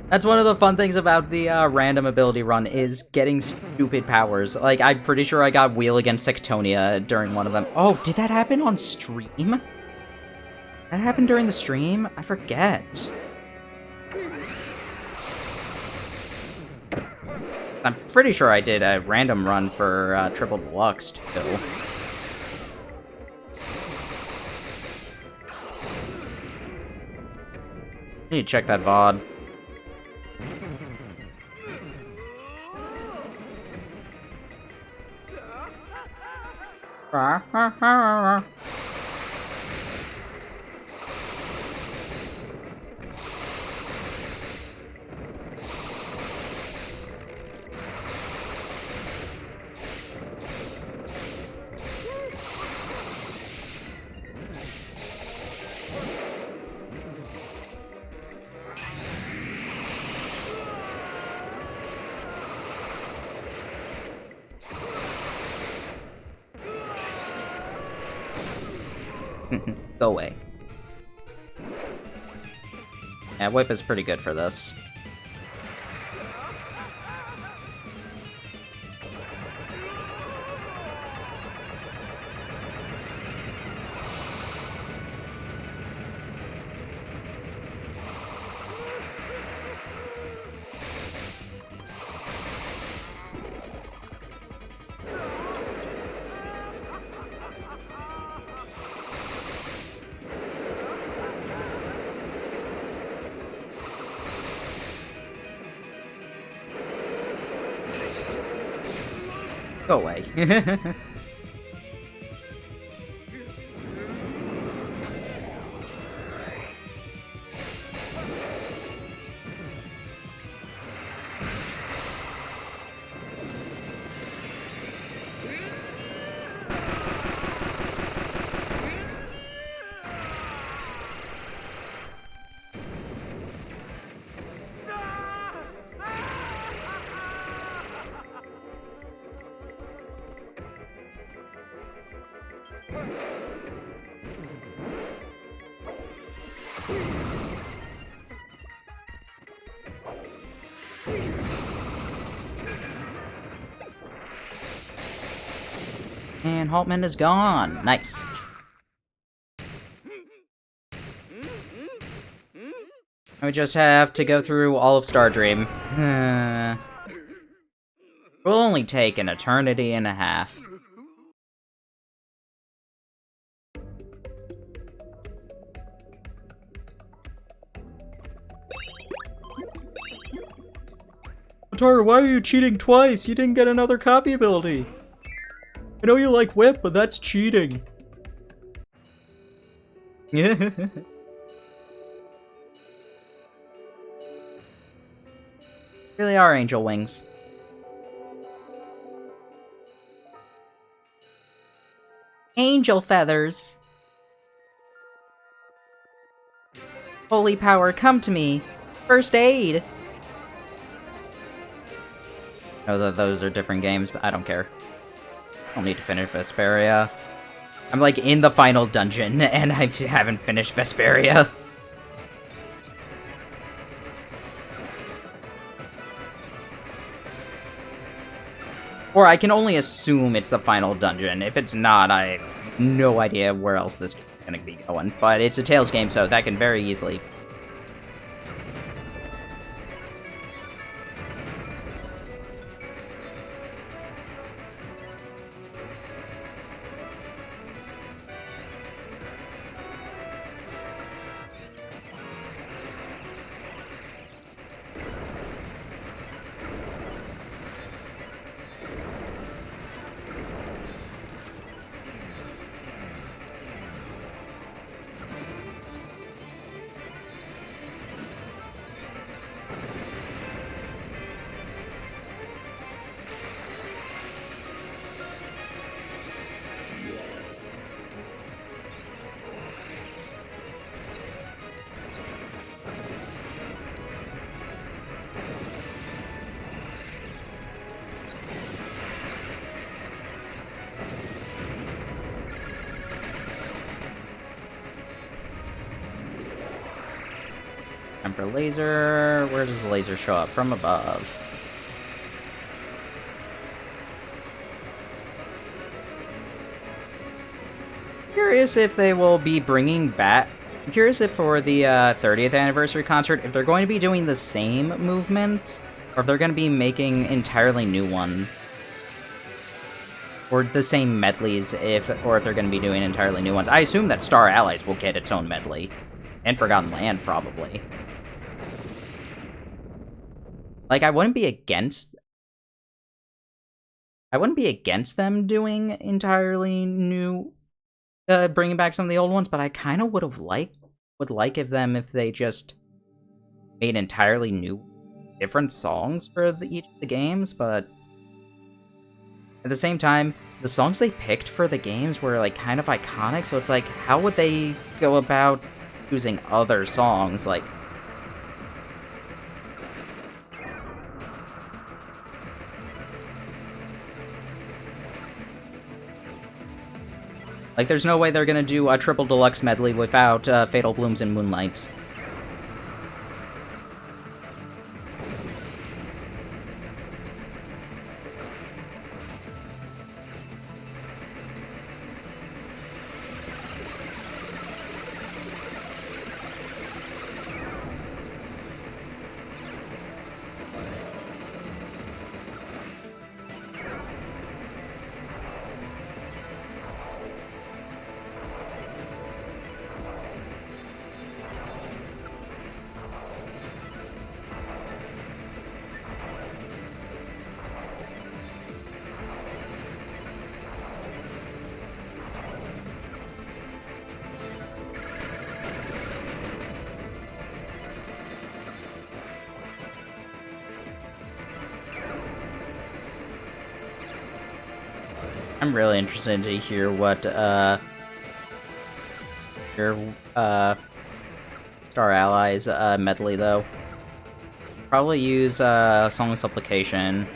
A: That's one of the fun things about the random ability run, is getting stupid powers. Like, I'm pretty sure I got Wheel against Sectonia during one of them. Oh, did that happen on stream? That happened during the stream? I forget. I'm pretty sure I did a random run for Triple Deluxe, too. I need to check that VOD. Go away. Yeah, Whip is pretty good for this. Go away. And Haltman is gone. Nice. We just have to go through all of Stardream. Will only take an eternity and a half. Ataru, why are you cheating twice? You didn't get another copy ability. I know you like Whip, but that's cheating. Really are angel wings. Angel feathers. Holy power, come to me. First aid. I know that those are different games, but I don't care. I don't need to finish Vesperia. I'm like in the final dungeon, and I haven't finished Vesperia. Or I can only assume it's the final dungeon. If it's not, I have no idea where else this is gonna be going. But it's a Tales game, so that can very easily... for laser. Where does the laser show up? From above. Curious if they will be bringing back... I'm curious if for the 30th anniversary concert, if they're going to be doing the same movements, or if they're going to be making entirely new ones. Or the same medleys, or if they're going to be doing entirely new ones. I assume that Star Allies will get its own medley. And Forgotten Land, probably. Like, I wouldn't be against them doing entirely new... bringing back some of the old ones, but I kind of would like if they just made entirely new, different songs for each of the games, but... At the same time, the songs they picked for the games were, like, kind of iconic, so it's like, how would they go about using other songs, like... Like, there's no way they're gonna do a triple deluxe medley without Fatal Blooms and Moonlight. I'm really interested to hear what, your, Star Allies, medley, though. Probably use, Song of Supplication.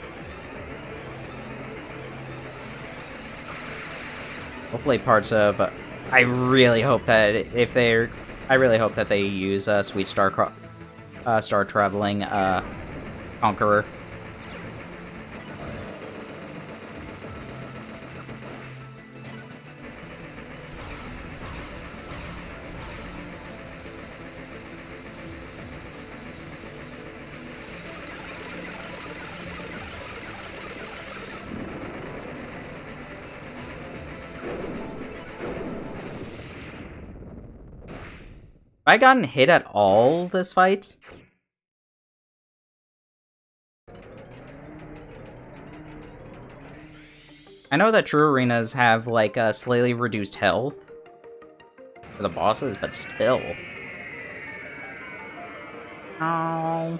A: Hopefully parts of... I really hope that they use, Sweet Star, Star Traveling, Conqueror. Have I gotten hit at all this fight? I know that true arenas have, like, slightly reduced health for the bosses, but still. Oh.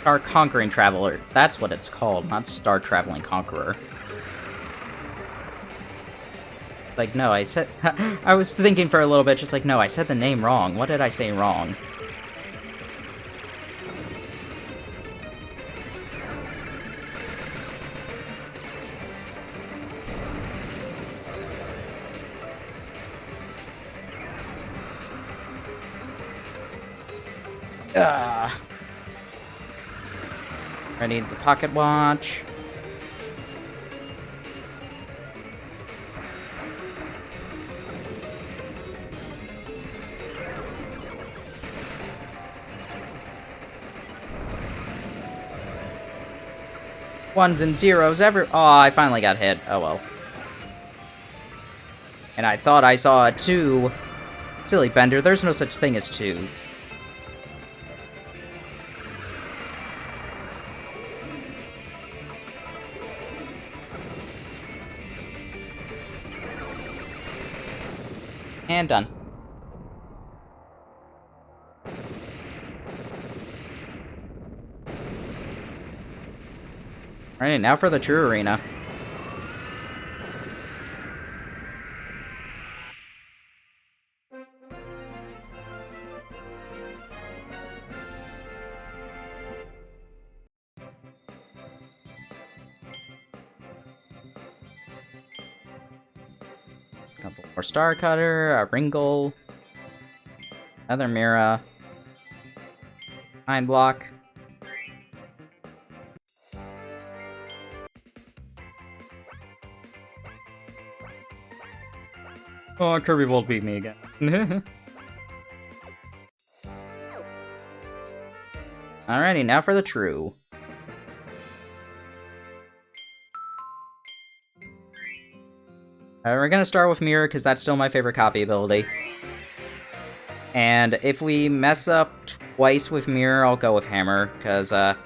A: Star Conquering Traveler. That's what it's called, not Star Traveling Conqueror. Like, no, I said... I was thinking for a little bit, just like, no, I said the name wrong. What did I say wrong? I need the pocket watch. Ones and zeros every— oh, I finally got hit. Oh well. And I thought I saw a 2. Silly Bender, there's no such thing as 2. And done. Alright, now for the true arena. Couple more Star Cutter, a Ringle, another Mira, Mind Block. Oh, Kirby won't beat me again. Alrighty, now for the true. We're gonna start with Mirror, because that's still my favorite copy ability. And if we mess up twice with Mirror, I'll go with Hammer, because, I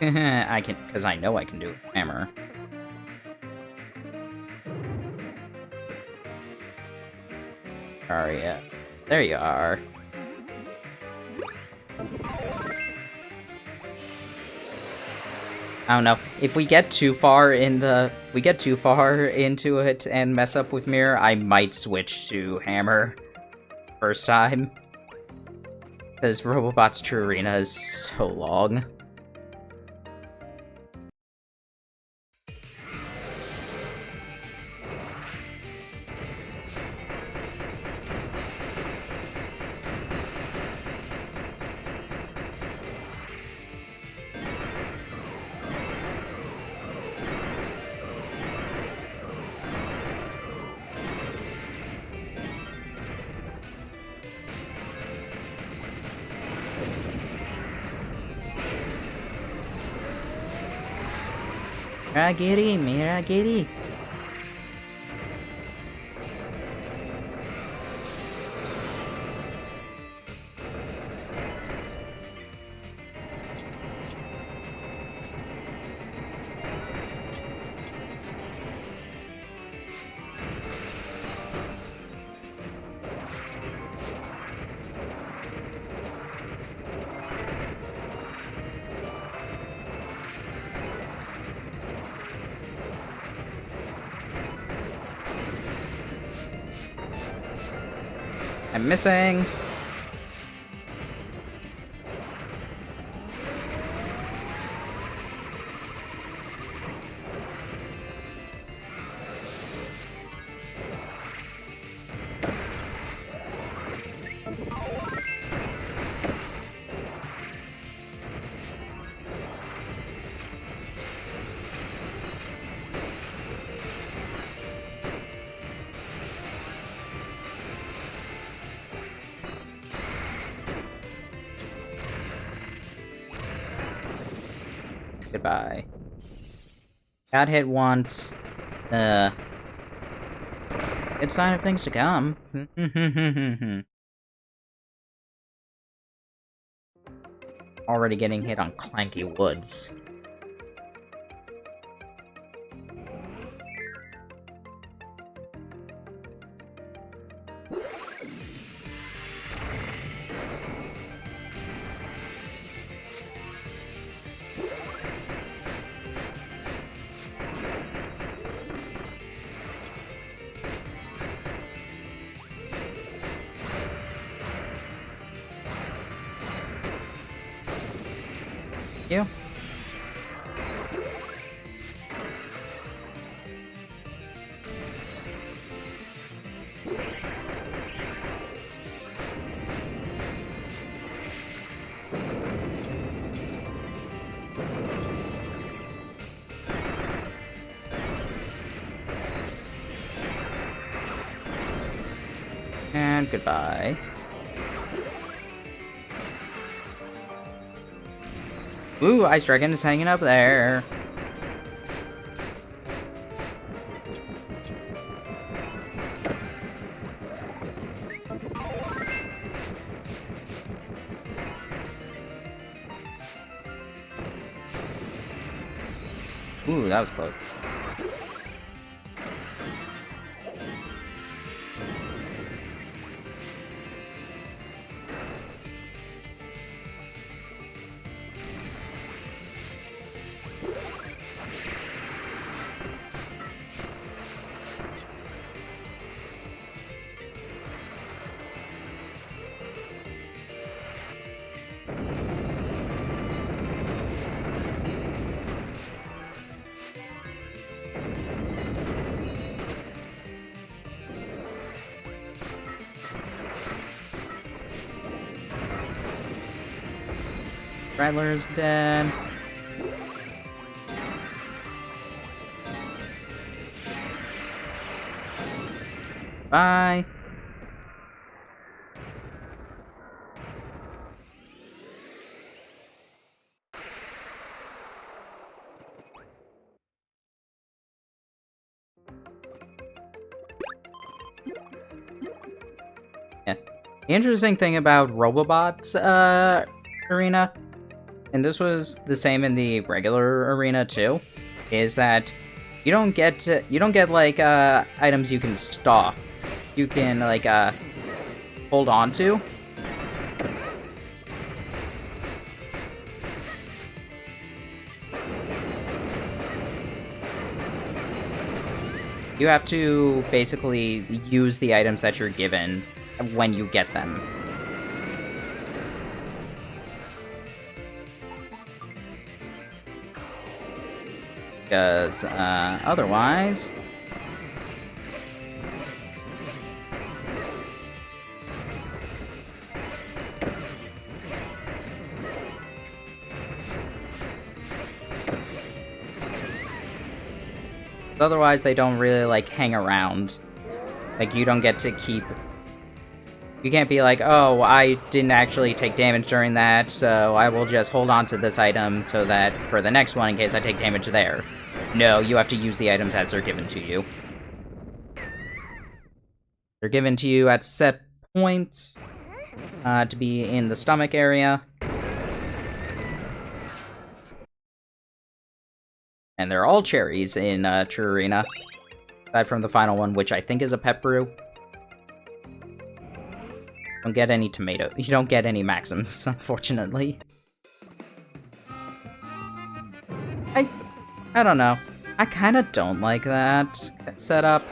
A: know I can do it with Hammer. Aria. There you are. I don't know. If we get too far into it and mess up with Mirror, I might switch to Hammer first time. Because Robobot's True Arena is so long. Miragiri, Miragiri. I'm missing. Goodbye. Got hit once. Good sign of things to come. Already getting hit on clanky woods. You. And goodbye. Ooh, Ice Dragon is hanging up there. Ooh, that was close. Rattler's dead. Bye. Yeah. The interesting thing about Robobot's arena, and this was the same in the regular arena too, is that you don't get like items you can stock. You can like hold on to. You have to basically use the items that you're given when you get them. Because otherwise... Otherwise, they don't really, like, hang around. Like, you don't get to keep... You can't be like, oh, I didn't actually take damage during that, so I will just hold on to this item so that for the next one, in case I take damage there. No, you have to use the items as they're given to you. They're given to you at set points to be in the stomach area. And they're all cherries in True Arena. Aside from the final one, which I think is a pet brew. Don't get any tomato. You don't get any Maxims, unfortunately. I don't know. I kind of don't like that setup.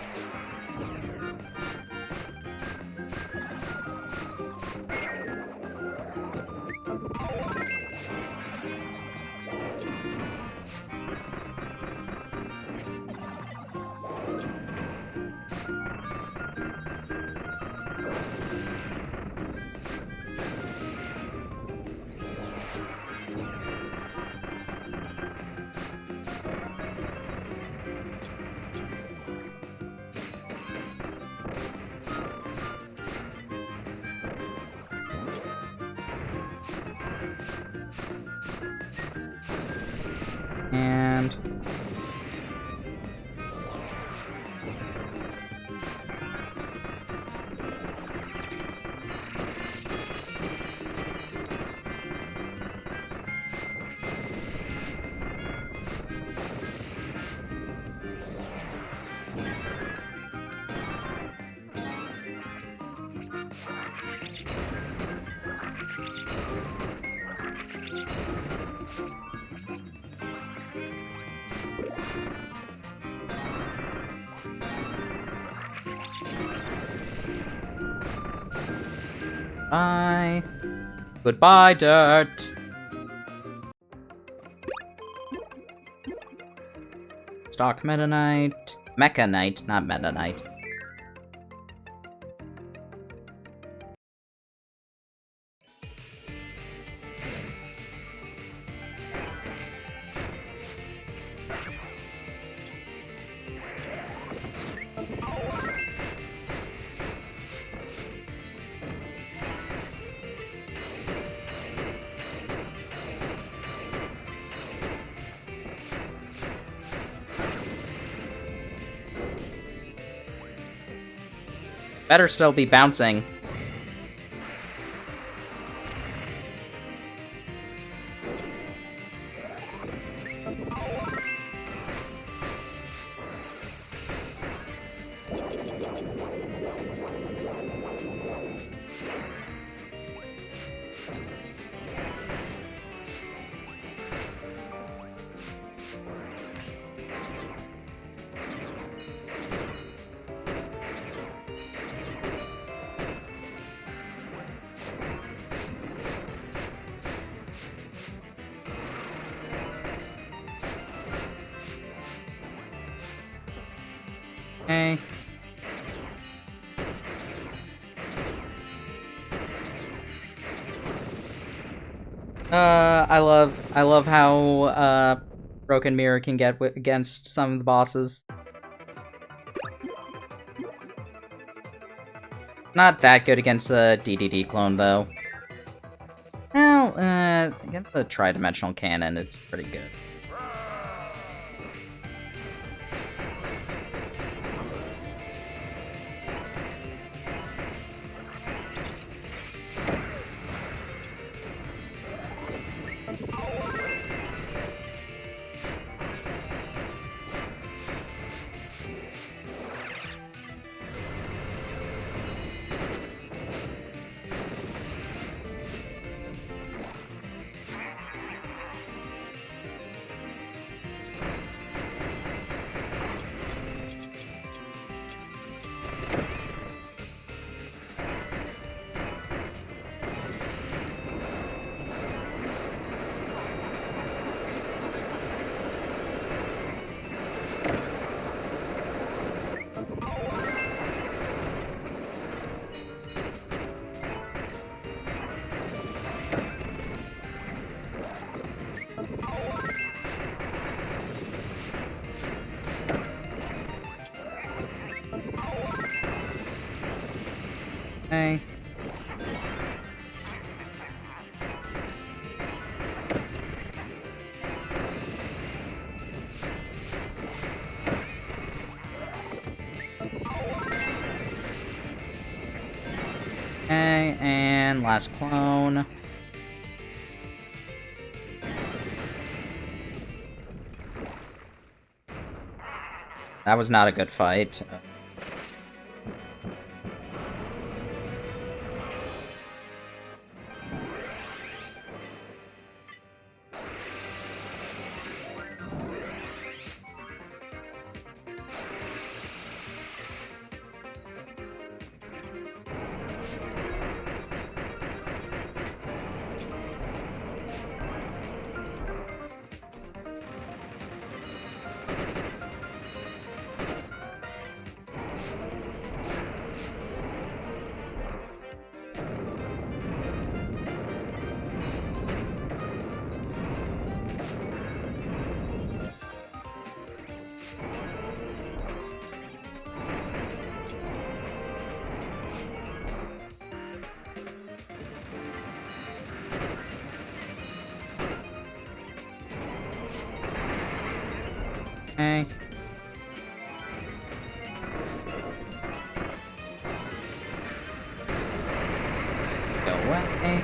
A: And... Bye. Goodbye, dirt. Stock Meta Knight. Mecha Knight, not Meta Knight. Better still be bouncing. Okay. I love how, Broken Mirror can get against some of the bosses. Not that good against the DDD clone, though. Well, against the tri-dimensional cannon, it's pretty good. Okay. Okay, and last clone. That was not a good fight. Okay. Go away.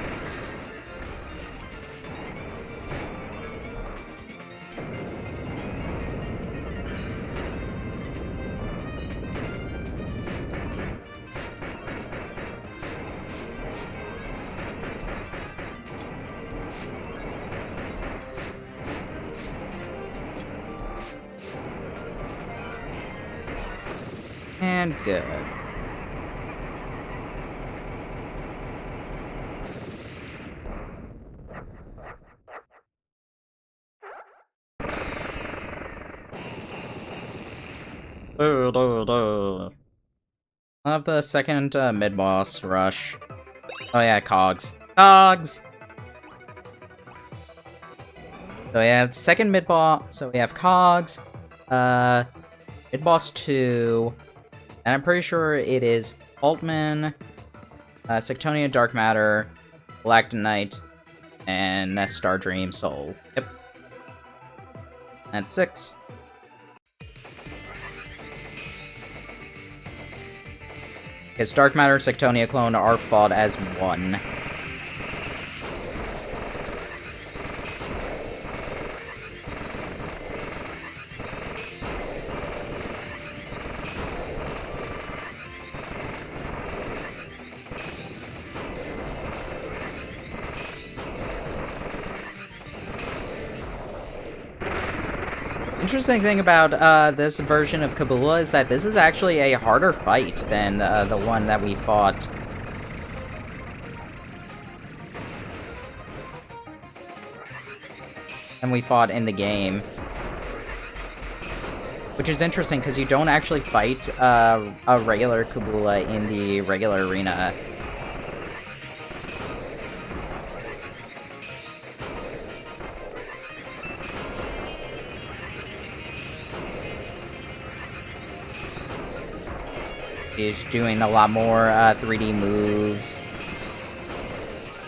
A: And good. I have the second mid-boss rush. Oh yeah, Cogs. Cogs! So we have second mid-boss, so we have Cogs, mid-boss 2, and I'm pretty sure it is Altman, Sectonia Dark Matter, Black Knight, and Star Dream Soul. Yep. That's 6. Because Dark Matter, Sectonia Clone are fought as one. Interesting thing about this version of Kabula is that this is actually a harder fight than the one that we fought. In the game. Which is interesting, because you don't actually fight a regular Kabula in the regular arena. He's doing a lot more 3D moves.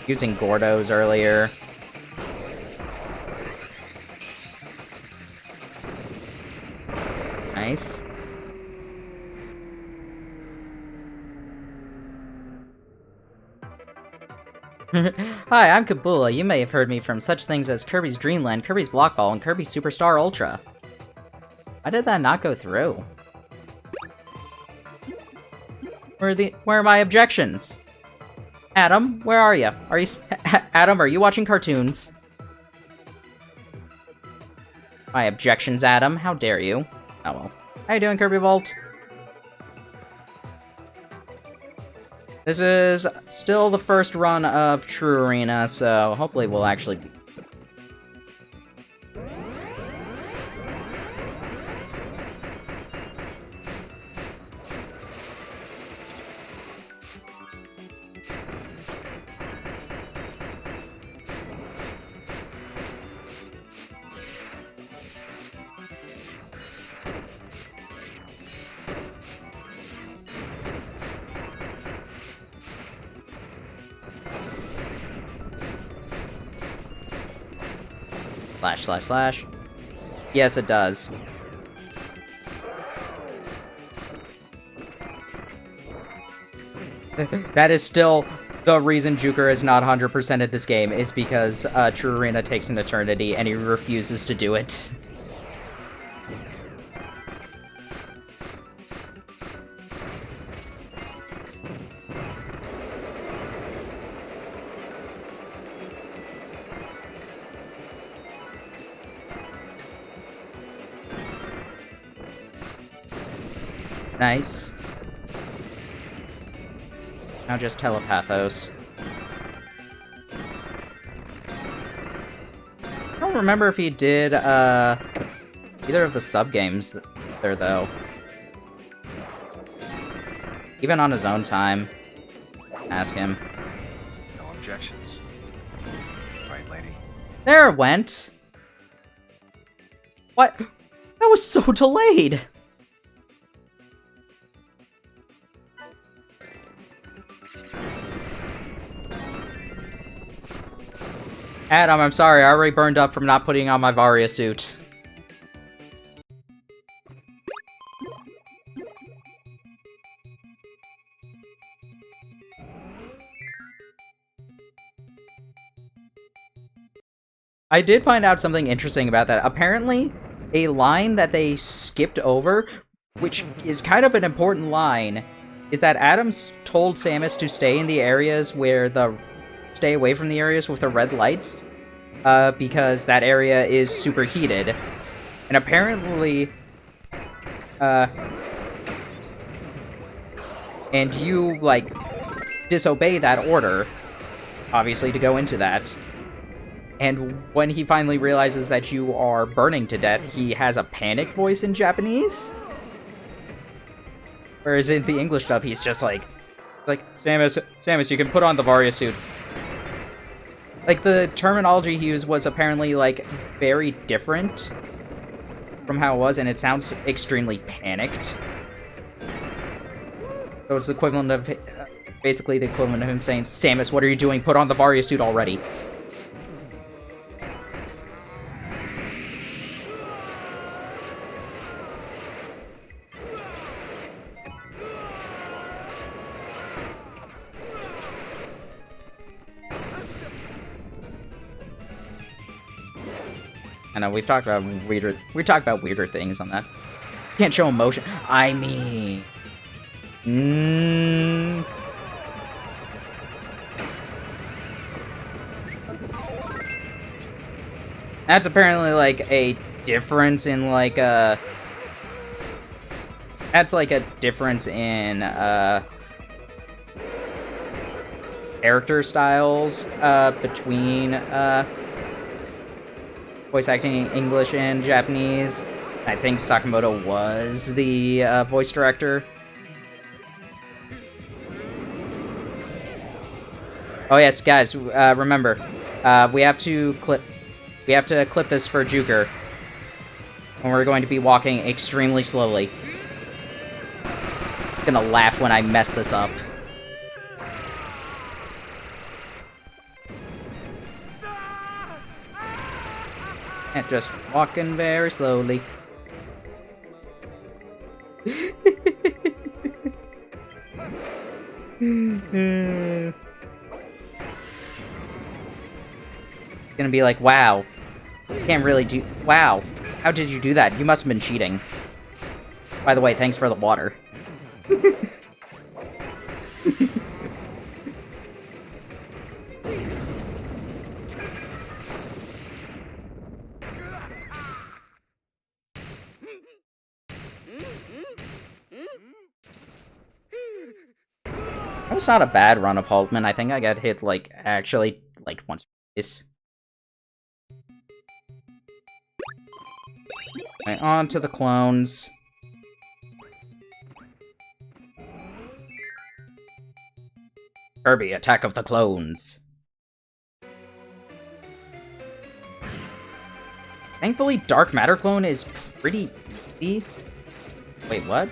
A: Using Gordos earlier. Nice. Hi, I'm Kabula. You may have heard me from such things as Kirby's Dream Land, Kirby's Block Ball, and Kirby Superstar Ultra. Why did that not go through? Where are my objections? Adam, where are you? Adam, are you watching cartoons? My objections, Adam. How dare you? Oh well. How you doing, Kirby Vault? This is still the first run of True Arena, so hopefully we'll actually be... //. Yes, it does. That is still the reason Juker is not 100%ed this game, is because True Arena takes an eternity and he refuses to do it. Nice. Now just Telepathos. I don't remember if he did, either of the sub-games there, though. Even on his own time. Ask him.
B: No objections. Right, lady?
A: There it went! What? That was so delayed! Adam, I'm sorry, I already burned up from not putting on my Varia suit. I did find out something interesting about that. Apparently, a line that they skipped over, which is kind of an important line, is that Adams told Samus to stay in the areas where stay away from the areas with the red lights, because that area is superheated. And apparently, and you, like, disobey that order, obviously, to go into that. And when he finally realizes that you are burning to death, he has a panicked voice in Japanese. Whereas in the English dub, he's just like, Samus, you can put on the Varia suit. Like, the terminology he used was apparently, like, very different from how it was, and it sounds extremely panicked. So it's the equivalent of, basically the equivalent of him saying, Samus, what are you doing? Put on the Varia suit already. I know, we talked about weirder things on that. Can't show emotion. I mean... That's apparently, like, a difference in, like, That's, like, a difference in, character styles, between, voice acting in English and Japanese. I think Sakamoto was the voice director. Oh yes, guys, remember, we have to clip this for Juker, and we're going to be walking extremely slowly. gonna laugh when I mess this up. And just walking very slowly. Gonna be like, wow. You can't really do... Wow. How did you do that? You must have been cheating. By the way, thanks for the water. That was not a bad run of Haltman. I think I got hit, like, actually, like, once or twice. Right, on to the clones. Kirby, Attack of the Clones. Thankfully, Dark Matter Clone is pretty easy. Wait, what?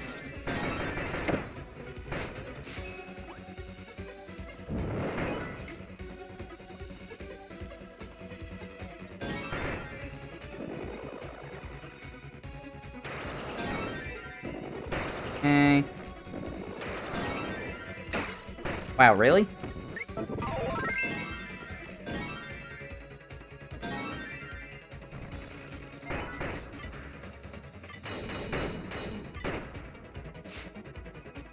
A: Okay. Wow, really?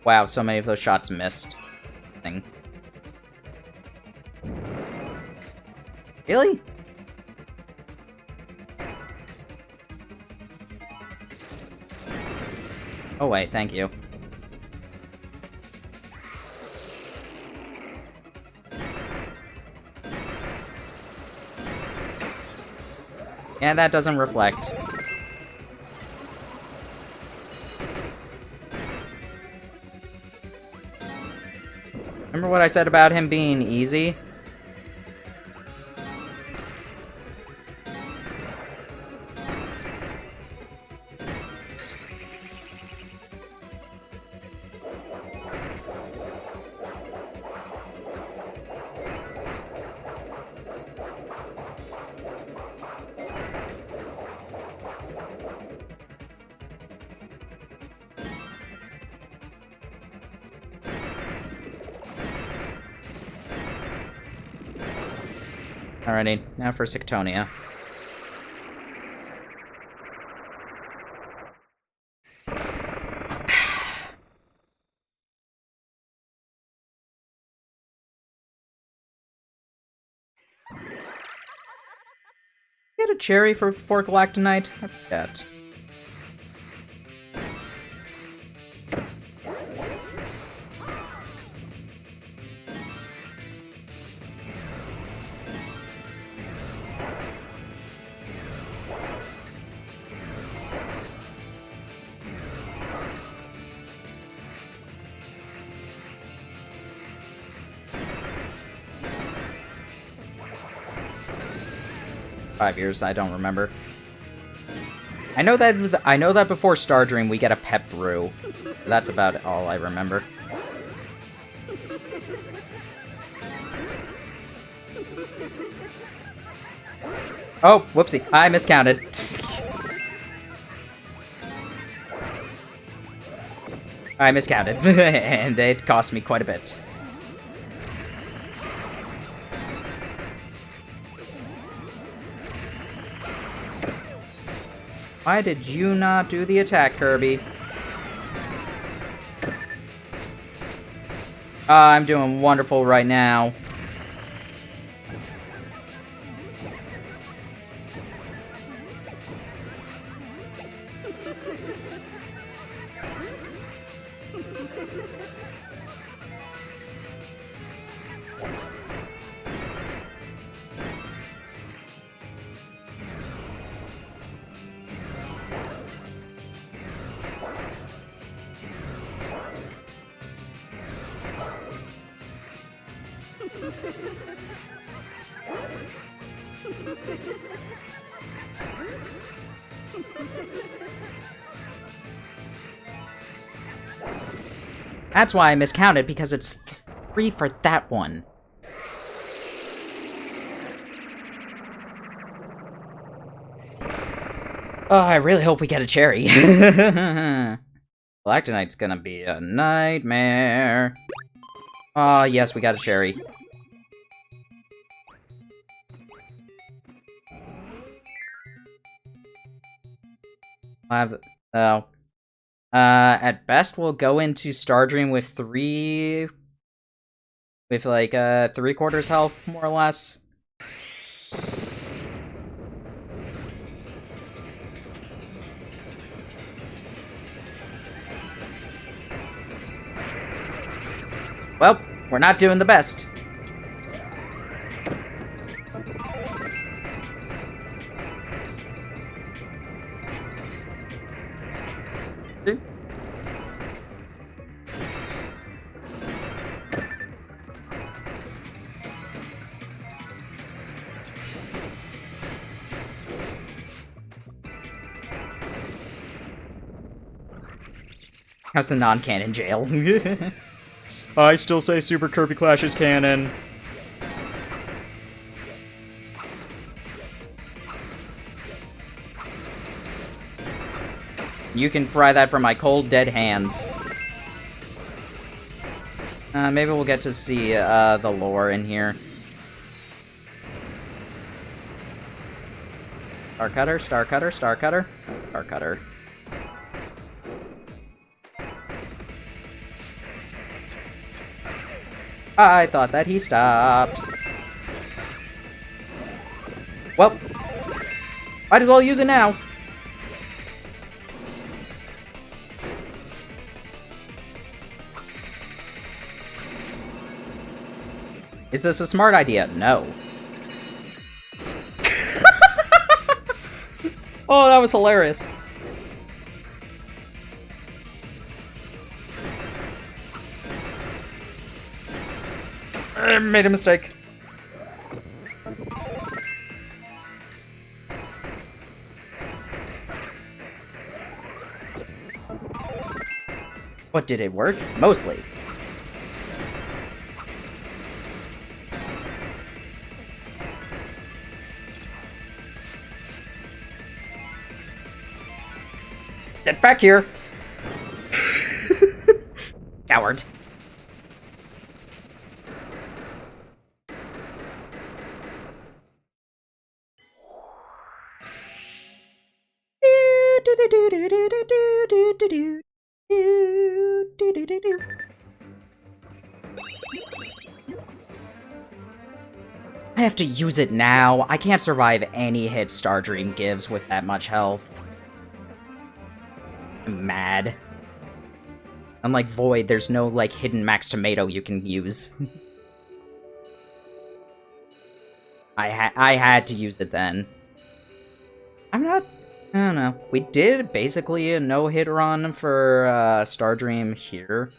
A: Wow, so many of those shots missed. Thing. Really? Oh wait, thank you. Yeah, that doesn't reflect. Remember what I said about him being easy? Alrighty, now for Sictonia. Get a cherry for Galactonite? I forget. Years, I don't remember. I know that before Star Dream we get a pep brew. That's about all I remember. Oh, whoopsie. I miscounted. I miscounted, and it cost me quite a bit. Why did you not do the attack, Kirby? I'm doing wonderful right now. That's why I miscounted, because it's 3 for that one. Oh, I really hope we get a cherry. Galactonite's gonna be a nightmare. Oh, yes, we got a cherry. At best, we'll go into Stardream with 3... with, like, 3/4 health, more or less. Well, we're not doing the best. How's the non-canon jail? I still say Super Kirby Clash is canon. You can pry that from my cold, dead hands. Maybe we'll get to see the lore in here. Star Cutter, Star Cutter, Star Cutter, Star Cutter. I thought that he stopped. Well, might as well use it now. Is this a smart idea? No. Oh, that was hilarious. I made a mistake. What, did it work? Mostly. Get back here! Coward. I have to use it now. I can't survive any hit Stardream gives with that much health. I'm mad. Unlike Void, there's no, like, hidden max tomato you can use. I had to use it then. I don't know. We did basically a no-hit run for Stardream here.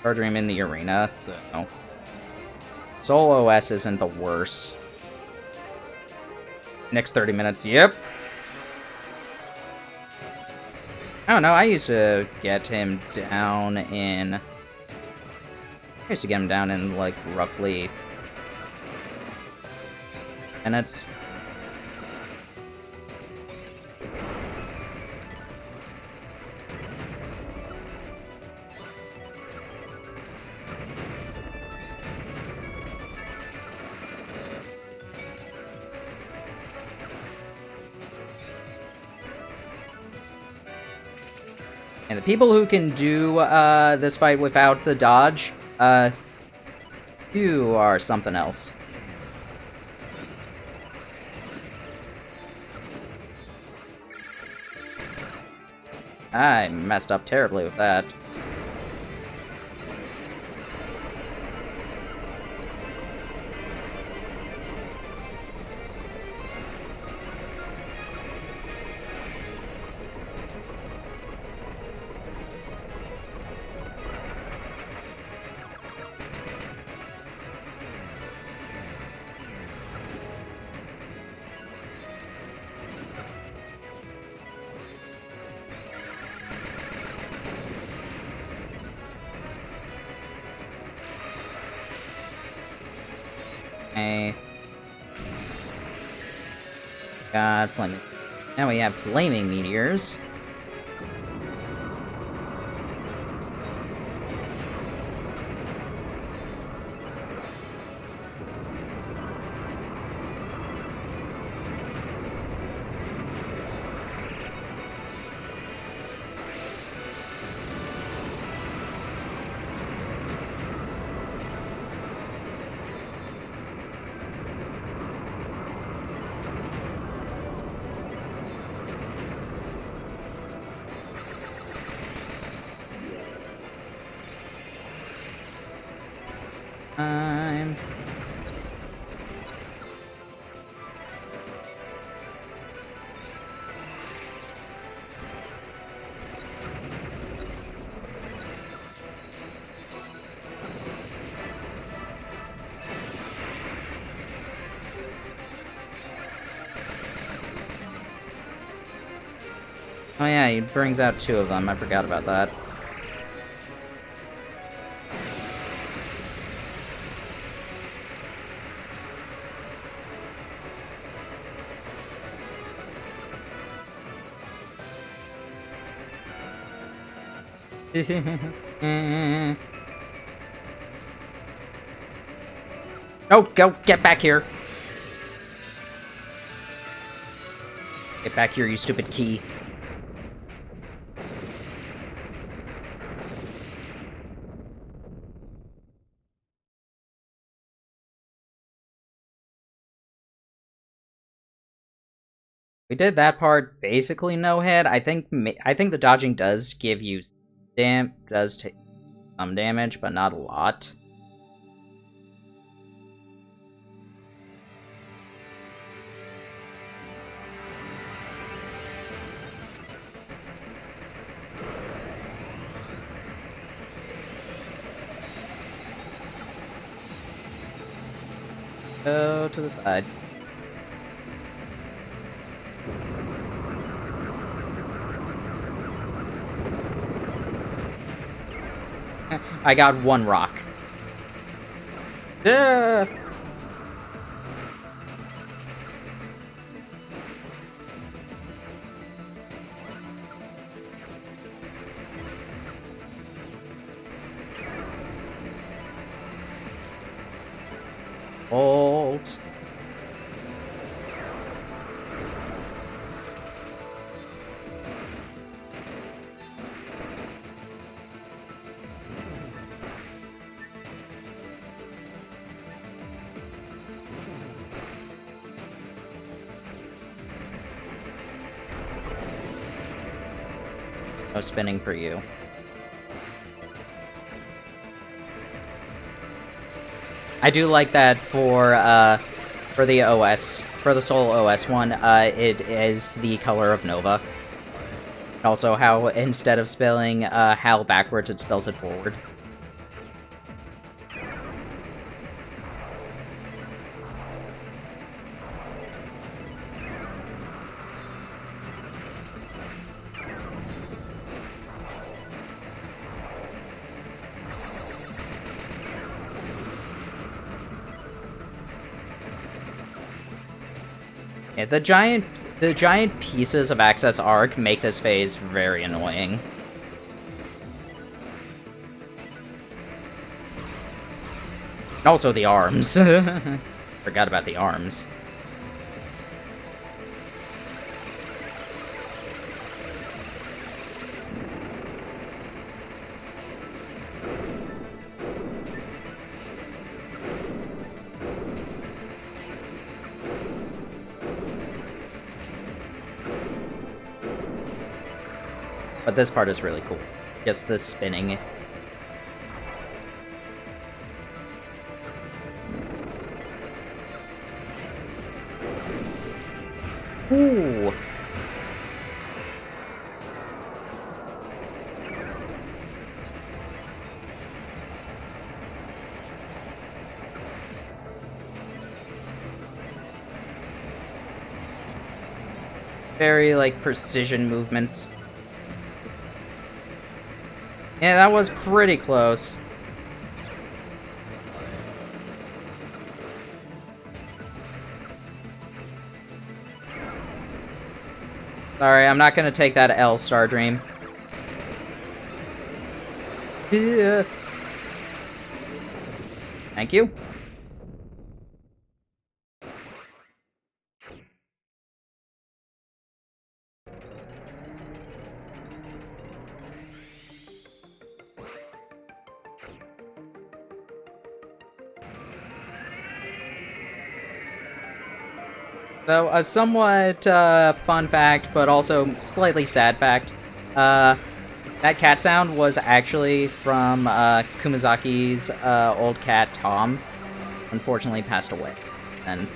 A: Stardream in the arena, so... Solo S isn't the worst. Next 30 minutes, yep. I don't know, I used to get him down in... I used to get him down in, like, roughly... minutes. And the people who can do this fight without the dodge, you are something else. I messed up terribly with that. Okay. Got flaming. Now we have flaming meteors. Time. Oh yeah, he brings out 2 of them. I forgot about that. Oh, go! Get back here! Get back here, you stupid key. We did that part basically no hit. I think the dodging does give you does take some damage, but not a lot. Go to the side. I got 1 rock. Yeah. Bolt. No spinning for you. I do like that for the OS, for the Soul OS one, it is the color of Nova. Also, how instead of spelling HAL backwards, it spells it forward. Yeah, the giant pieces of Access Arc make this phase very annoying. And also the arms. Forgot about the arms. But this part is really cool. Just the spinning. Ooh. Very, like, precision movements. Yeah, that was pretty close. Sorry, I'm not gonna take that L, Stardream. Yeah. Thank you. So, a somewhat fun fact, but also slightly sad fact. That cat sound was actually from Kumazaki's old cat, Tom. Unfortunately passed away. And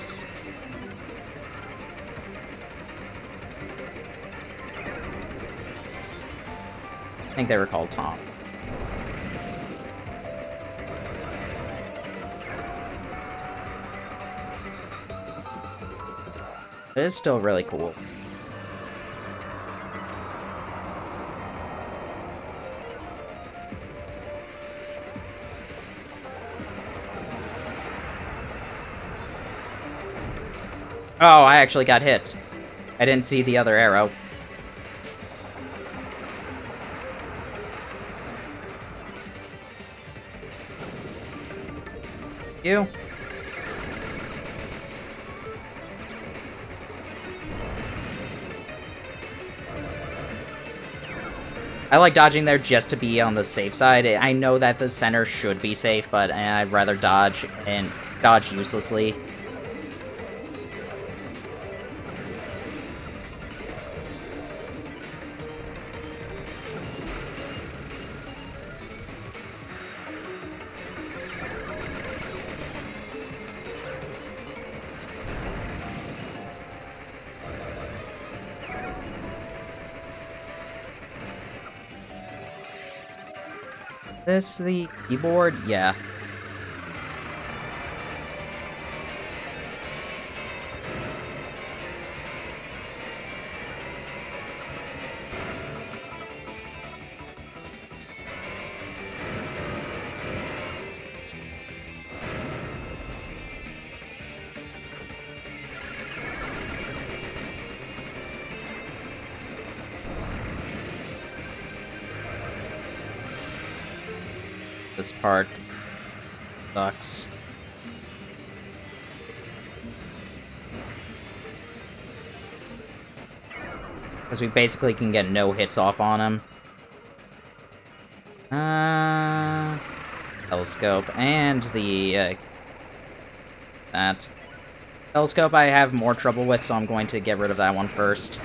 A: I think they were called Tom. It is still really cool. Oh, I actually got hit. I didn't see the other arrow. You. I like dodging there just to be on the safe side. I know that the center should be safe, but I'd rather dodge and dodge uselessly. This the keyboard? Yeah. This part sucks. Because we basically can get no hits off on him. Telescope and the, that. Telescope I have more trouble with, so I'm going to get rid of that one first.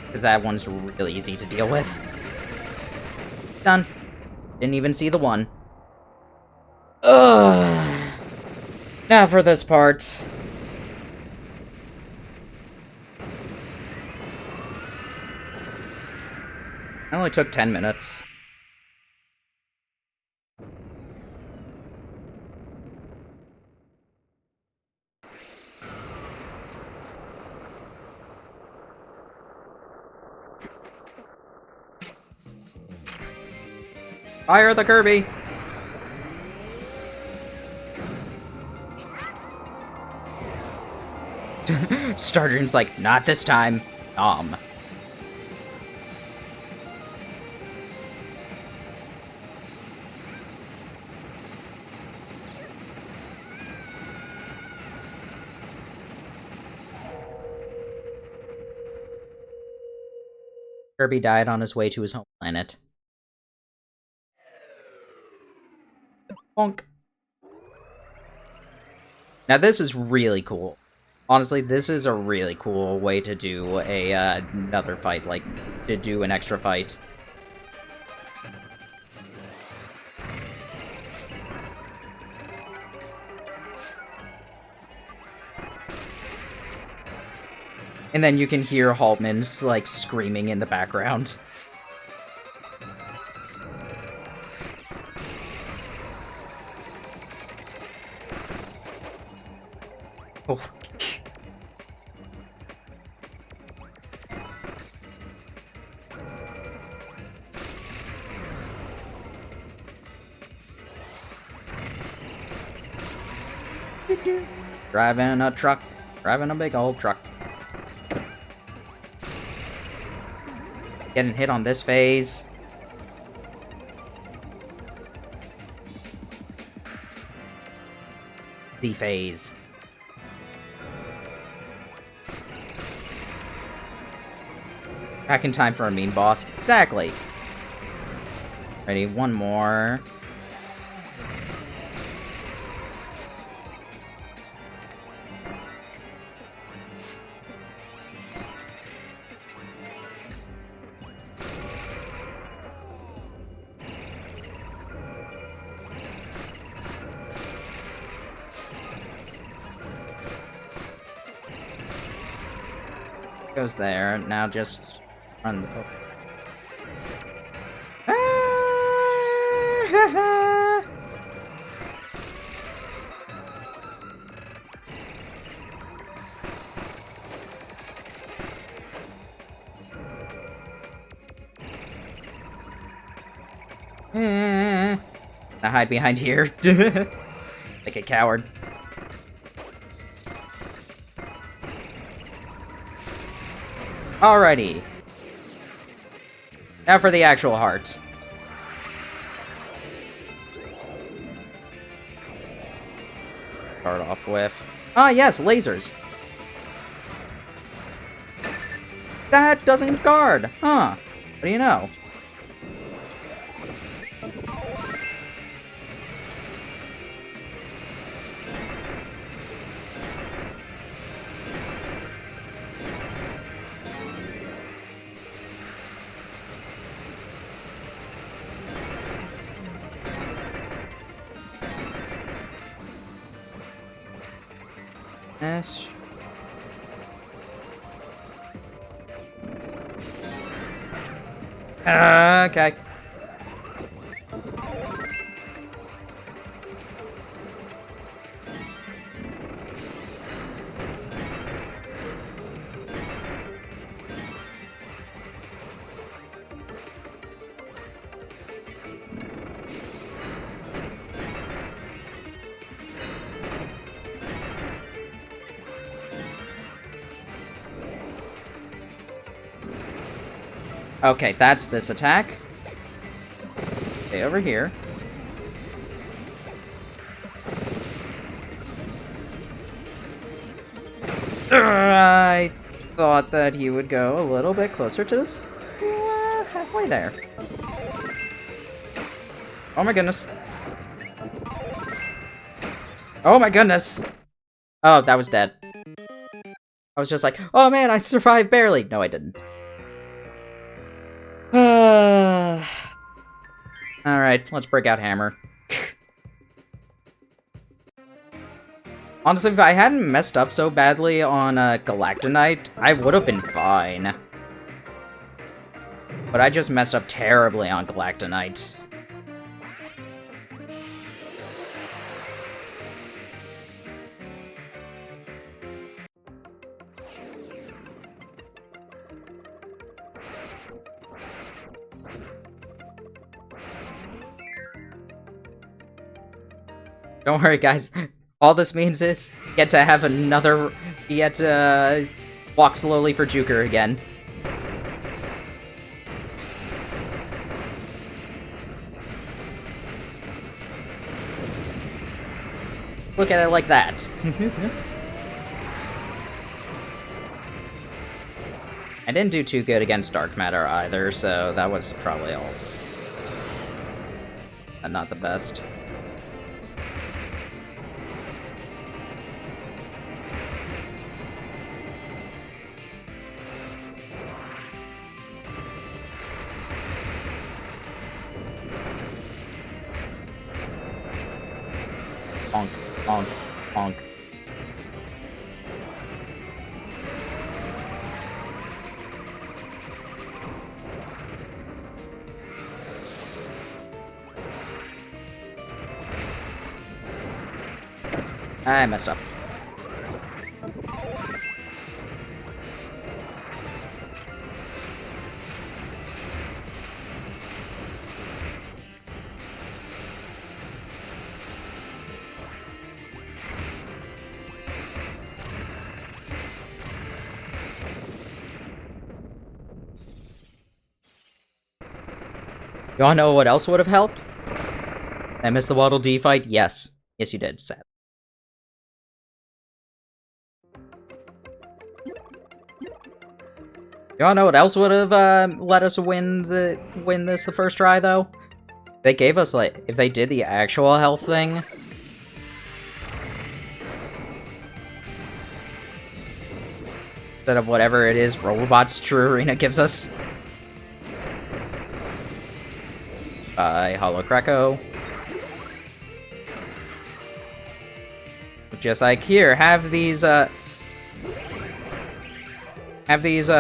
A: Because that one's really easy to deal with. Done. Didn't even see the one. Ugh. Now for this part. It only took 10 minutes. Fire the Kirby! Stardream's like, not this time. Kirby died on his way to his home planet. Bonk. Now this is really cool. Honestly, this is a really cool way to do a another fight, like, to do an extra fight. And then you can hear Haltman's, like, screaming in the background. Oh. Driving a truck. Driving a big old truck. Getting hit on this phase. D phase. Back in time for a mean boss. Exactly. Ready, one more. Goes there. Now just run the book. I hide behind here. Like a coward. Alrighty. Now for the actual heart. Start off with... Ah, yes, lasers. That doesn't guard. Huh. What do you know? Yes. Okay. Okay, that's this attack. Stay over here. I thought that he would go a little bit closer to this. Halfway there. Oh my goodness. Oh my goodness. Oh, that was dead. I was just like, oh man, I survived barely. No, I didn't. Alright, let's break out Hammer. Honestly, if I hadn't messed up so badly on Galactonite, I would have been fine. But I just messed up terribly on Galactonite. Don't worry, guys. All this means is get to have another... get to walk slowly for Juker again. Look at it like that. I didn't do too good against Dark Matter either, so that was probably also not the best. Bonk, bonk, bonk. I messed up. You wanna know what else would have helped? I missed the Waddle Dee fight? Yes. Yes, you did, sad. You wanna know what else would have let us win this the first try, though? They gave us, like, if they did the actual health thing... instead of whatever it is Robobot's True Arena gives us. Hollow Kreko. Just like, here, have these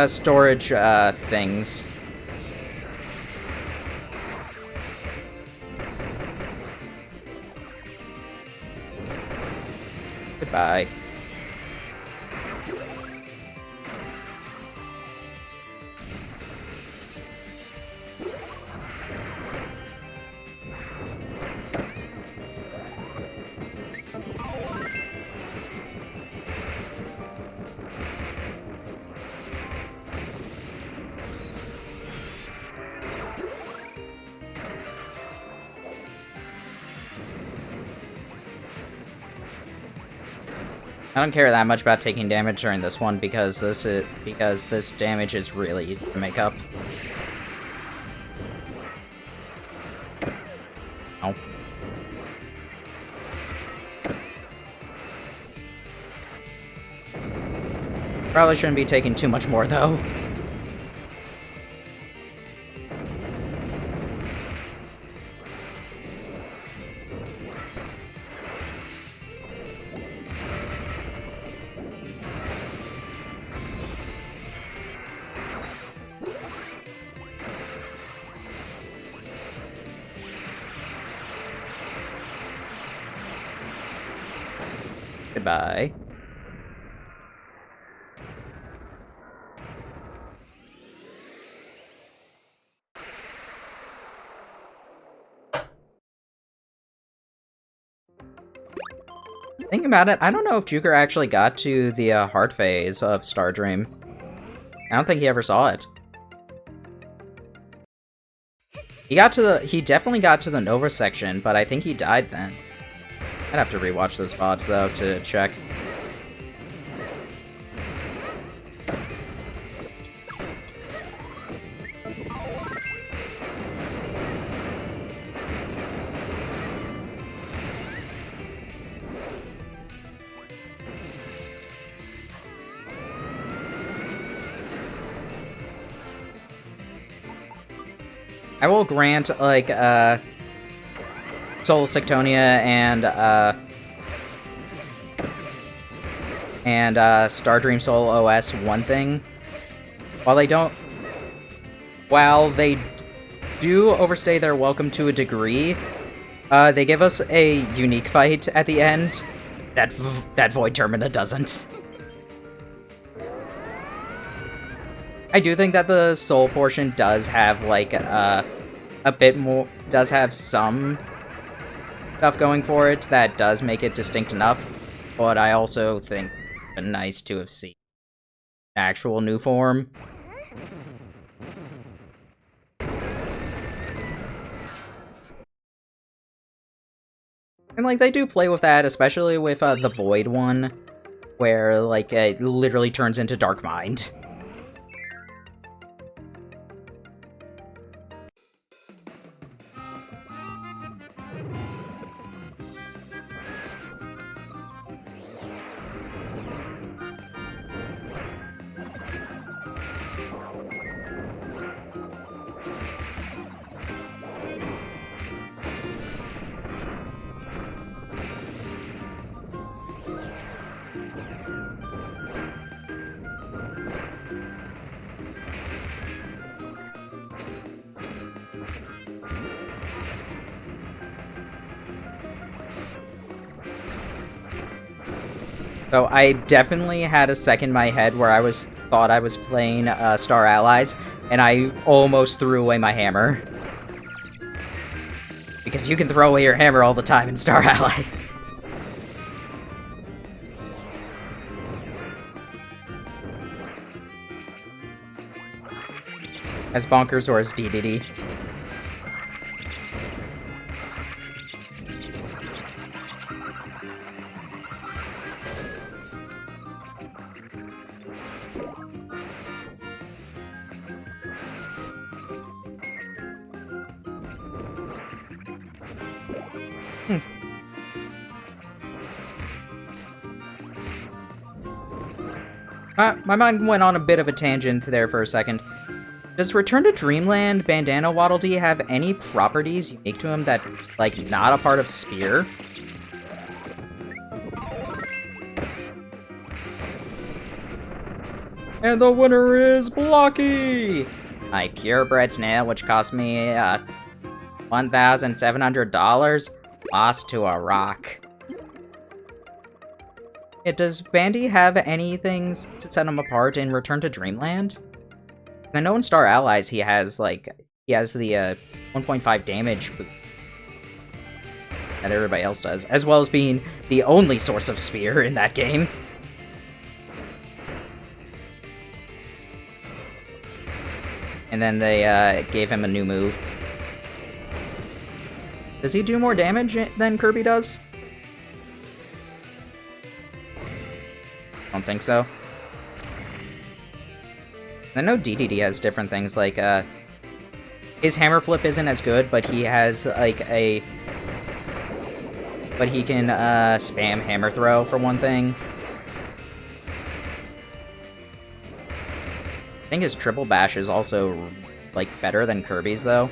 A: storage, things. Goodbye. I don't care that much about taking damage during this one because this damage is really easy to make up. Oh. Probably shouldn't be taking too much more though. Goodbye. Thinking about it, I don't know if Juker actually got to the heart phase of Star Dream. I don't think he ever saw it. He definitely got to the Nova section, but I think he died then. I'd have to rewatch those VODs though to check. I will grant, like, Soul Sectonia and Star Dream Soul OS one thing. While they do overstay their welcome to a degree, they give us a unique fight at the end that Void Termina doesn't. I do think that the Soul portion does have, like, a bit more, does have some stuff going for it that does make it distinct enough, but I also think it's been nice to have seen actual new form. And, like, they do play with that, especially with the Void one, where, like, it literally turns into Dark Mind. So I definitely had a second in my head where I thought I was playing Star Allies, and I almost threw away my hammer. Because you can throw away your hammer all the time in Star Allies. As bonkers or as DDD. My mind went on a bit of a tangent there for a second. Does Return to Dreamland Bandana Waddle Dee have any properties unique to him that's, like, not a part of Spear? And the winner is Blocky! My purebred snail, which cost me $1,700, lost to a rock. Does Bandy have anything to set him apart in Return to Dreamland? I know in Star Allies he has the 1.5 damage that everybody else does, as well as being the only source of Spear in that game. And then they gave him a new move. Does he do more damage than Kirby does? Don't think so. I know DDD has different things, like, his hammer flip isn't as good, but he has, like, but he can, spam hammer throw, for one thing. I think his triple bash is also, like, better than Kirby's, though.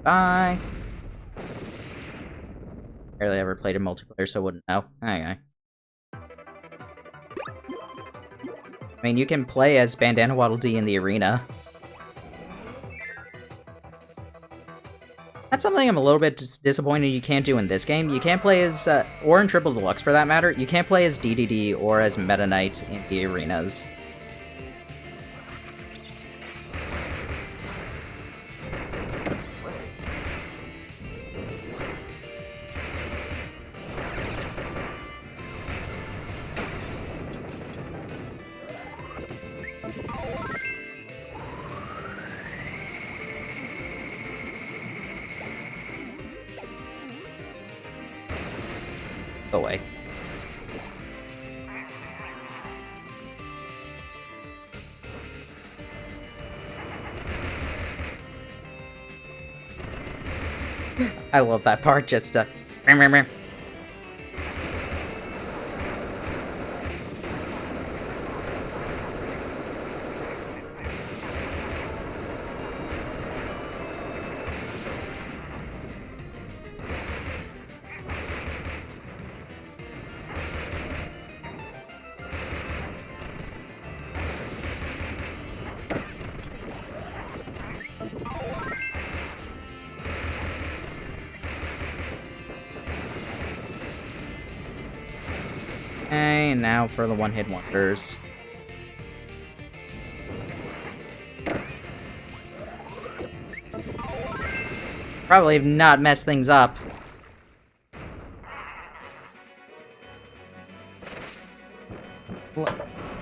A: Bye. Barely ever played in multiplayer, so wouldn't know. Okay. I mean, you can play as Bandana Waddle Dee in the arena. That's something I'm a little bit disappointed you can't do in this game. You can't play as, or in Triple Deluxe for that matter, you can't play as DDD or as Meta Knight in the arenas. Go away. I love that part, just, Okay, and now for the one-hit wonders. Probably have not messed things up.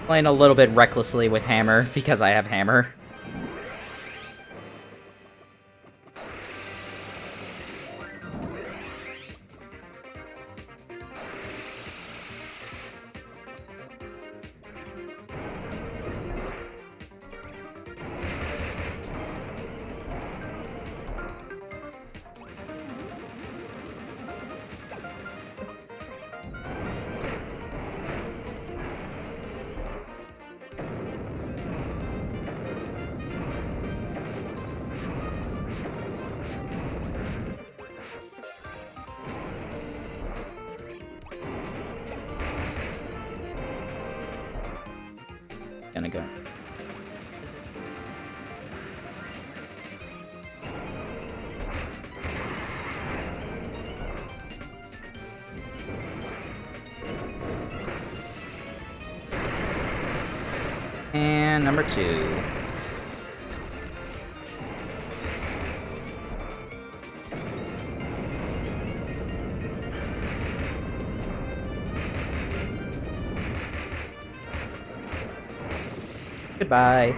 A: Playing a little bit recklessly with Hammer, because I have Hammer. Gonna go. And number 2. Goodbye.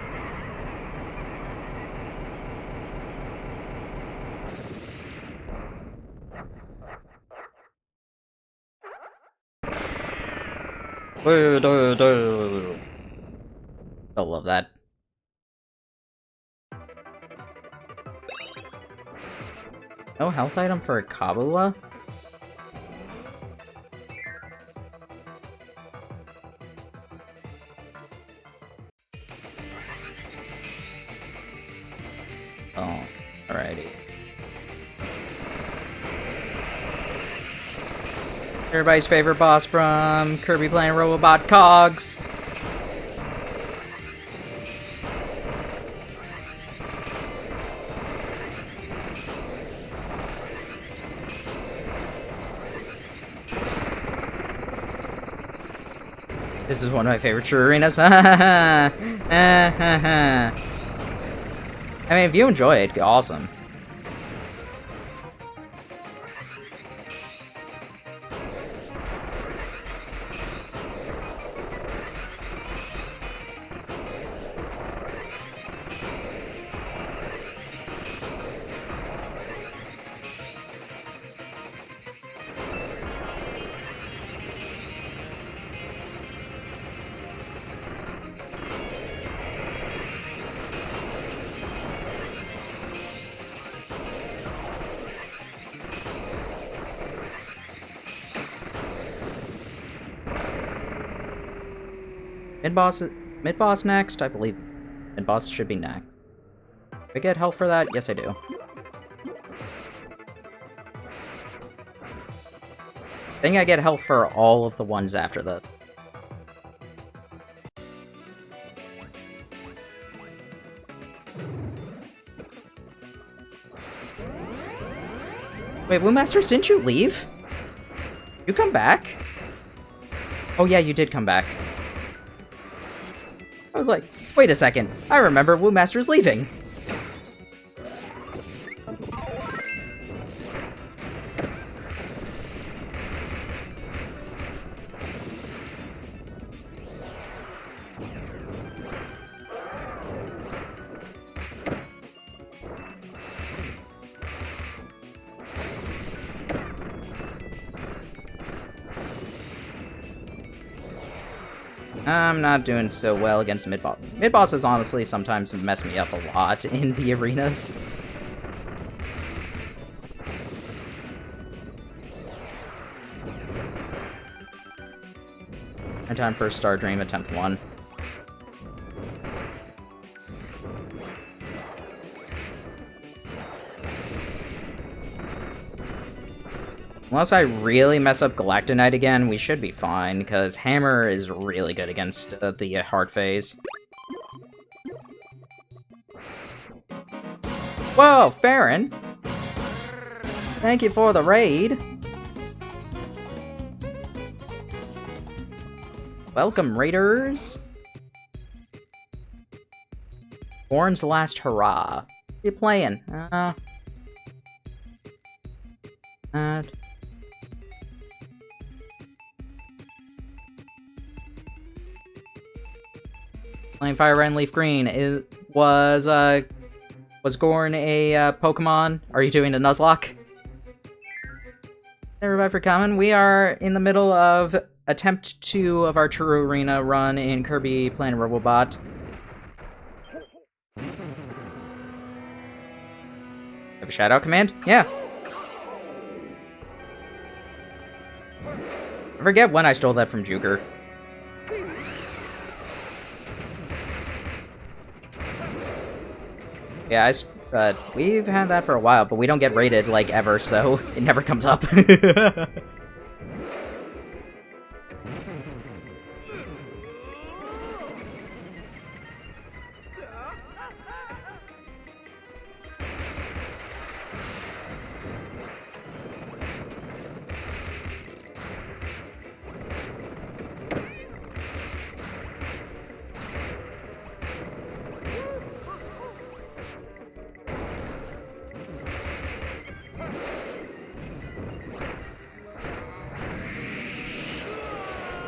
A: I love that. No health item for a Kabula? Oh, alrighty. Everybody's favorite boss from Kirby playing Robobot, Cogs. This is one of my favorite true arenas. I mean, if you enjoy it, awesome. Mid-boss next? I believe mid-boss should be next. Do I get health for that? Yes, I do. I think I get health for all of the ones after that. Wait, Woo Masters, didn't you leave? You come back? Oh yeah, you did come back. I was like, wait a second, I remember Woo Master's leaving. I'm not doing so well against mid-boss. Mid-bosses honestly sometimes mess me up a lot in the arenas. My time for Star Dream attempt 1. Unless I really mess up Galactonite again, we should be fine, because Hammer is really good against the hard phase. Whoa, Farron! Thank you for the raid! Welcome, raiders! Orn's Last Hurrah. What are you playing? Playing Fire Red and Leaf Green. Was Gorn a Pokemon? Are you doing a Nuzlocke? Everybody for coming. We are in the middle of attempt 2 of our True Arena run in Kirby playing Robobot. Have a shout out command? Yeah. I forget when I stole that from Juker. Yeah, we've had that for a while, but we don't get rated, like, ever, so it never comes up.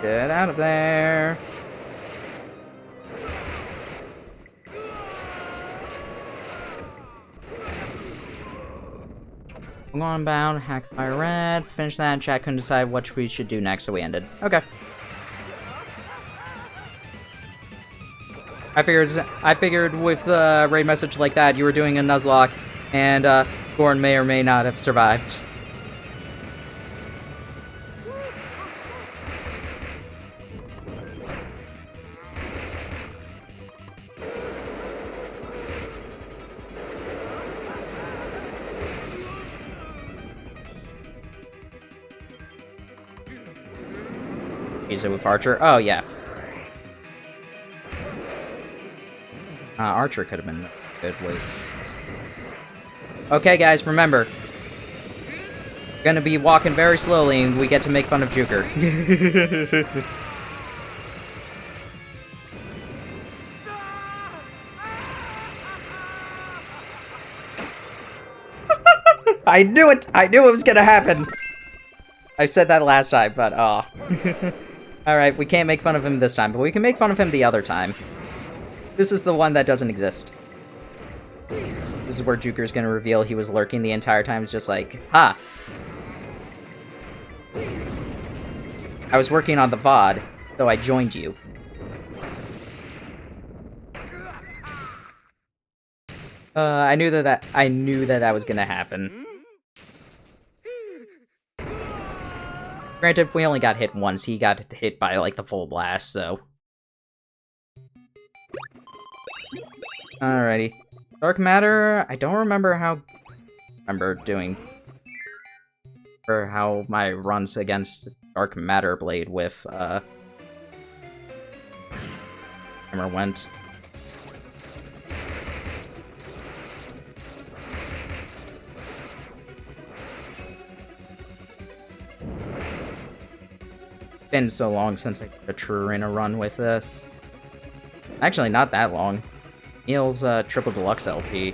A: Get out of there. I'm going bound, hack by red, finish that, chat couldn't decide what we should do next, so we ended. Okay. I figured with a raid message like that, you were doing a Nuzlocke, and Gorn may or may not have survived. Use it with Archer. Oh yeah. Archer could have been a good way. Okay, guys, remember. We're gonna be walking very slowly, and we get to make fun of Juker. I knew it! I knew it was gonna happen! I said that last time, but Alright, we can't make fun of him this time, but we can make fun of him the other time. This is the one that doesn't exist. This is where Juker's gonna reveal he was lurking the entire time. It's just like, ha! I was working on the VOD, so I joined you. I knew that was gonna happen. Granted, we only got hit once. He got hit by, like, the full blast, so... Alrighty. Dark Matter, I don't remember doing... for how my runs against Dark Matter Blade with, Hammer went. Been so long since I did a true arena run with this. Actually, not that long. Neil's Triple Deluxe LP.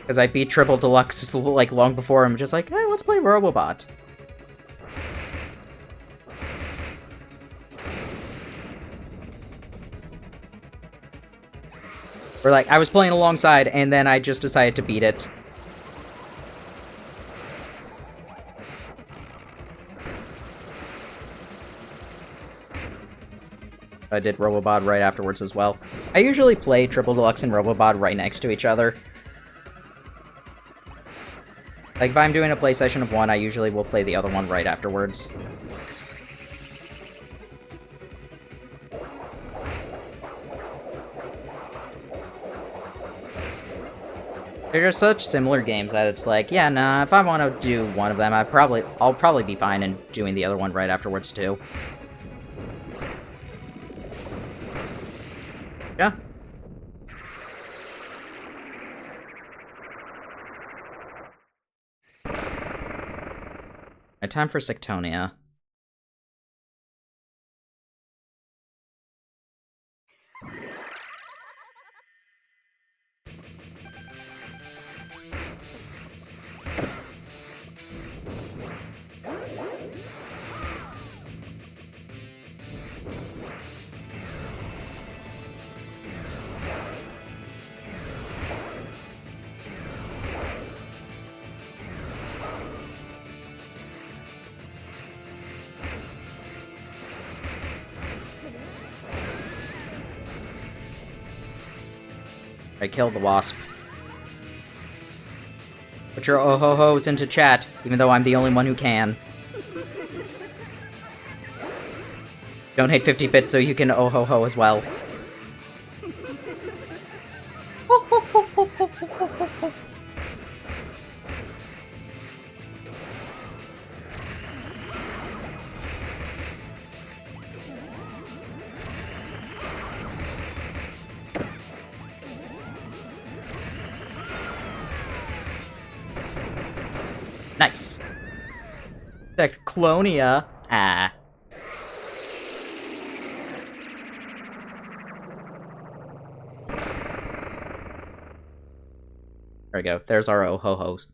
A: Because I beat Triple Deluxe like long before him, just like, hey, let's play Robobot. Or like, I was playing alongside, and then I just decided to beat it. I did Robobot right afterwards as well. I usually play Triple Deluxe and Robobot right next to each other. Like, if I'm doing a play session of one, I usually will play the other one right afterwards. They're just such similar games that it's like, yeah, nah, if I want to do one of them, I'll probably be fine in doing the other one right afterwards too. Yeah. Right, time for Sectonia. I killed the wasp. Put your oh-ho-hos into chat, even though I'm the only one who can. Donate 50 bits so you can oh-ho-ho as well. Nice. Seclonia. Ah. There we go. There's our oh-ho-hos.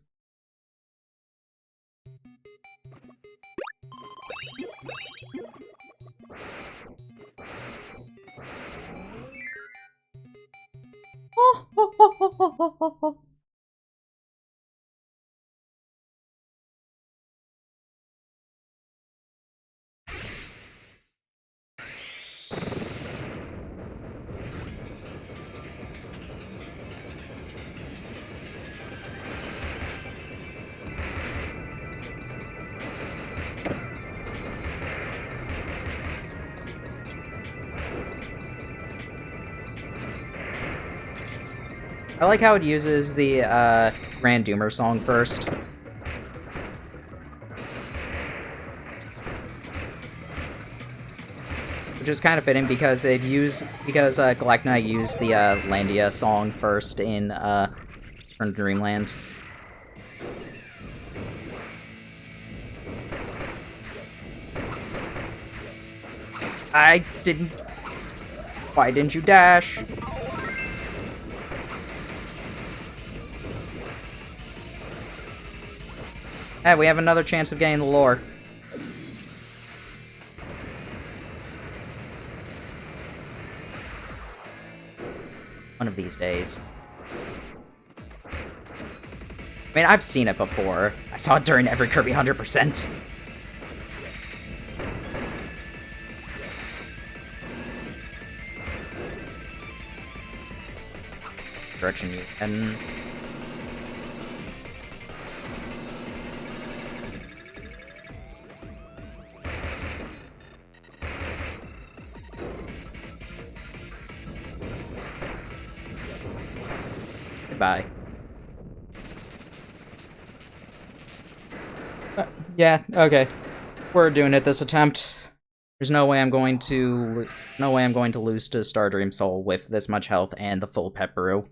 A: I like how it uses the Grand Doomer song first. Which is kind of fitting because Galactic Knight used the Landia song first in Return to Dreamland. I didn't. Why didn't you dash? Hey, we have another chance of getting the lore. One of these days. I mean, I've seen it before. I saw it during every Kirby 100%. Direction you can. Goodbye. Yeah, okay. We're doing it this attempt. There's no way I'm going to lose to Stardream Soul with this much health and the full pet brew.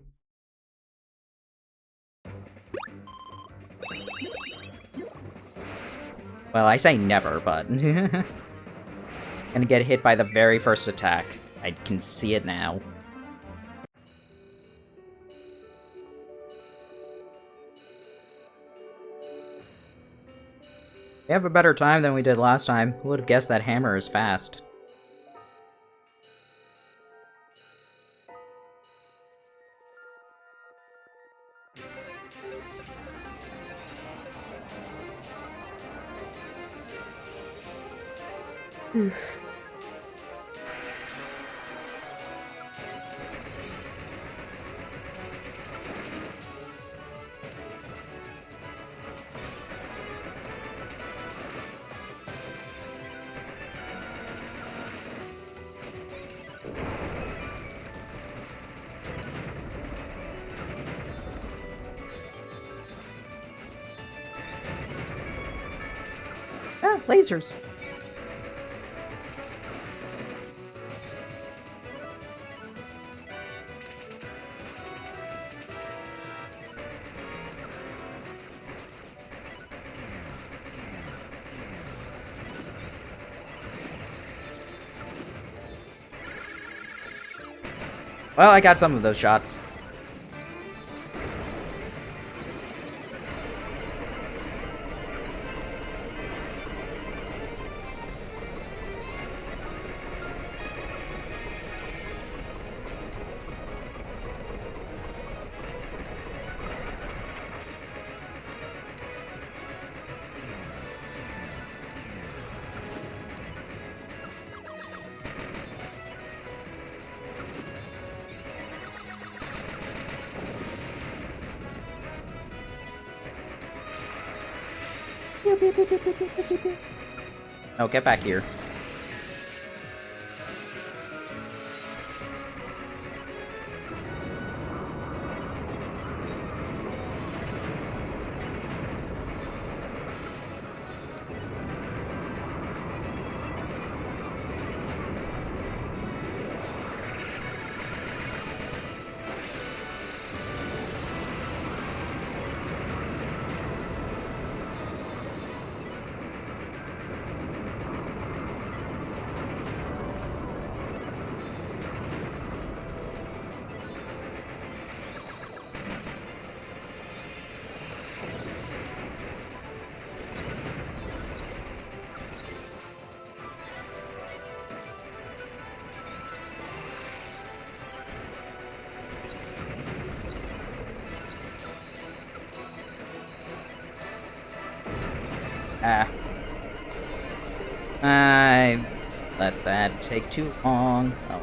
A: Well, I say never, but gonna get hit by the very first attack. I can see it now. We have a better time than we did last time. Who would have guessed that hammer is fast? Ah, lasers! Well, I got some of those shots. No, get back here. I let that take too long. Oh.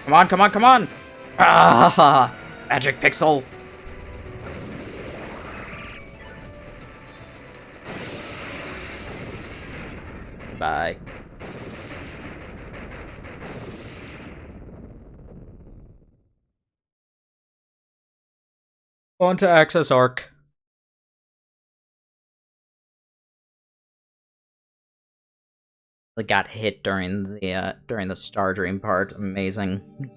A: Come on, come on, come on! Ah, magic pixel! On to Access Arc. It got hit during the Star Dream part. Amazing.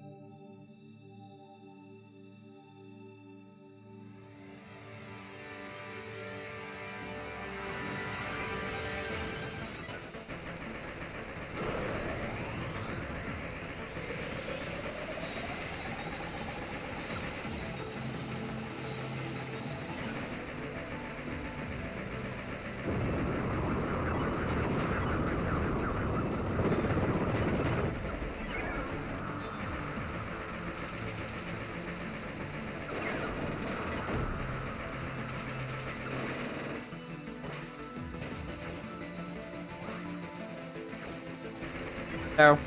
A: So.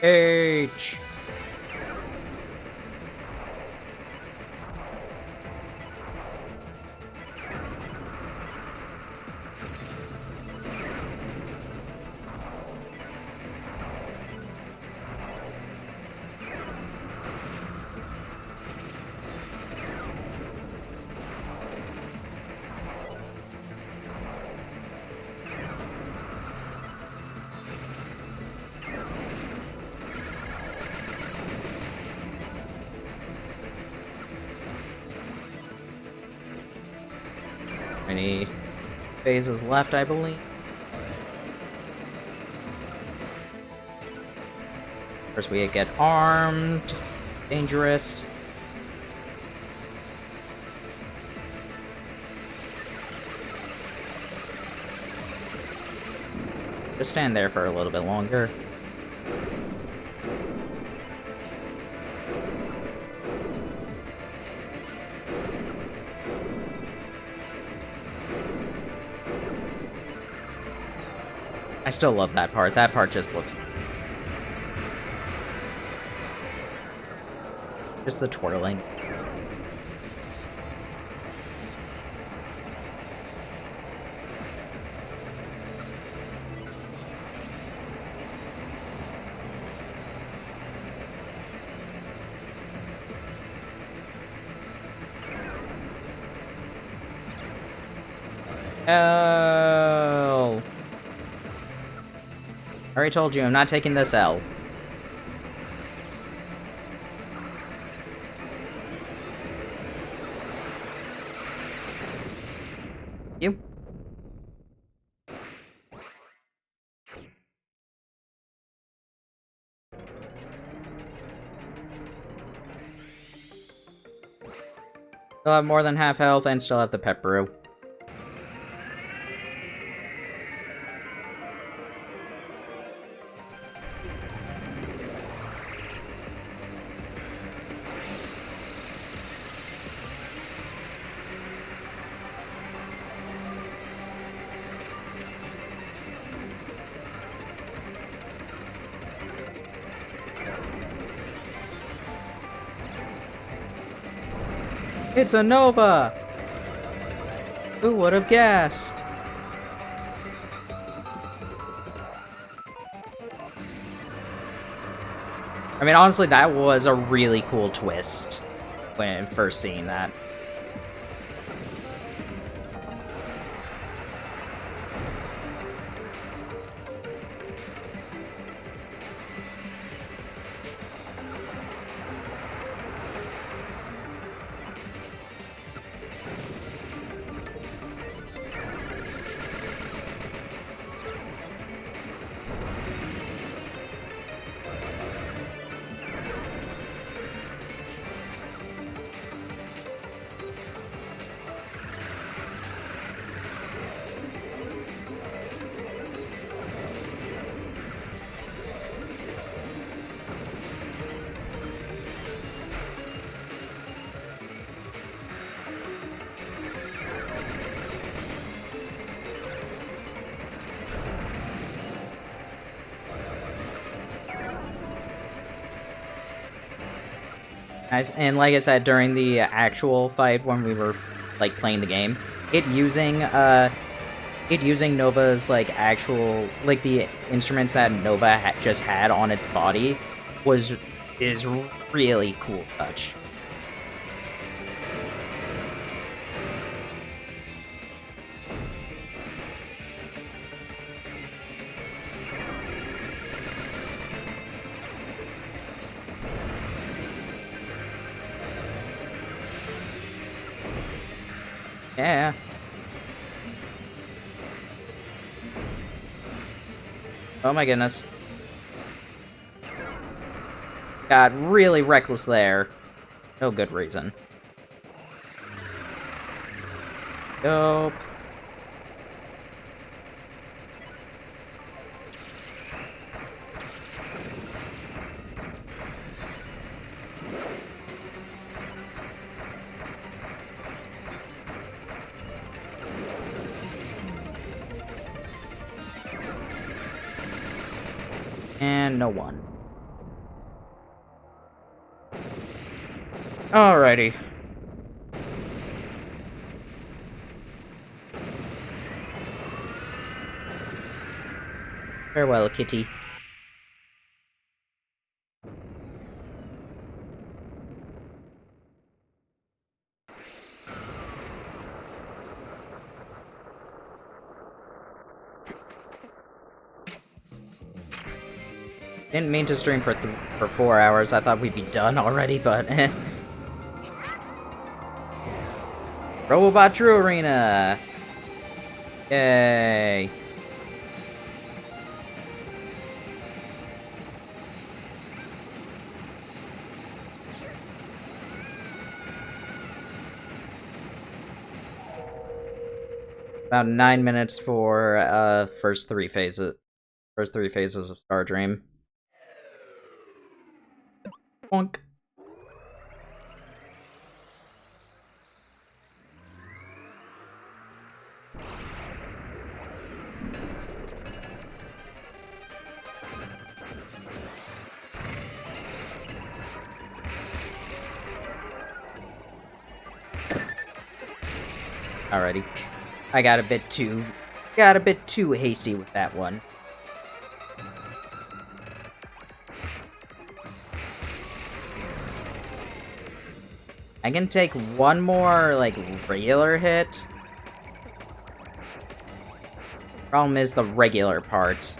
A: H. Any phases left, I believe. First we get armed, dangerous. Just stand there for a little bit longer. I still love that part. That part just looks... just the twirling. L. I already told you, I'm not taking this L. You. Still have more than half health and still have the pep brew. It's a Nova! Who would have guessed? I mean, honestly, that was a really cool twist when first seeing that. Nice. And like I said, during the actual fight when we were like playing the game, it using Nova's like actual like the instruments that Nova just had on its body is really cool touch. Yeah. Oh my goodness. Got really reckless there. No good reason. Dope. And no one. Alrighty. Farewell, kitty. Didn't mean to stream for 4 hours. I thought we'd be done already, but eh. Robobot True Arena! Yay! About 9 minutes for first three phases of Star Dream. Bonk. Alrighty. I got a bit too hasty with that one. I can take one more, like, regular hit. Problem is the regular part.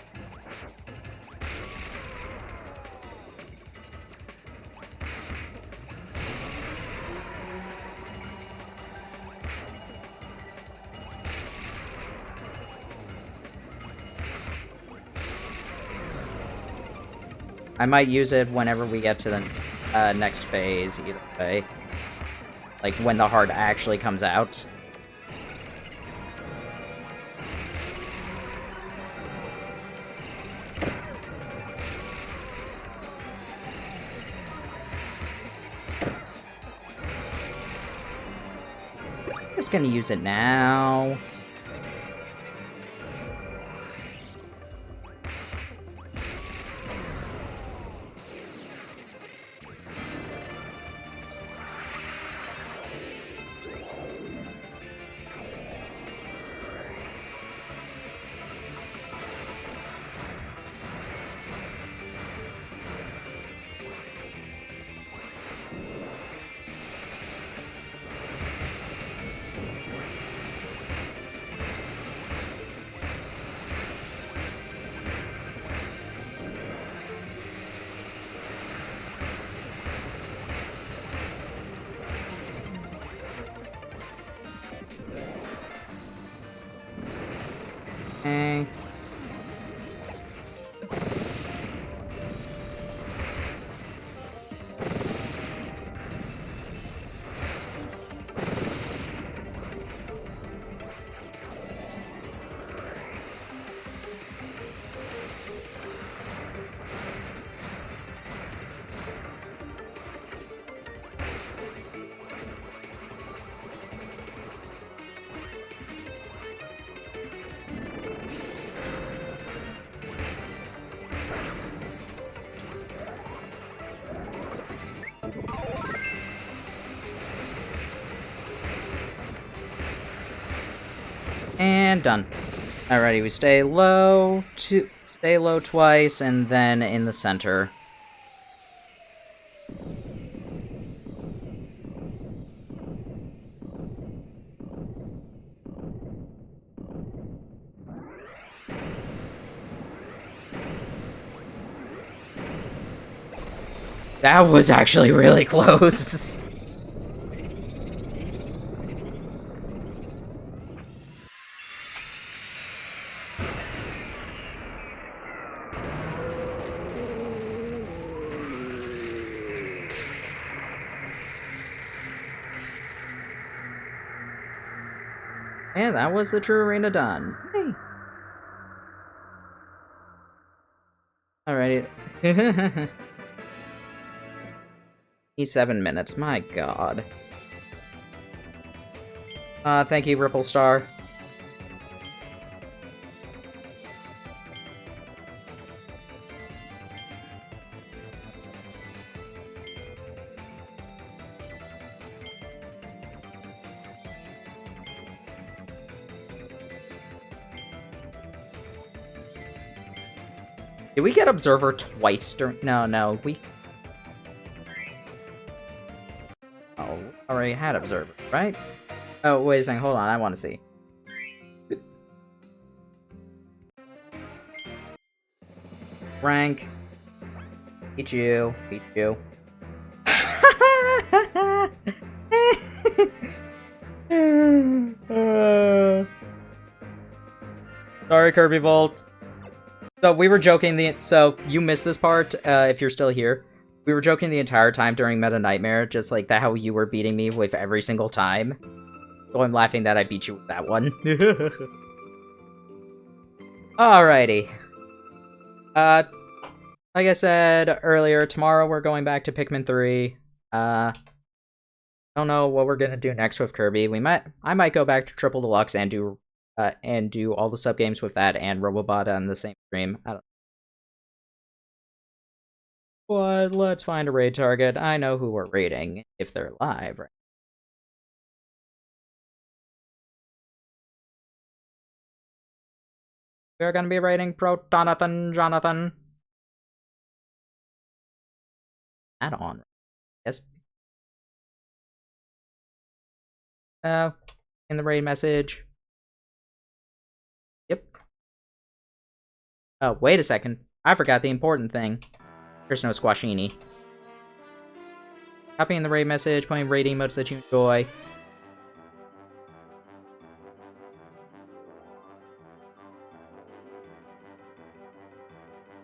A: I might use it whenever we get to the next phase, either way. Like, when the heart actually comes out. Just gonna use it now. Okay. And done. Alrighty, we stay low twice, and then in the center. That was actually really close. And that was the true arena done. Hey. Alrighty. He's 7 minutes, my god. Thank you, Ripple Star. Did we get Observer twice during— No, we— Oh, already had Observer, right? Oh, wait a second, hold on, I want to see. Rank. Beat you. Sorry, Kirby Volt. So we were joking so you missed this part, if you're still here. We were joking the entire time during Meta Nightmare, just like that how you were beating me with every single time. So I'm laughing that I beat you with that one. Alrighty. Like I said earlier, tomorrow we're going back to Pikmin 3. I don't know what we're gonna do next with Kirby. I might go back to Triple Deluxe and do all the sub games with that and Robobot on the same stream. I don't. But let's find a raid target. I know who we're raiding if they're live, right? We're gonna be raiding Jonathan. Add on. Yes. In the raid message. Yep. Oh, wait a second. I forgot the important thing. There's no Squashini. Copying the raid message, playing raid emotes that you enjoy.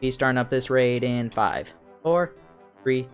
A: Be starting up this raid in 5, 4, 3,